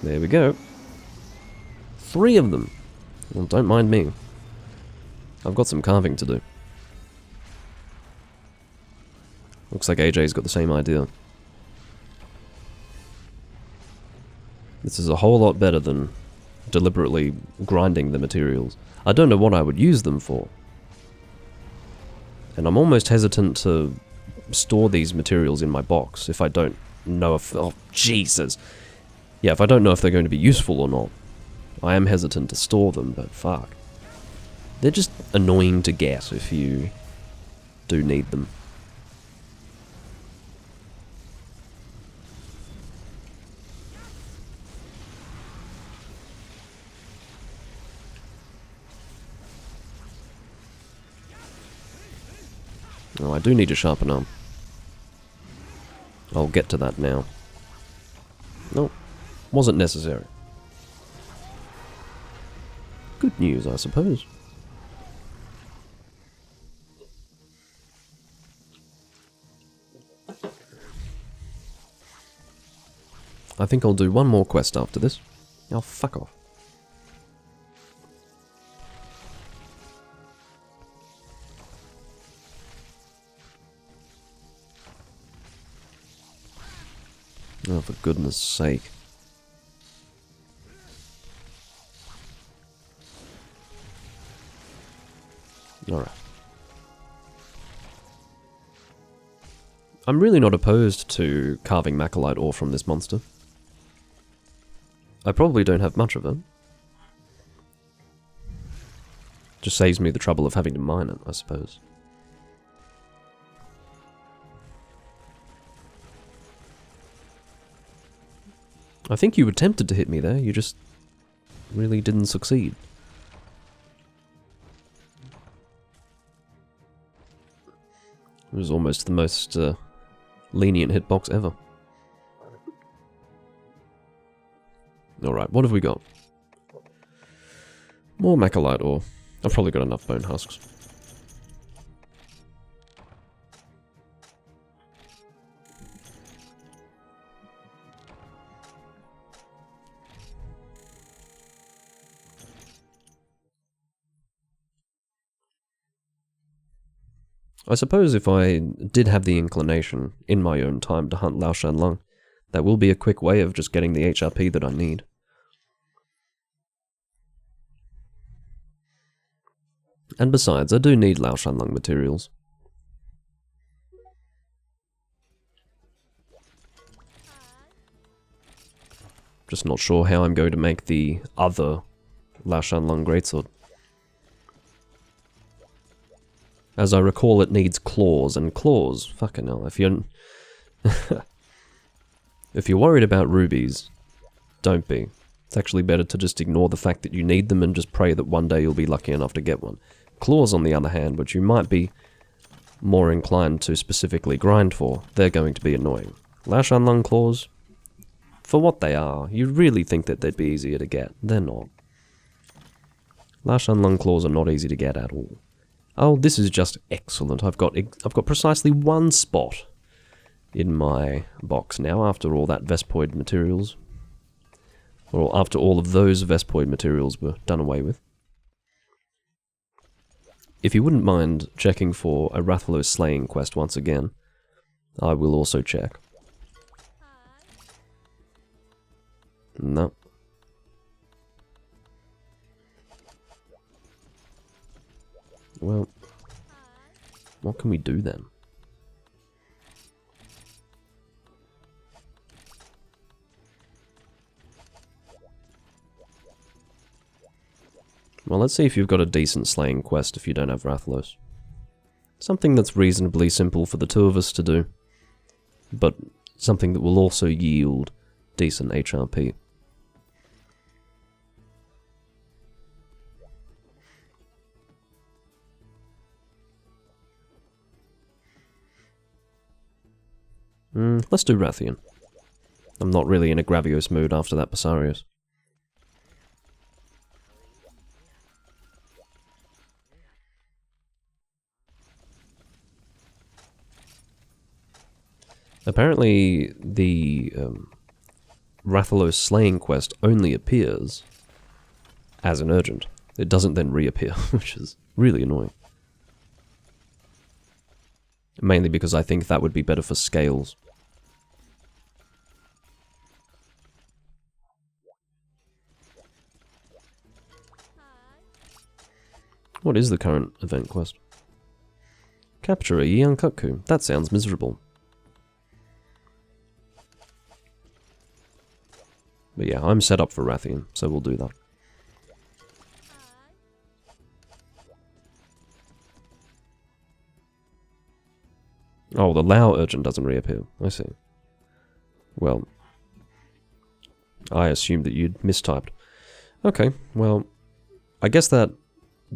There we go. 3 of them. Well, don't mind me. I've got some carving to do. Looks like AJ's got the same idea. This is a whole lot better than deliberately grinding the materials. I don't know what I would use them for. And I'm almost hesitant to store these materials in my box if I don't know if... Oh, Jesus! Yeah, if I don't know if they're going to be useful or not. I am hesitant to store them, but fuck. They're just annoying to get if you do need them. Oh, I do need to sharpen up. I'll get to that now. Nope. Wasn't necessary. Good news, I suppose. I think I'll do one more quest after this. Oh, fuck off. Oh, for goodness sake. Alright. I'm really not opposed to carving Macalite ore from this monster. I probably don't have much of it. Just saves me the trouble of having to mine it, I suppose. I think you were tempted to hit me there, you just really didn't succeed. It was almost the most lenient hitbox ever. Alright, what have we got? More Macalite ore. I've probably got enough bone husks. I suppose if I did have the inclination, in my own time, to hunt Lao Shan Lung, that will be a quick way of just getting the HRP that I need. And besides, I do need Lao Shan Lung materials. Just not sure how I'm going to make the other Lao Shan Lung greatsword. As I recall, it needs claws, and claws, fucking hell, if you're... if you're worried about rubies, don't be. It's actually better to just ignore the fact that you need them and just pray that one day you'll be lucky enough to get one. Claws, on the other hand, which you might be more inclined to specifically grind for, they're going to be annoying. Lao Shan Lung claws, for what they are, you really think that they'd be easier to get. They're not. Lao Shan Lung claws are not easy to get at all. Oh, this is just excellent. I've got precisely one spot in my box now after all that Vespoid materials. Or after all of those Vespoid materials were done away with. If you wouldn't mind checking for a Rathalos slaying quest once again, I will also check. No. Well, what can we do then? Well, let's see if you've got a decent slaying quest if you don't have Rathalos. Something that's reasonably simple for the two of us to do, but something that will also yield decent HRP. Let's do Rathian. I'm not really in a Gravios mood after that Basarios. Apparently, the Rathalos slaying quest only appears as an urgent. It doesn't then reappear, which is really annoying. Mainly because I think that would be better for scales. What is the current event quest? Capture a Yiankutku. That sounds miserable. But yeah, I'm set up for Rathian, so we'll do that. Oh, the Lao urgent doesn't reappear. I see. Well, I assumed that you'd mistyped. Okay, well, I guess that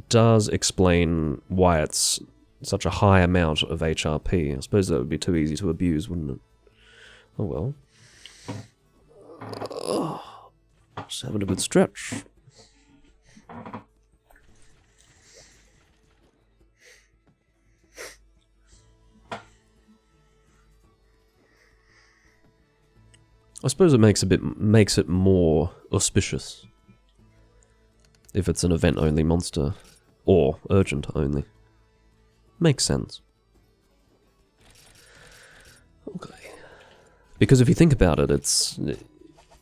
does explain why it's such a high amount of HRP. I suppose that would be too easy to abuse, wouldn't it? Oh well. Just having a good stretch. I suppose it makes it more auspicious if it's an event-only monster or urgent only. Makes sense. Okay. Because if you think about it, it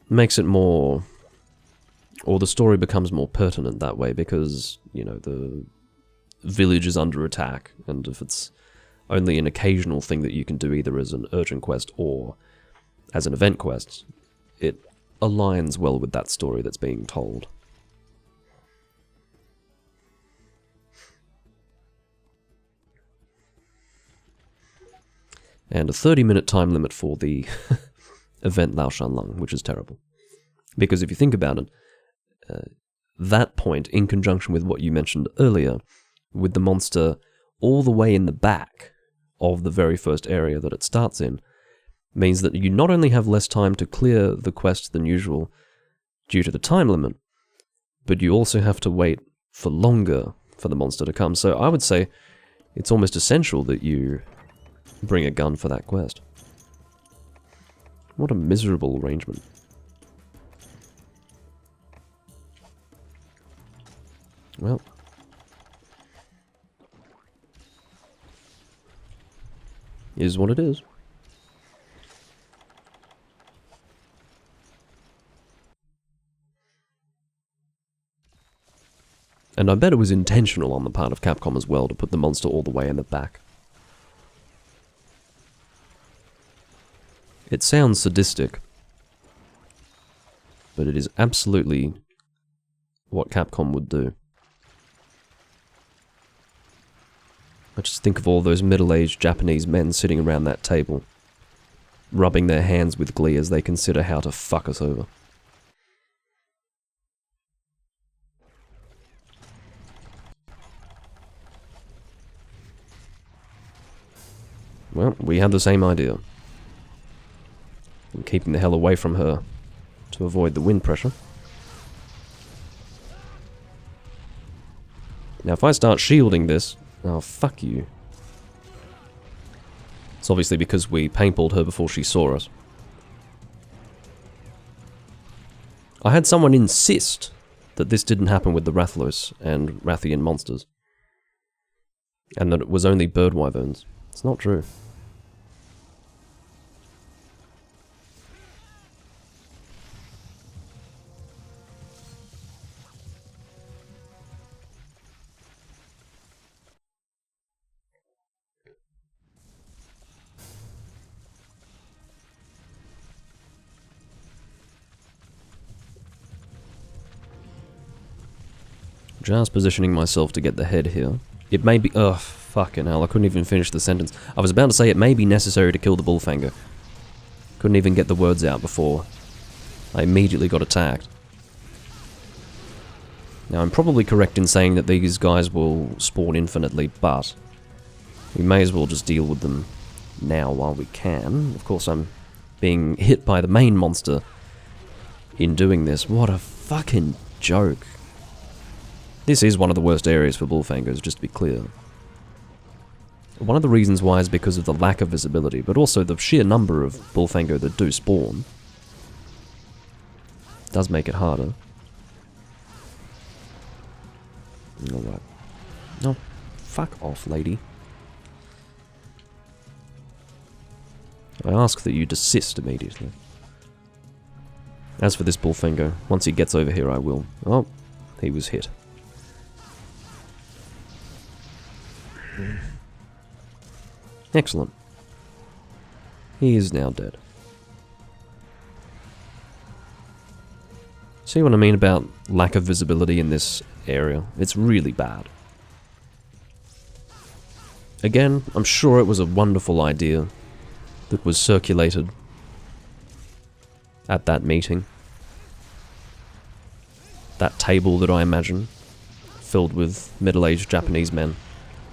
makes it more, or the story becomes more pertinent that way because, you know, village is under attack, and if it's only an occasional thing that you can do either as an urgent quest or as an event quest, it aligns well with that story that's being told. And a 30-minute time limit for the event Lao Shan Lung, which is terrible. Because if you think about it, that point, in conjunction with what you mentioned earlier, with the monster all the way in the back of the very first area that it starts in, means that you not only have less time to clear the quest than usual due to the time limit, but you also have to wait for longer for the monster to come. So I would say it's almost essential that you bring a gun for that quest. What a miserable arrangement. Well, is what it is. And I bet it was intentional on the part of Capcom as well to put the monster all the way in the back. It sounds sadistic, but it is absolutely what Capcom would do. I just think of all those middle-aged Japanese men sitting around that table, rubbing their hands with glee as they consider how to fuck us over. Well, we had the same idea. I'm keeping the hell away from her to avoid the wind pressure. Now if I start shielding this... Oh, fuck you. It's obviously because we paintballed her before she saw us. I had someone insist that this didn't happen with the Rathalos and Rathian monsters. And that it was only bird wyverns. It's not true. Just positioning myself to get the head here. It may be... Ugh, fucking hell, I couldn't even finish the sentence. I was about to say it may be necessary to kill the Bullfanger. Couldn't even get the words out before I immediately got attacked. Now, I'm probably correct in saying that these guys will spawn infinitely, but we may as well just deal with them now while we can. Of course, I'm being hit by the main monster in doing this. What a fucking joke. This is one of the worst areas for Bullfangers, just to be clear. One of the reasons why is because of the lack of visibility, but also the sheer number of Bullfanger that do spawn. Does make it harder. Alright. No, fuck off, lady. I ask that you desist immediately. As for this Bullfanger, once he gets over here I will. Oh, he was hit. Excellent. He is now dead. See what I mean about lack of visibility in this area? It's really bad. Again, I'm sure it was a wonderful idea that was circulated at that meeting. That table that I imagine, filled with middle-aged Japanese men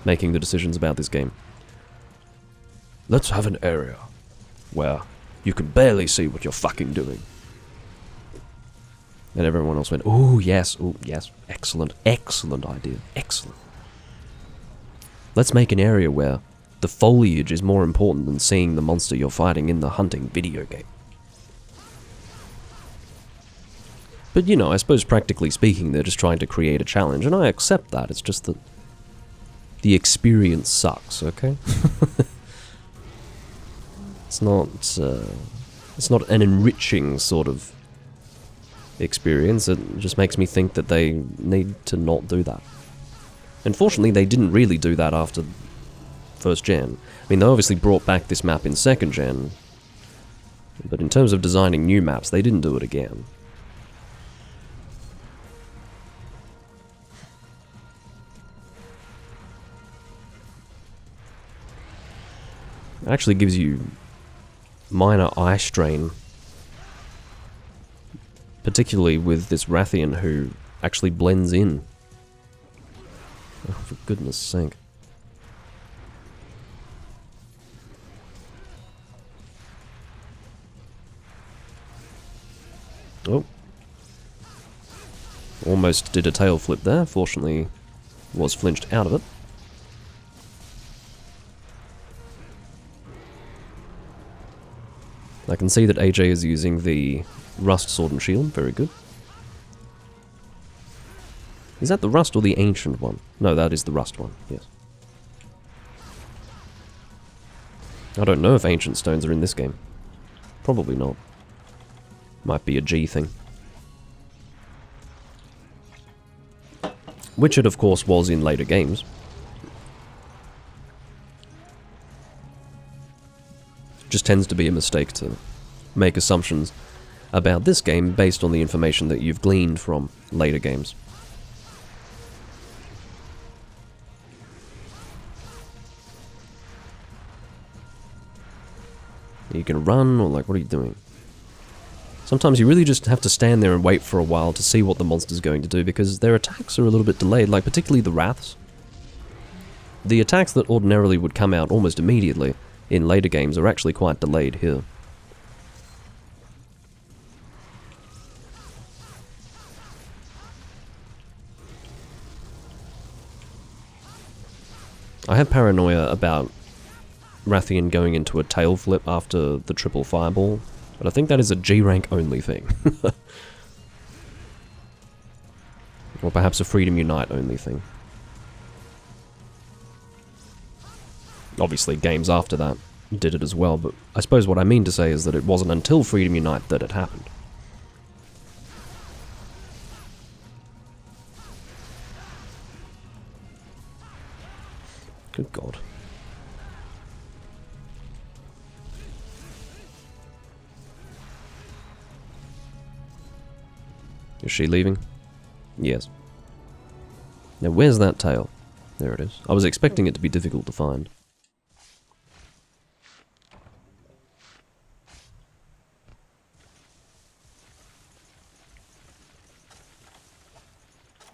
making the decisions about this game. Let's have an area where you can barely see what you're fucking doing. And everyone else went, oh yes, excellent, excellent idea, excellent. Let's make an area where the foliage is more important than seeing the monster you're fighting in the hunting video game. But you know, I suppose practically speaking, they're just trying to create a challenge, and I accept that, it's just that the experience sucks, okay? It's not an enriching sort of experience. It just makes me think that they need to not do that. Unfortunately, they didn't really do that after first gen. I mean, they obviously brought back this map in second gen, but in terms of designing new maps, they didn't do it again. It actually gives you minor eye strain, particularly with this Rathian who actually blends in. Oh, for goodness sake. Oh. Almost did a tail flip there, fortunately was flinched out of it. I can see that AJ is using the Rust Sword and Shield, very good. Is that the Rust or the Ancient one? No, that is the Rust one, yes. I don't know if Ancient Stones are in this game. Probably not. Might be a G thing. Which it of course was in later games. Just tends to be a mistake to make assumptions about this game based on the information that you've gleaned from later games. Are you gonna run, or like, what are you doing? Sometimes you really just have to stand there and wait for a while to see what the monster's going to do, because their attacks are a little bit delayed, like particularly the Wraths. The attacks that ordinarily would come out almost immediately in later games are actually quite delayed here. I have paranoia about Rathian going into a tail flip after the triple fireball, but I think that is a G rank only thing. Or perhaps a Freedom Unite only thing. Obviously, games after that did it as well, but I suppose what I mean to say is that it wasn't until Freedom Unite that it happened. Good God. Is she leaving? Yes. Now where's that tail? There it is. I was expecting it to be difficult to find.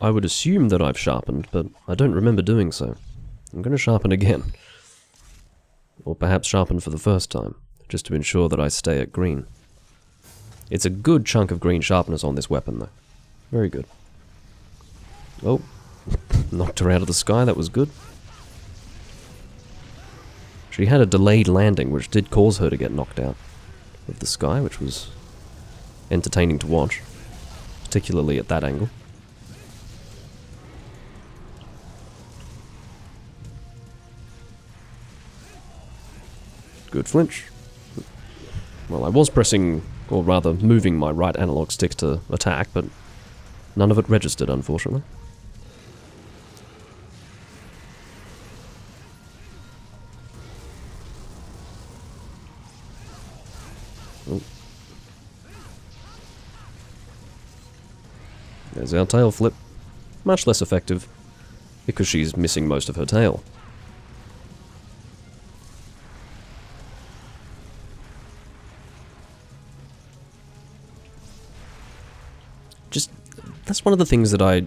I would assume that I've sharpened, but I don't remember doing so. I'm going to sharpen again. Or perhaps sharpen for the first time, just to ensure that I stay at green. It's a good chunk of green sharpness on this weapon, though. Very good. Oh, knocked her out of the sky, that was good. She had a delayed landing, which did cause her to get knocked out of the sky, which was entertaining to watch, particularly at that angle. Good flinch. Well, I was pressing, or rather moving my right analog stick to attack, but none of it registered, unfortunately. Oh. There's our tail flip. Much less effective, because she's missing most of her tail. That's one of the things that I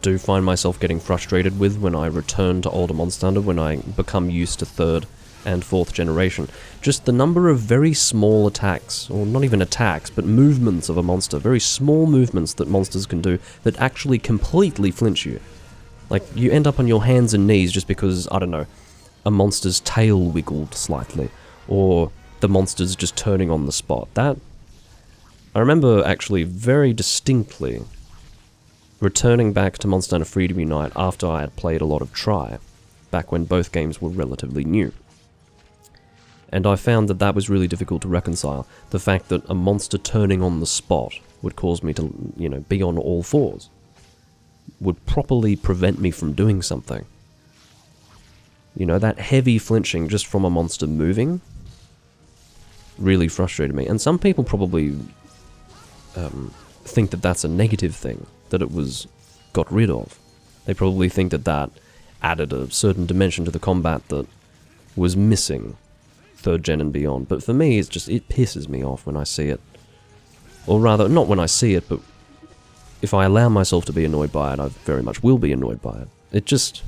do find myself getting frustrated with when I return to older Monster Hunter, when I become used to 3rd and 4th generation. Just the number of very small attacks, or not even attacks, but movements of a monster, very small movements that monsters can do that actually completely flinch you. Like, you end up on your hands and knees just because, I don't know, a monster's tail wiggled slightly, or the monster's just turning on the spot. That, I remember actually very distinctly returning back to Monster Hunter Freedom Unite after I had played a lot of Tri, back when both games were relatively new. And I found that that was really difficult to reconcile. The fact that a monster turning on the spot would cause me to, you know, be on all fours. would properly prevent me from doing something. You know, that heavy flinching just from a monster moving really frustrated me. And some people probably think that that's a negative thing, that it was got rid of. They probably think that that added a certain dimension to the combat that was missing 3rd gen and beyond. But for me, it's just, it pisses me off when I see it. Or rather, not when I see it, but if I allow myself to be annoyed by it, I very much will be annoyed by it.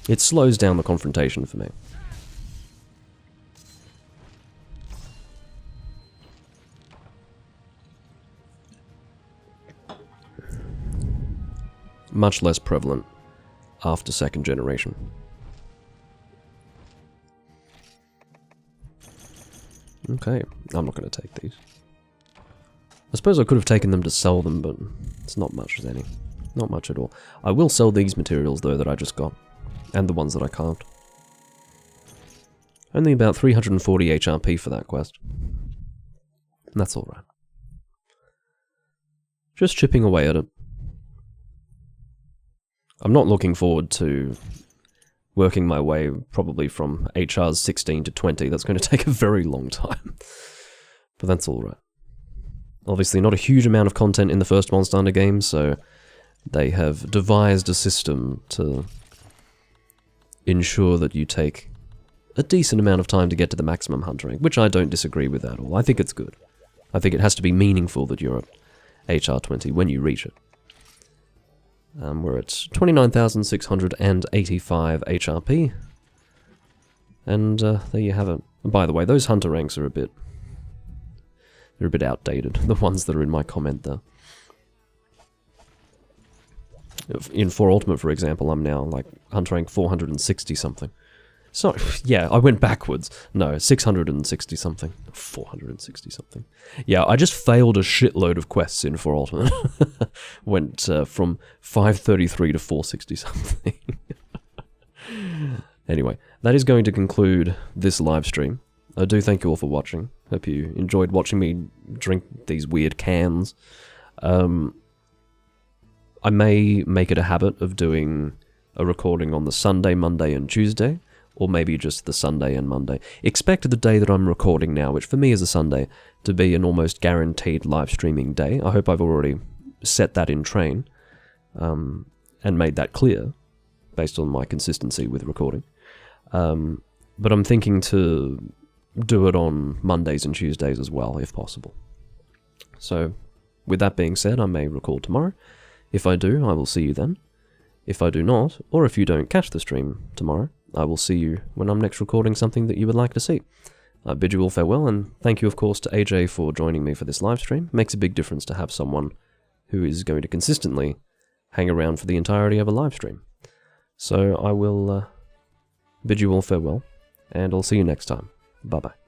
It slows down the confrontation for me. Much less prevalent after 2nd generation. Okay, I'm not going to take these. I suppose I could have taken them to sell them, but it's not much as any. Not much at all. I will sell these materials, though, that I just got. And the ones that I carved. Only about 340 HRP for that quest. And that's alright. Just chipping away at it. I'm not looking forward to working my way probably from HRs 16 to 20. That's going to take a very long time. But that's alright. Obviously not a huge amount of content in the first Monster Hunter game, so they have devised a system to ensure that you take a decent amount of time to get to the maximum hunt rank, which I don't disagree with at all. I think it's good. I think it has to be meaningful that you're at HR 20 when you reach it. We're at 29,685 HRP. And there you have it. And by the way, those hunter ranks are they're a bit outdated, the ones that are in my comment there. In 4 Ultimate, for example, I'm now like hunter rank 460 something. So, yeah, I went backwards. No, 660 something. 460 something. Yeah, I just failed a shitload of quests in 4 Ultimate. Went from 533 to 460 something. Anyway, that is going to conclude this live stream. I do thank you all for watching. Hope you enjoyed watching me drink these weird cans. I may make it a habit of doing a recording on the Sunday, Monday, and Tuesday. Or maybe just the Sunday and Monday. Expect the day that I'm recording now, which for me is a Sunday, to be an almost guaranteed live streaming day. I hope I've already set that in train, and made that clear, based on my consistency with recording. But I'm thinking to do it on Mondays and Tuesdays as well, if possible. So, with that being said, I may record tomorrow. If I do, I will see you then. If I do not, or if you don't catch the stream tomorrow, I will see you when I'm next recording something that you would like to see. I bid you all farewell, and thank you of course to AJ for joining me for this live stream. It makes a big difference to have someone who is going to consistently hang around for the entirety of a live stream. So I will bid you all farewell, and I'll see you next time. Bye bye.